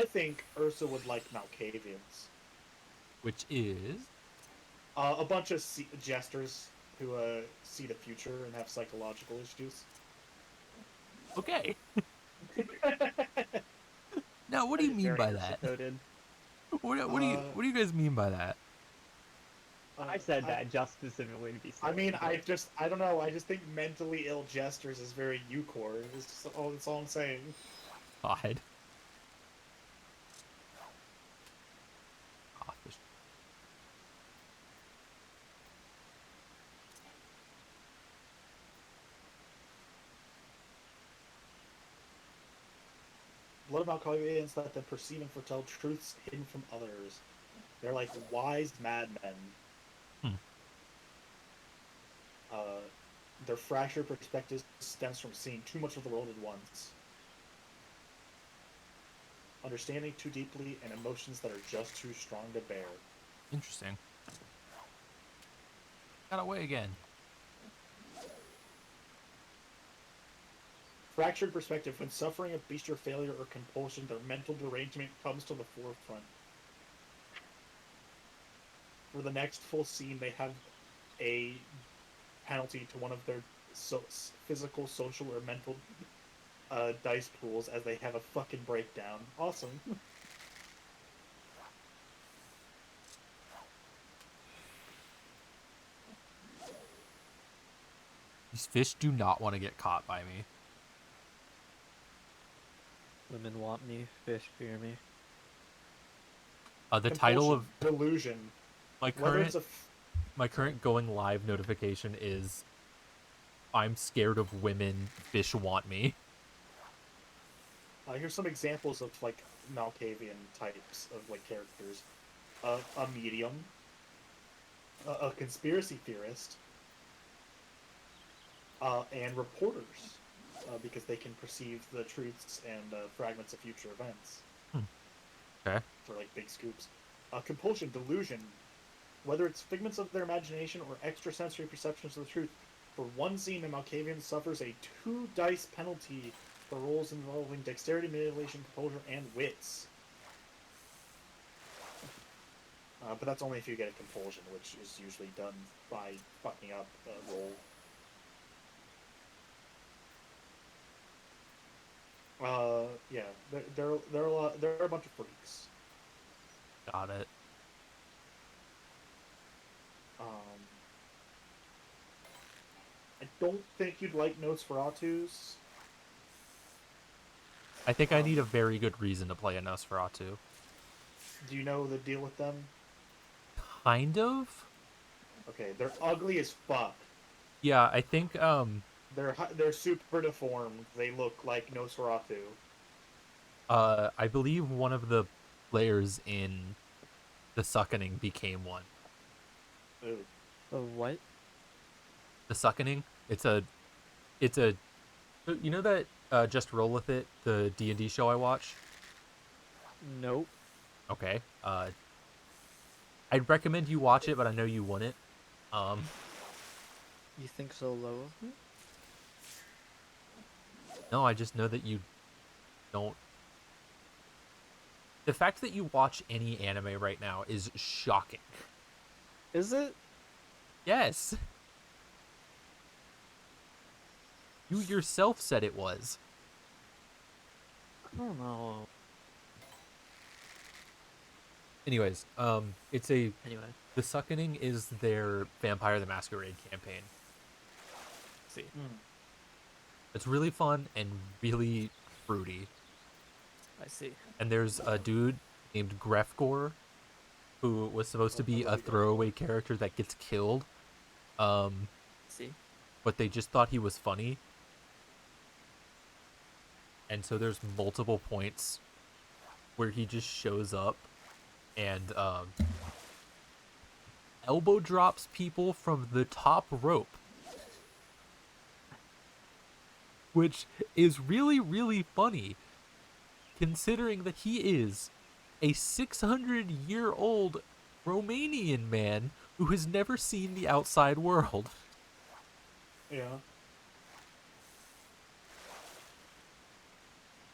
think Ursa would like Malkavians. Which is? A bunch of jesters who see the future and have psychological issues. Okay. Now, what do you mean by that? What do you guys mean by that? I said that just specifically to be silly. I mean, I don't know. I just think mentally ill jesters is very U-core. That's all I'm saying. God. Blood of Malkavians let them perceive and foretell truths hidden from others. They're like wise madmen. Their fractured perspective stems from seeing too much of the world at once, understanding too deeply, and emotions that are just too strong to bear. Interesting. Got away again. Fractured perspective. When suffering a bestial failure or compulsion, their mental derangement comes to the forefront. For the next full scene, they have a penalty to one of their physical, social, or mental dice pools as they have a fucking breakdown. Awesome. These fish do not want to get caught by me. Women want me, fish fear me. The title of delusion. My current going live notification is I'm scared of women, fish want me. Here's some examples of like Malkavian types of like characters. A medium, a conspiracy theorist, and reporters, because they can perceive the truths and fragments of future events. Okay. For like big scoops. Compulsion, delusion, whether it's figments of their imagination or extrasensory perceptions of the truth. For one scene, the Malkavian suffers a 2 dice penalty for rolls involving dexterity, manipulation, composure, and wits. But that's only if you get a compulsion, which is usually done by fucking up a roll. Yeah, they're a bunch of freaks. Got it. I don't think you'd like Nosferatus. I think I need a very good reason to play a Nosferatu. Do you know the deal with them? Kind of. Okay, they're ugly as fuck. Yeah, I think they're super deformed. They look like Nosferatu. I believe one of the players in the Suckening became one. Ooh. The what? The Suckening. It's a. You know that Just Roll With It, the D&D show I watch? Nope. Okay. I'd recommend you watch it, but I know you wouldn't. You think so low of me? No, I just know that you don't. The fact that you watch any anime right now is shocking. Is it? Yes. You yourself said it was. I don't know. Anyways, it's a... Anyway. The Suckening is their Vampire the Masquerade campaign. Let's see. It's really fun and really fruity. I see. And there's a dude named Grefgor who was supposed to be a throwaway character that gets killed. See? But they just thought he was funny. And so there's multiple points where he just shows up and elbow drops people from the top rope. Which is really, really funny, considering that he is a 600-year-old Romanian man who has never seen the outside world. Yeah.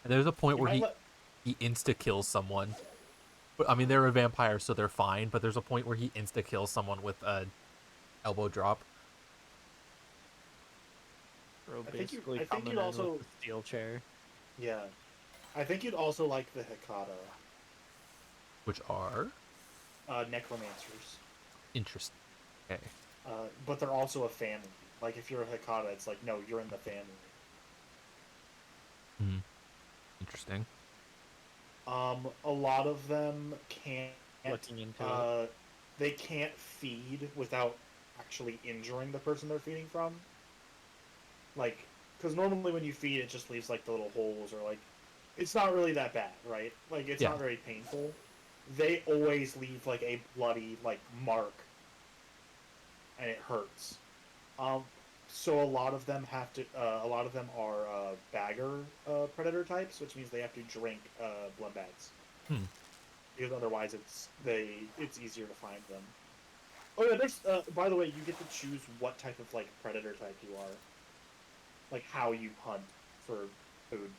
And there's a point where he insta-kills someone. But, I mean, they're a vampire, so they're fine, but there's a point where he insta-kills someone with an elbow drop. Bro, I think coming you'd also with the steel chair. Yeah, I think you'd also like the Hekata. Which are? Necromancers. Interesting. Okay. But they're also a family. Like, if you're a Hekata, it's like, no, you're in the family. Hmm. Interesting. A lot of them can't... Looking into it. They can't feed without actually injuring the person they're feeding from. Like, because normally when you feed, it just leaves, like, the little holes, or, like, it's not really that bad, right? Like, it's not very painful. They always leave, like, a bloody, like, mark, and it hurts. so a lot of them have to. A lot of them are bagger predator types, which means they have to drink blood bags. Hmm. Because otherwise, it's easier to find them. Oh yeah, there's. By the way, you get to choose what type of like predator type you are. Like how you hunt for food.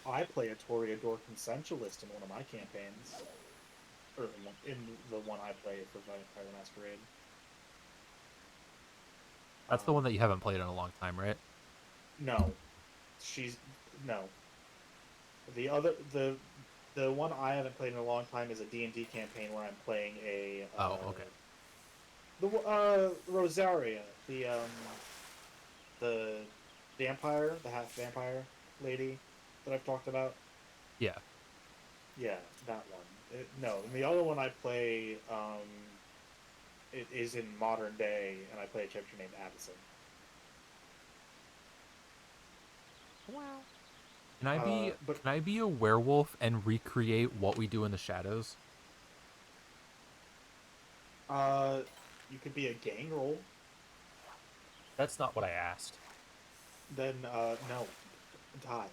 I play a Toreador Consensualist in one of my campaigns. Or in the one I play for Vampire the Masquerade. That's the one that you haven't played in a long time, right? No. No. The one I haven't played in a long time is a D&D campaign where I'm playing a okay. The Rosaria, the vampire, the half vampire lady that I've talked about. Yeah. Yeah, that one. No, and the other one I play, it is in modern day, and I play a character named Addison. Wow. Can I be a werewolf and recreate what we do in the shadows? You could be a gang roll. That's not what I asked. Then, no. Die.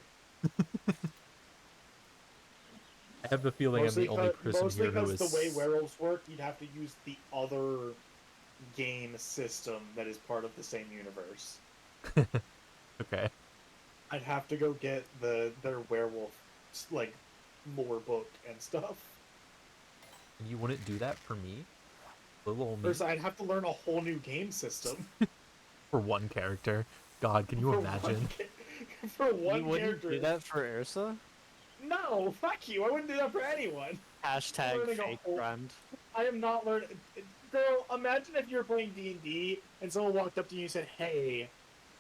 I have the feeling I'm the only person here who is... Mostly because the way werewolves work, you'd have to use the other game system that is part of the same universe. Okay. I'd have to go get their werewolf, like, lore book and stuff. And you wouldn't do that for me? Little old me? First, I'd have to learn a whole new game system. For one character. God, can you imagine? For one you wouldn't character. do that for Ursa? No, fuck you. I wouldn't do that for anyone. Hashtag fake friend. I am not learning. Girl, imagine if you were playing D&D and someone walked up to you and said, "Hey,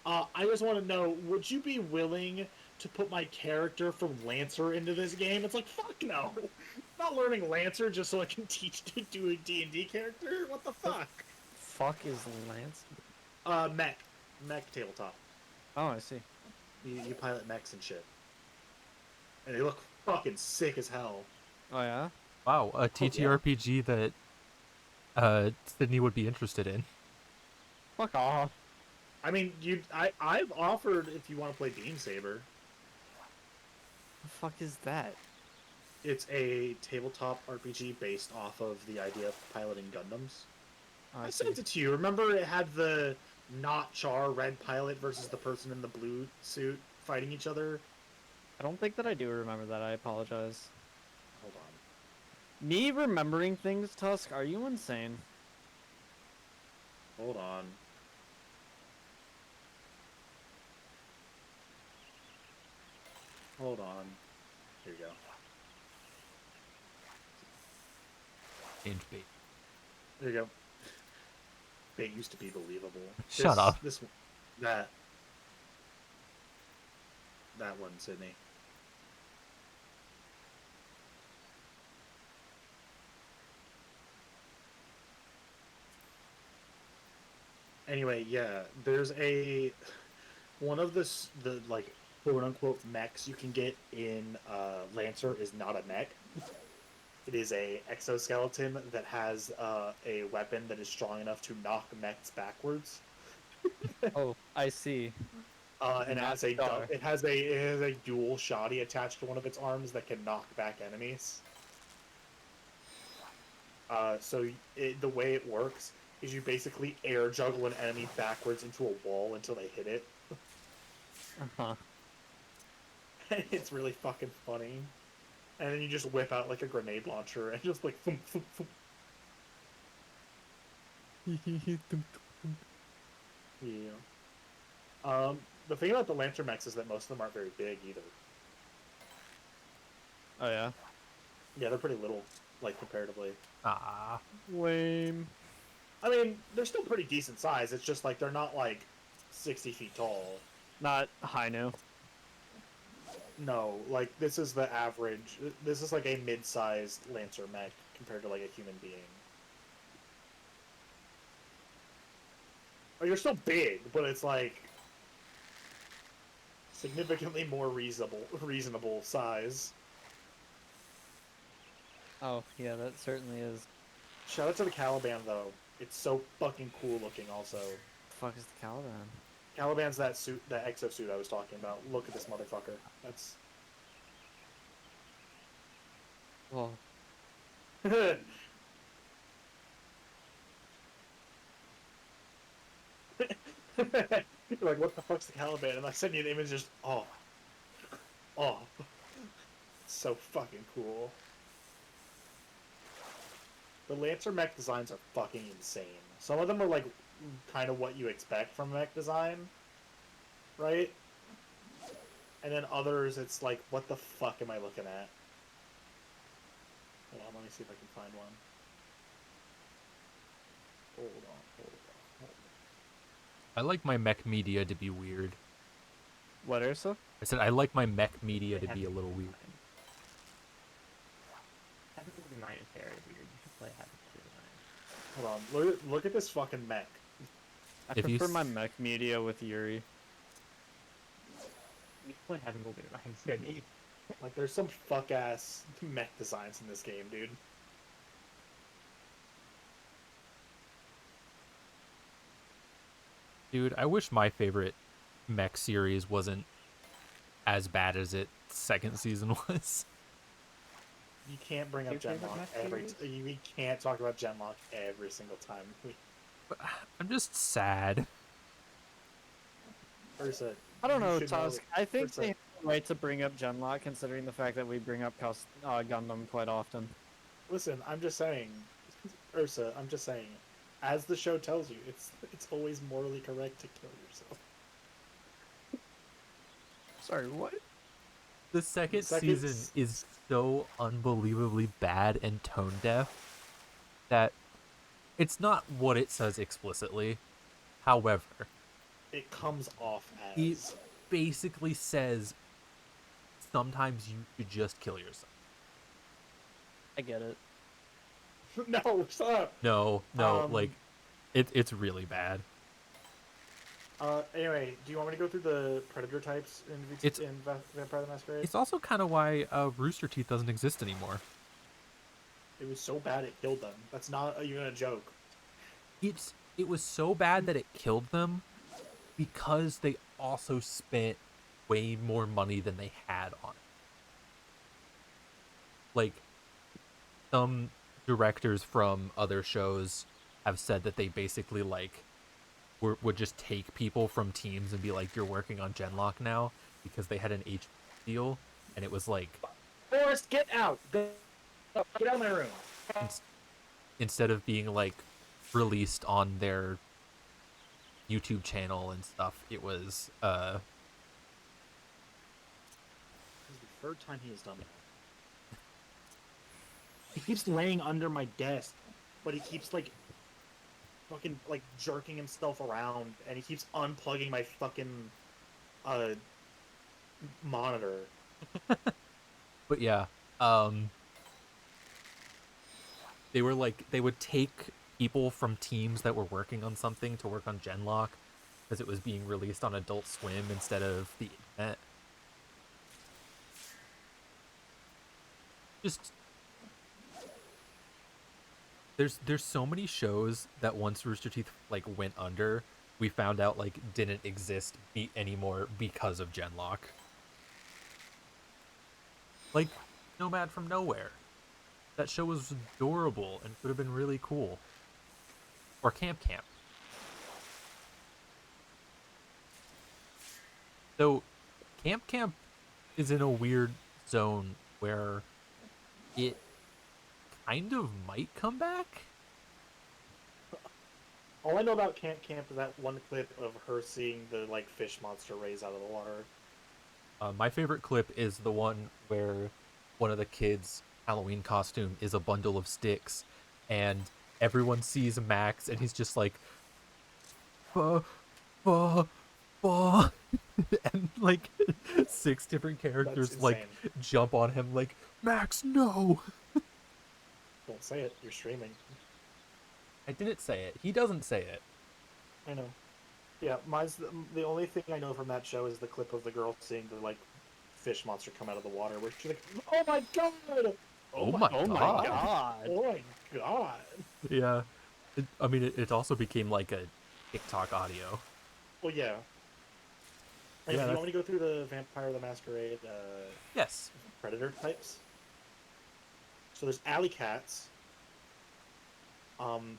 I just want to know, would you be willing to put my character from Lancer into this game?" It's like, fuck no. I'm not learning Lancer just so I can teach to do a D&D character. What the fuck? Fuck is Lance? Mech tabletop. Oh, I see. You pilot mechs and shit. And they look fucking sick as hell. Oh, yeah? Wow, a TTRPG that Sydney would be interested in. Fuck off. I mean, I've offered if you want to play Beam Saber. The fuck is that? It's a tabletop RPG based off of the idea of piloting Gundams. Oh, I sent it to you. Remember it had the not Char red pilot versus the person in the blue suit fighting each other? I don't think that I do remember that. I apologize. Hold on. Me remembering things, Tusk? Are you insane? Hold on. Hold on. Here you go. Change bait. There you go. Bait used to be believable. Shut up. That one, Sydney. Anyway, yeah, there's one of the like quote unquote mechs you can get in Lancer is not a mech. It is a exoskeleton that has a weapon that is strong enough to knock mechs backwards. Oh, I see. And it has a dual shoddy attached to one of its arms that can knock back enemies. So the way it works is you basically air juggle an enemy backwards into a wall until they hit it. Uh-huh. It's really fucking funny. And then you just whip out like a grenade launcher and just like thump, thump, thump. Yeah. The thing about the Lancer mechs is that most of them aren't very big either. Oh, yeah? Yeah, they're pretty little, like, comparatively. Ah. Lame. I mean, they're still pretty decent size. It's just, like, they're not, like, 60 feet tall. Not Hainu. No, like, this is the average. This is, like, a mid-sized Lancer mech compared to, like, a human being. Oh, you're still big, but it's, like, significantly more reasonable size. Oh, yeah, that certainly is. Shout out to the Caliban, though. It's so fucking cool looking. Also, The fuck is the Caliban? Caliban's that suit, that exosuit I was talking about. Look at this motherfucker. That's. Whoa. You're like, what the fuck's the Caliban? And I send you the image, just oh, so fucking cool. The Lancer mech designs are fucking insane. Some of them are like kind of what you expect from mech design, right? And then others, it's like, what the fuck am I looking at? Hold on, let me see if I can find one. Hold on. I like my mech media to be weird. What, Ursa? I said I like my mech media to be a little weird. Heaven Will Be Mine is very weird. You should play Heaven Will Be Mine. Hold on, look at this fucking mech. I prefer my mech media with Yuri. You should play Heaven Will Be Mine, Sydney. Like, there's some fuck-ass mech designs in this game, dude. Dude, I wish my favorite mech series wasn't as bad as its second season was. You can't bring up Genlock we can't talk about Genlock every single time. I'm just sad. Ursa, I don't know, Tusk. I think they have the right to bring up Genlock, considering the fact that we bring up Gundam quite often. Listen, I'm just saying, Ursa, I'm just saying, as the show tells you, it's always morally correct to kill yourself. Sorry, what? The second season is so unbelievably bad and tone deaf that it's not what it says explicitly. However, it comes off as... It basically says sometimes you should just kill yourself. I get it. No, stop! No, like, it's really bad. Anyway, do you want me to go through the predator types in Vampire the Masquerade? It's also kind of why Rooster Teeth doesn't exist anymore. It was so bad it killed them. That's not even a joke. It was so bad that it killed them because they also spent way more money than they had on it. Like, some directors from other shows have said that they basically, like, would just take people from teams and be like, you're working on Genlock now, because they had an H deal, and it was like... Forrest, get out! Get out of my room! Instead of being, like, released on their YouTube channel and stuff, it was, This is the third time he has done that. He keeps laying under my desk, but he keeps, like, fucking, like, jerking himself around, and he keeps unplugging my fucking, monitor. But yeah, they were like, they would take people from teams that were working on something to work on Genlock because it was being released on Adult Swim instead of the internet. Just... There's so many shows that once Rooster Teeth, like, went under, we found out, like, didn't exist anymore because of Genlock. Like, Nomad from Nowhere. That show was adorable and could have been really cool. Or Camp Camp. So, Camp Camp is in a weird zone where it kind of might come back. All I know about Camp Camp is that one clip of her seeing the, like, fish monster raise out of the water. My favorite clip is the one where one of the kids' Halloween costume is a bundle of sticks, and everyone sees Max, and he's just like, and like 6 different characters like jump on him like, Max, no! Don't say it. You're streaming. I didn't say it. He doesn't say it. I know. Yeah, mine's the only thing I know from that show is the clip of the girl seeing the, like, fish monster come out of the water, where she's like, "Oh my god! Oh my god! Oh my god! Yeah. It also became like a TikTok audio. Well, yeah. Do you want me to go through the Vampire the Masquerade yes. predator types? So there's alley cats.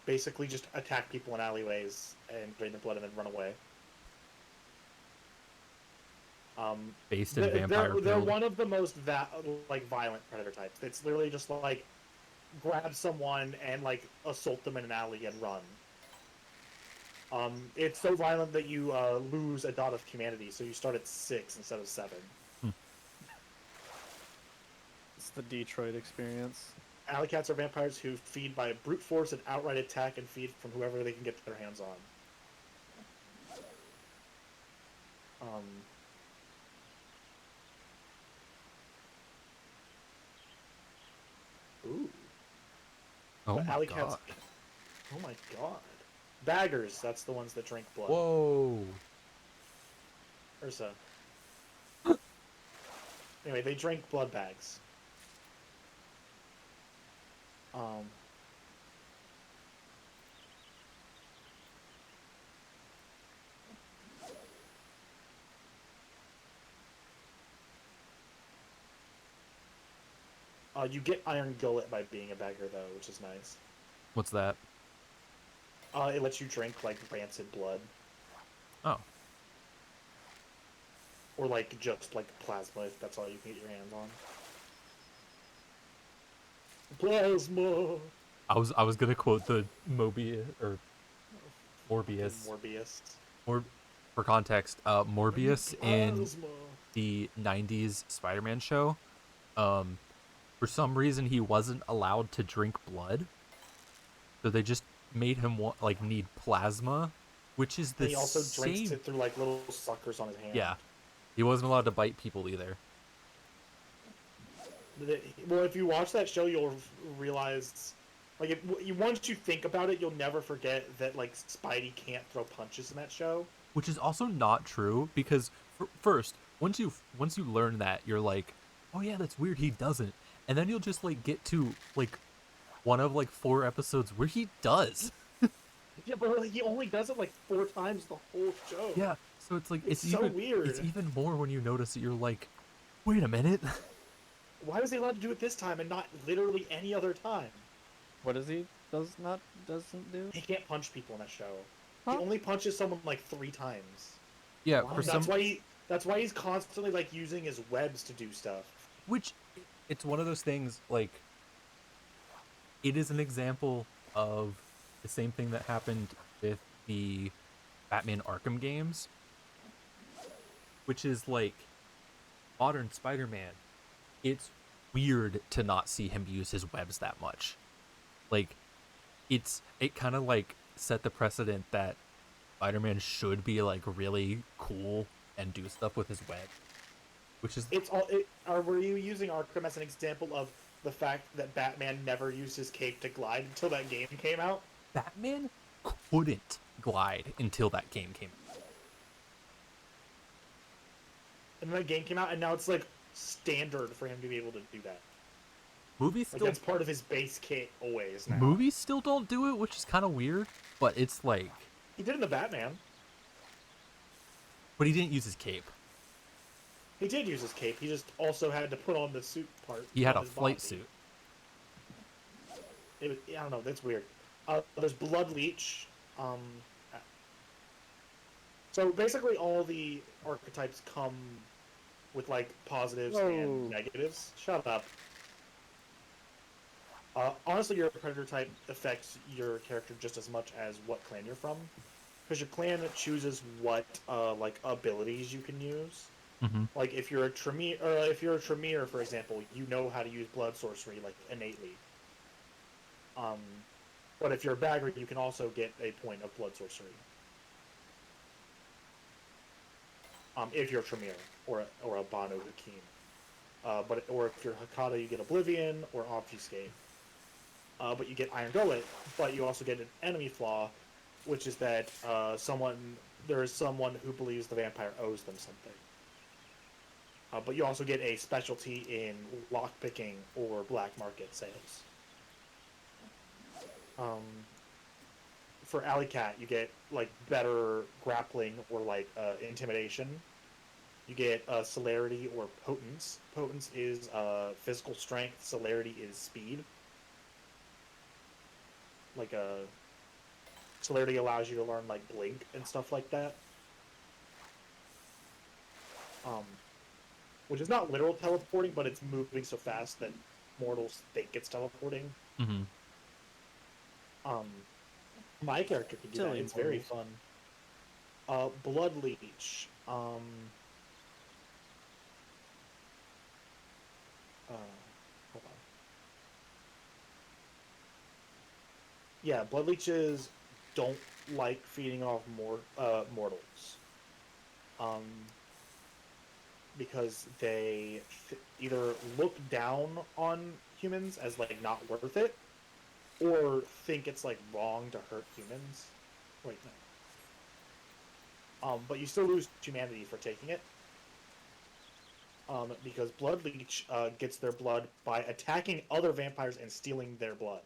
Basically just attack people in alleyways and drain their blood and then run away. Based in vampire they're build. one of the most violent predator types. It's literally just like grab someone and like assault them in an alley and run. It's so violent that you lose a dot of humanity, so you start at 6 instead of 7. It's the Detroit experience. Alley cats are vampires who feed by brute force and outright attack and feed from whoever they can get their hands on. Ooh. Oh my alley god. cats. Oh my god. Baggers, that's the ones that drink blood. Whoa. Ursa. Anyway, they drink blood bags. You get Iron Gullet by being a bagger, though, which is nice. What's that? It lets you drink, like, rancid blood. Oh. Or, like, just, like, plasma, if that's all you can get your hands on. Plasma! I was gonna quote the Morbius. For context, Morbius in the 90s Spider-Man show, for some reason he wasn't allowed to drink blood, so they just made him need plasma, which is the and he also same... drinks it through like little suckers on his hand. Yeah, he wasn't allowed to bite people either. Well, if you watch that show, you'll realize, like, once you think about it, you'll never forget that like Spidey can't throw punches in that show. Which is also not true, because first, once you learn that, you're like, oh yeah, that's weird, he doesn't. And then you'll just like get to like one of like 4 episodes where he does. Yeah, but he only does it like 4 times the whole show. Yeah, so it's like it's so even weird. It's even more when you notice that you're like, wait a minute. Why was he allowed to do it this time and not literally any other time? What does he doesn't do? He can't punch people in that show. Huh? He only punches someone like 3 times. Yeah, that's why he's constantly like using his webs to do stuff. Which, it's one of those things, like, it is an example of the same thing that happened with the Batman Arkham games, which is like modern Spider-Man. It's weird to not see him use his webs that much. Like, it kind of like set the precedent that Spider-Man should be like really cool and do stuff with his web, which is were you using Arkham as an example of the fact that Batman never used his cape to glide until that game came out? Batman couldn't glide until that game came out. And then that game came out, and now it's like standard for him to be able to do that. Movies like still, that's part of his base kit always now. Movies still don't do it, which is kind of weird, but it's like... He did in the Batman. But he didn't use his cape. He did use his cape, he just also had to put on the suit part. He had a flight suit. I don't know, that's weird. There's Blood Leech. So basically all the archetypes come with like positives and negatives. Shut up. Honestly, your predator type affects your character just as much as what clan you're from, because your clan chooses what like abilities you can use. Mm-hmm. Like if you're a Tremere, for example, you know how to use blood sorcery like innately. But if you're a bagger, you can also get a point of blood sorcery. If you're a Tremere or a Banu Hakim. Or if you're Hakata, you get Oblivion or Obfuscate. But you get Iron Gullet, but you also get an enemy flaw, which is that there is someone who believes the vampire owes them something. But you also get a specialty in lockpicking or black market sales. for Alley Cat, you get like better grappling or like intimidation. You get celerity or potence. Potence is physical strength. Celerity is speed. Like celerity allows you to learn like blink and stuff like that. Which is not literal teleporting, but it's moving so fast that mortals think it's teleporting. Mm-hmm. My character can do that. It's very fun. Blood Leech. Hold on. Yeah, Blood Leeches don't like feeding off mortals. Because they either look down on humans as like not worth it, or think it's like wrong to hurt humans. Wait, no. But you still lose humanity for taking it. Because Blood Leech gets their blood by attacking other vampires and stealing their blood.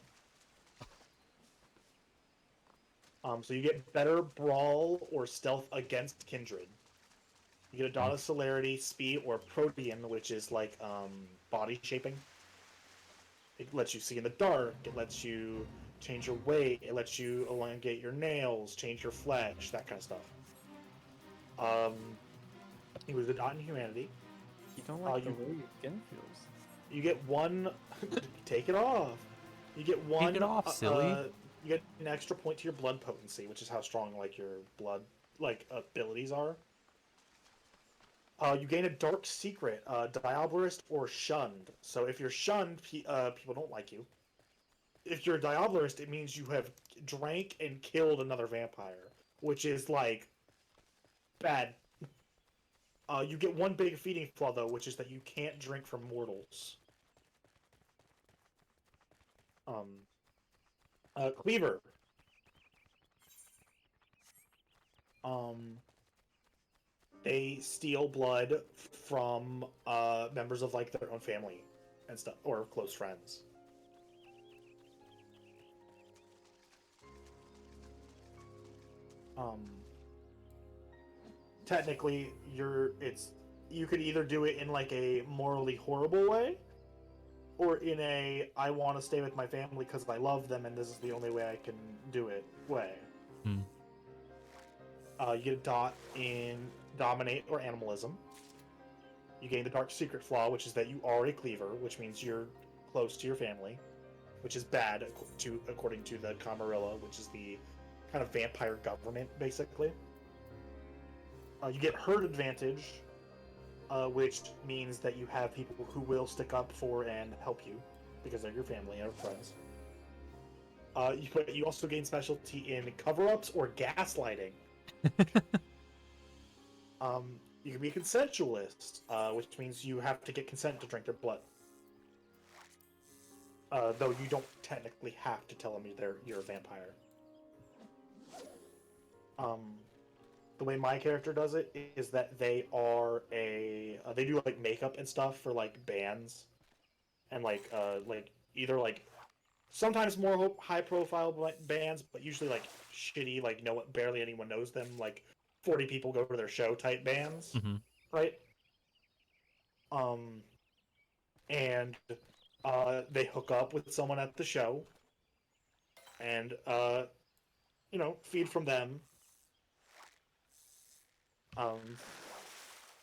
So you get better brawl or stealth against kindred. You get a dot of celerity, speed, or protean, which is like body shaping. It lets you see in the dark. It lets you change your weight. It lets you elongate your nails, change your flesh, that kind of stuff. You lose a dot in humanity. You don't like the way your skin feels. You get one. Take it off. You get one. Take it off, silly. You get an extra point to your blood potency, which is how strong like your blood abilities are. You gain a dark secret, Diablerist or Shunned. So if you're Shunned, people don't like you. If you're a Diablerist, it means you have drank and killed another vampire, which is like bad. You get one big feeding flaw though, which is that you can't drink from mortals. Cleaver. They steal blood from members of like their own family and stuff, or close friends. Technically, you could either do it in like a morally horrible way, or in a I want to stay with my family because I love them and this is the only way I can do it way. You get a dot in Dominate or Animalism. You gain the Dark Secret flaw, which is that you are a cleaver, which means you're close to your family, which is bad according to the Camarilla, which is the kind of vampire government, basically. You get Herd Advantage, which means that you have people who will stick up for and help you, because they're your family and friends. You also gain specialty in cover-ups or gaslighting. You can be a consensualist, which means you have to get consent to drink their blood. Though you don't technically have to tell them you're a vampire. The way my character does it is that they do like makeup and stuff for like bands, and like either like sometimes more high profile bands, but usually like shitty, like barely anyone knows them, like 40 people go to their show type bands, right? And they hook up with someone at the show, and feed from them.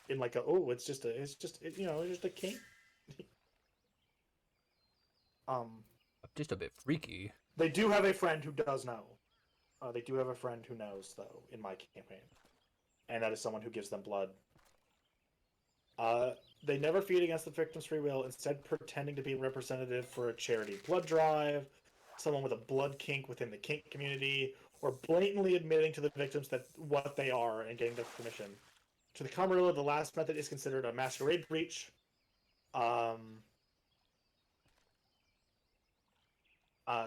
In like it's just a kink. Just a bit freaky. They do have a friend who does know. They do have a friend who knows, though, in my campaign. And that is someone who gives them blood. They never feed against the victim's free will, instead pretending to be representative for a charity blood drive, someone with a blood kink within the kink community, or blatantly admitting to the victims that what they are and getting their permission. To the Camarilla, the last method is considered a masquerade breach.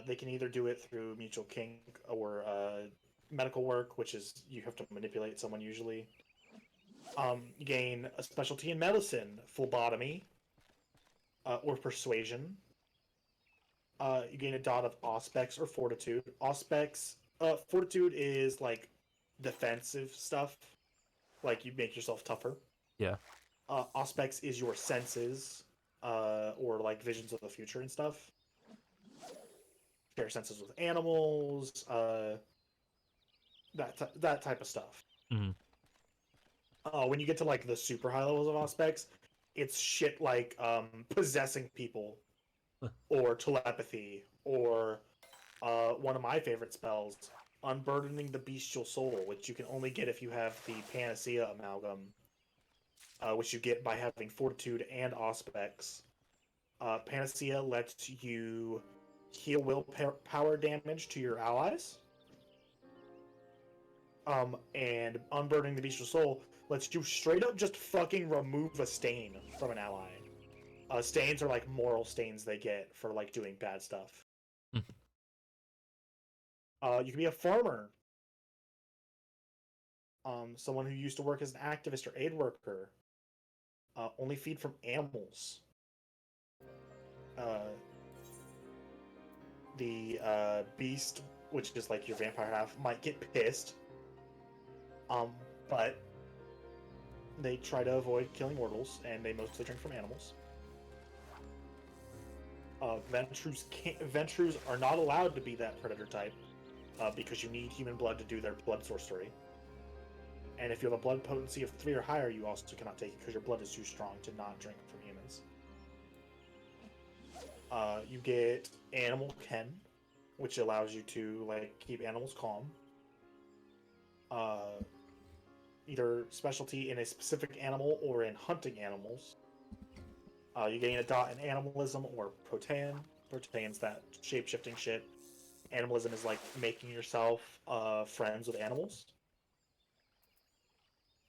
They can either do it through mutual kink or medical work, which is you have to manipulate someone usually. You gain a specialty in medicine, phlebotomy, or persuasion. You gain a dot of auspex or fortitude. Auspex Fortitude is like defensive stuff, like you make yourself tougher. Yeah. Auspex is your senses, or like visions of the future and stuff. Share senses with animals, that type of stuff. Mm-hmm. When you get to like the super high levels of Auspex, it's shit like possessing people, or telepathy, or one of my favorite spells, unburdening the bestial soul, which you can only get if you have the Panacea amalgam, which you get by having Fortitude and Auspex. Panacea lets you heal willpower damage to your allies. And unburdening the bestial soul lets you straight up just fucking remove a stain from an ally. Stains are like moral stains they get for like doing bad stuff. You can be a farmer. Someone who used to work as an activist or aid worker. Only feed from animals. The beast, which is like your vampire half, might get pissed. But they try to avoid killing mortals, and they mostly drink from animals. Ventrus are not allowed to be that predator type, because you need human blood to do their blood sorcery. And if you have a blood potency of 3 or higher, you also cannot take it because your blood is too strong to not drink from humans. You get Animal Ken, which allows you to like keep animals calm. Either specialty in a specific animal or in hunting animals. You gain a dot in Animalism or Protean. Protean's that shape-shifting shit. Animalism is like making yourself friends with animals.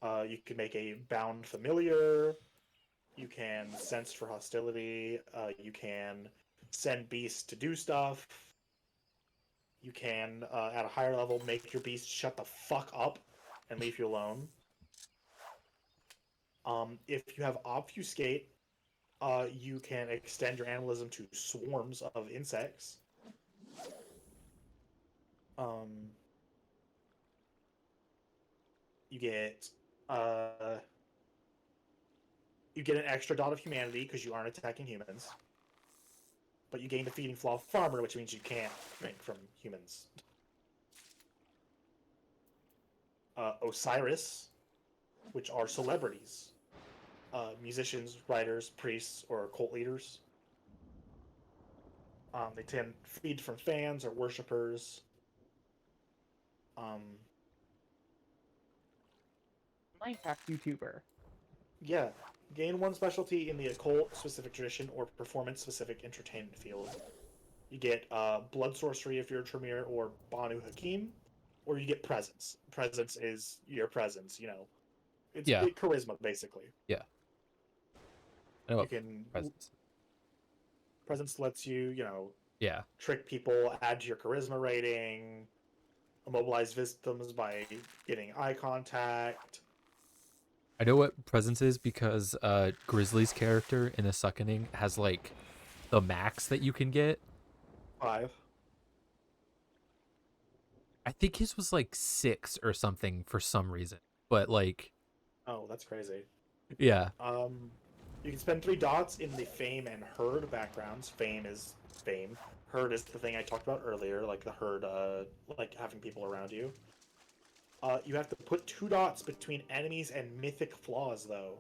You can make a bound familiar. You can sense for hostility. You can send beasts to do stuff. You can, at a higher level, make your beast shut the fuck up and leave you alone. If you have Obfuscate, you can extend your animalism to swarms of insects. You get an extra dot of humanity because you aren't attacking humans. But you gain the Feeding Flaw Farmer, which means you can't drink from humans. Osiris, which are celebrities. Musicians, writers, priests, or cult leaders. They tend to feed from fans or worshippers. Minecraft YouTuber. Yeah. Gain 1 specialty in the occult specific tradition or performance specific entertainment field. You get blood sorcery if you're a Tremere or Banu Hakim, or you get presence. Presence is your presence, you know. It's charisma, basically. Yeah. You can presence lets you, you know, trick people, add to your charisma rating, immobilize victims by getting eye contact. I know what presence is because Grizzly's character in the Suckening has like the max that you can get. 5. I think his was like 6 or something for some reason. But like, oh, that's crazy. Yeah. You can spend 3 dots in the Fame and Herd backgrounds. Fame is fame. Herd is the thing I talked about earlier, like the herd, like having people around you. You have to put 2 dots between enemies and mythic flaws, though.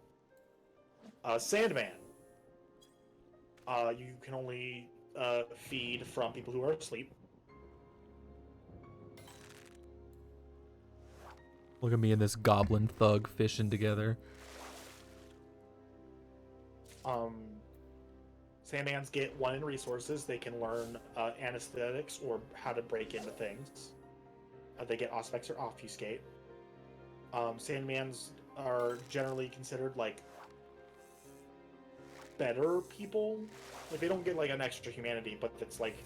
Sandman. You can only feed from people who are asleep. Look at me and this goblin thug fishing together. Sandmans get 1 in resources. They can learn anesthetics or how to break into things. They get Auspex or Obfuscate. Sandmans are generally considered like better people. Like they don't get like an extra humanity, but it's like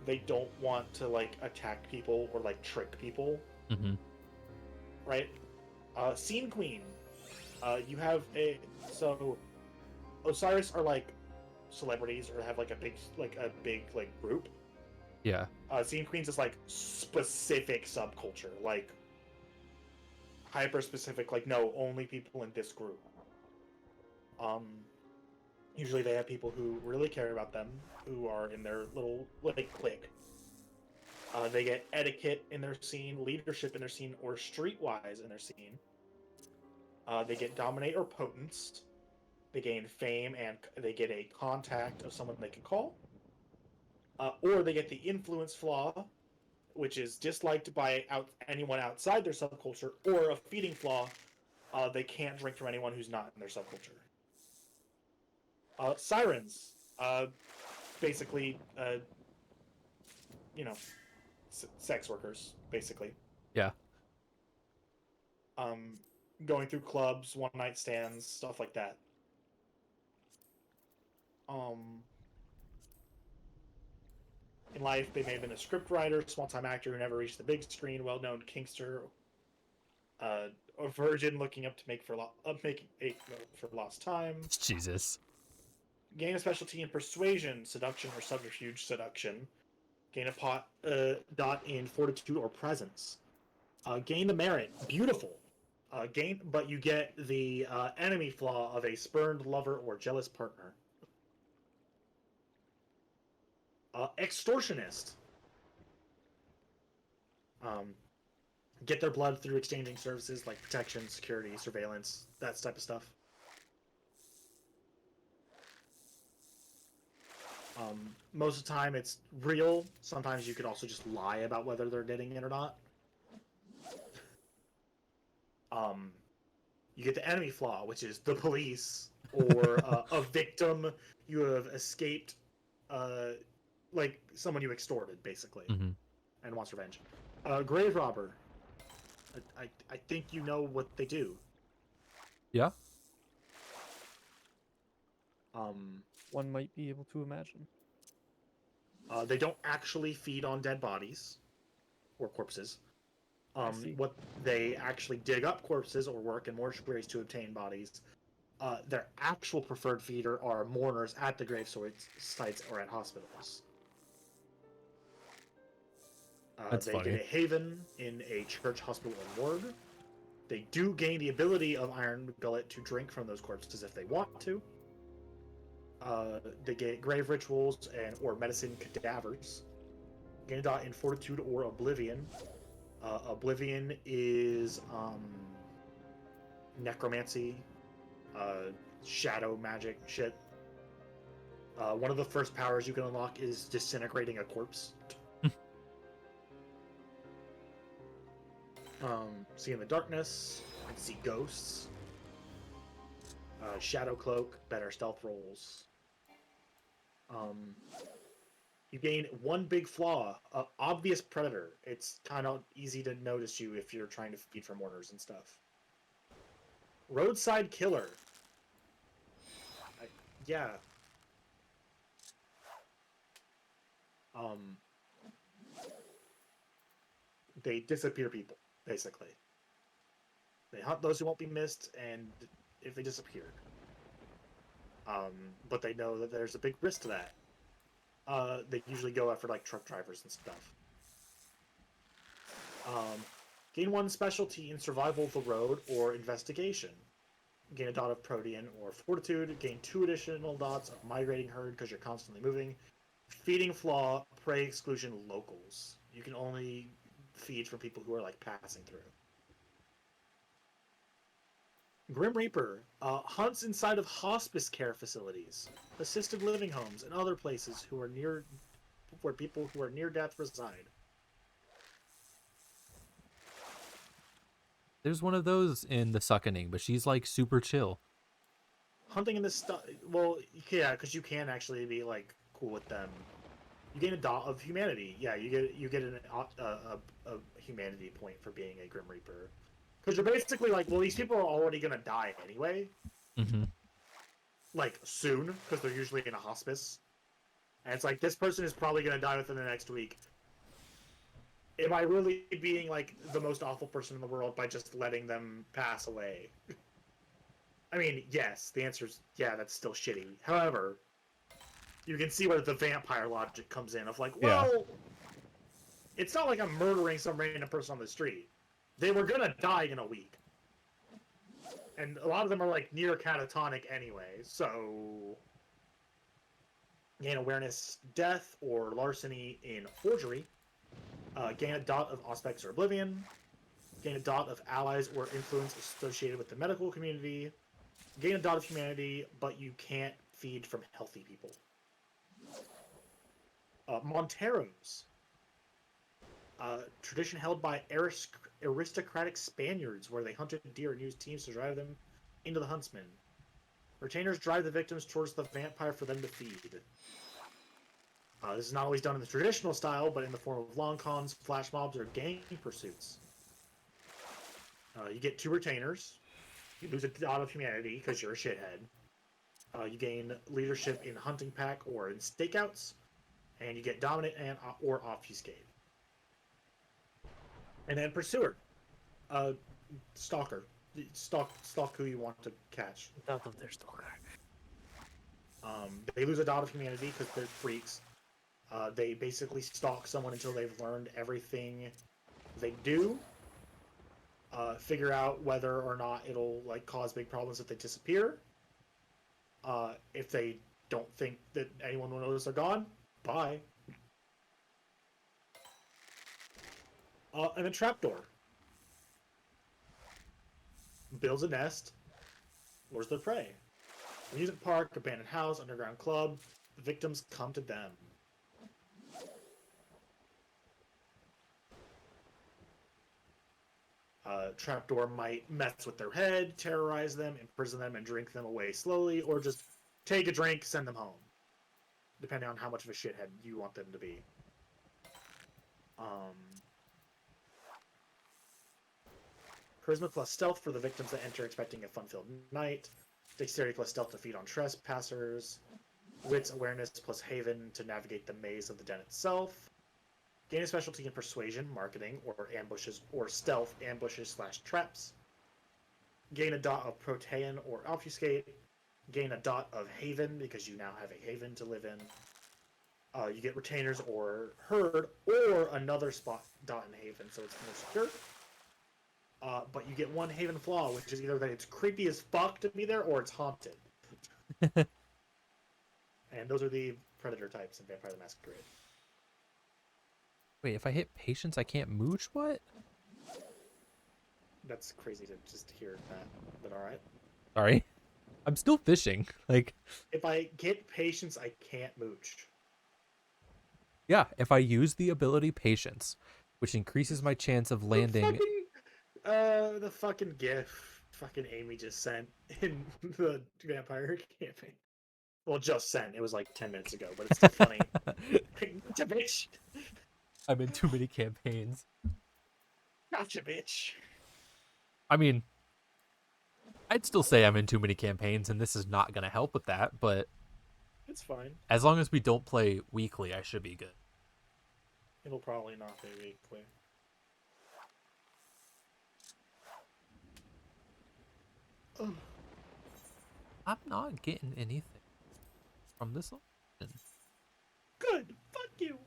they don't want to like attack people or like trick people. Mm-hmm. Right? Scene Queen. You have so Osiris are like celebrities or have like a big group. Yeah. Scene Queens is like specific subculture, like hyper specific. Like no, only people in this group. Usually they have people who really care about them, who are in their little like clique. They get etiquette in their scene, leadership in their scene, or streetwise in their scene. They get dominate or potence. They gain fame and they get a contact of someone they can call. Or they get the influence flaw, which is disliked by anyone outside their subculture, or a feeding flaw. They can't drink from anyone who's not in their subculture. Sirens, basically, you know, sex workers, basically. Yeah. Going through clubs, one night stands, stuff like that. In life, they may have been a script writer, small-time actor who never reached the big screen, well-known kinkster, a virgin looking up to make for lost time. Jesus. Gain a specialty in persuasion, seduction, or subterfuge seduction. Gain a dot in fortitude or presence. Gain the merit, beautiful. But you get the enemy flaw of a spurned lover or jealous partner. Extortionist. Get their blood through exchanging services like protection, security, surveillance, that type of stuff. Most of the time it's real. Sometimes you could also just lie about whether they're getting it or not. You get the enemy flaw, which is the police or a victim you have escaped, like someone you extorted, basically, and wants revenge. Grave robber. I think you know what they do. Yeah. One might be able to imagine. They don't actually feed on dead bodies or corpses. What they actually dig up corpses or work in mortuaries to obtain bodies. Their actual preferred feeder are mourners at the grave sites or at hospitals. That's they funny. get a haven in a church, hospital, or morgue. They do gain the ability of Iron Gullet to drink from those corpses if they want to. They get grave rituals or medicine cadavers. Gain a dot in fortitude or oblivion. Oblivion is necromancy, shadow magic shit. One of the first powers you can unlock is disintegrating a corpse. See in the darkness, and see ghosts. Shadow cloak, better stealth rolls. You gain one big flaw, obvious predator. It's kind of easy to notice you if you're trying to feed for mourners and stuff. Roadside killer. Yeah. They disappear people, basically. They hunt those who won't be missed, and if they disappeared. But they know that there's a big risk to that. They usually go after like truck drivers and stuff. Gain one specialty in survival of the road or investigation. Gain a dot of protean or fortitude. Gain 2 additional dots of migrating herd because you're constantly moving. Feeding flaw, prey exclusion, locals. You can only feed from people who are like passing through. Grim Reaper hunts inside of hospice care facilities, assisted living homes, and other places where people who are near death reside. There's one of those in The Suckening, but she's like super chill. Hunting in this stuff, well, yeah, because you can actually be like cool with them. You gain a dot of humanity. Yeah, you get a humanity point for being a Grim Reaper. Because you're basically like, well, these people are already gonna die anyway. Like soon, because they're usually in a hospice. And it's like, this person is probably gonna die within the next week. Am I really being like the most awful person in the world by just letting them pass away? I mean, yes, the answer is yeah, that's still shitty. However, you can see where the vampire logic comes in of like, well, it's not like I'm murdering some random person on the street. They were gonna die in a week. And a lot of them are like near catatonic anyway, so gain awareness, death, or larceny in forgery. Gain a dot of Auspex or Oblivion. Gain a dot of allies or influence associated with the medical community. Gain a dot of humanity, but you can't feed from healthy people. Monteros. Tradition held by aristocratic Spaniards, where they hunted deer and used teams to drive them into the huntsman. Retainers drive the victims towards the vampire for them to feed. This is not always done in the traditional style, but in the form of long cons, flash mobs, or gang pursuits. You get 2 retainers. You lose a dot of humanity because you're a shithead. You gain leadership in hunting pack or in stakeouts, and you get dominant and or obfuscate. And then pursuer, stalker, stalk who you want to catch. Dot of their stalker. They lose a dot of humanity because they're freaks. They basically stalk someone until they've learned everything they do. Figure out whether or not it'll like cause big problems if they disappear. If they don't think that anyone will notice they're gone, bye. And a trapdoor. Builds a nest, lures their prey. Amusement park, abandoned house, underground club. The victims come to them. Trapdoor might mess with their head, terrorize them, imprison them, and drink them away slowly, or just take a drink, send them home. Depending on how much of a shithead you want them to be. Charisma plus stealth for the victims that enter expecting a fun-filled night. Dexterity plus stealth to feed on trespassers. Wits awareness plus haven to navigate the maze of the den itself. Gain a specialty in persuasion, marketing, or ambushes, or stealth ambushes / traps. Gain a dot of protean or obfuscate. Gain a dot of haven because you now have a haven to live in. You get retainers or herd or another spot dot in haven, so it's more secure. But you get 1 haven flaw, which is either that it's creepy as fuck to be there or it's haunted. And those are the predator types in Vampire the Masquerade. Wait, if I hit patience, I can't mooch? What? That's crazy to just hear that. But alright. Sorry. I'm still fishing. Like, if I get patience, I can't mooch. Yeah, if I use the ability patience, which increases my chance of landing. The fucking GIF fucking Amy just sent in the Vampire campaign. Well, just sent. It was like 10 minutes ago, but it's still funny. Gotcha, bitch. I'm in too many campaigns. Gotcha, bitch. I mean, I'd still say I'm in too many campaigns, and this is not going to help with that, but it's fine. As long as we don't play weekly, I should be good. It'll probably not be weekly. I'm not getting anything from this option. Good. Fuck you.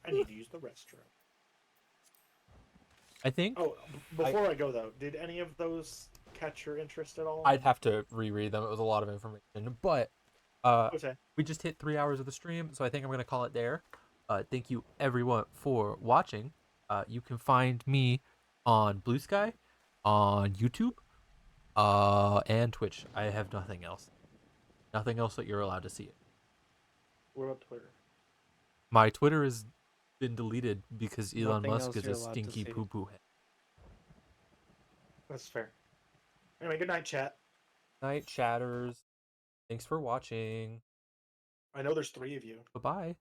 I need to use the restroom. I think. Oh, before I go though, did any of those catch your interest at all? I'd have to reread them. It was a lot of information, but okay. We just hit 3 hours of the stream, so I think I'm gonna call it there. Thank you everyone for watching. You can find me on Blue Sky, on YouTube, and Twitch. I have nothing else. Nothing else that you're allowed to see it. What about Twitter? My Twitter has been deleted because Elon Nothing Musk else is a you're allowed to stinky see. poo-poo head. That's fair. Anyway, good night, chat. Night, chatters. Thanks for watching. I know there's 3 of you. Bye-bye.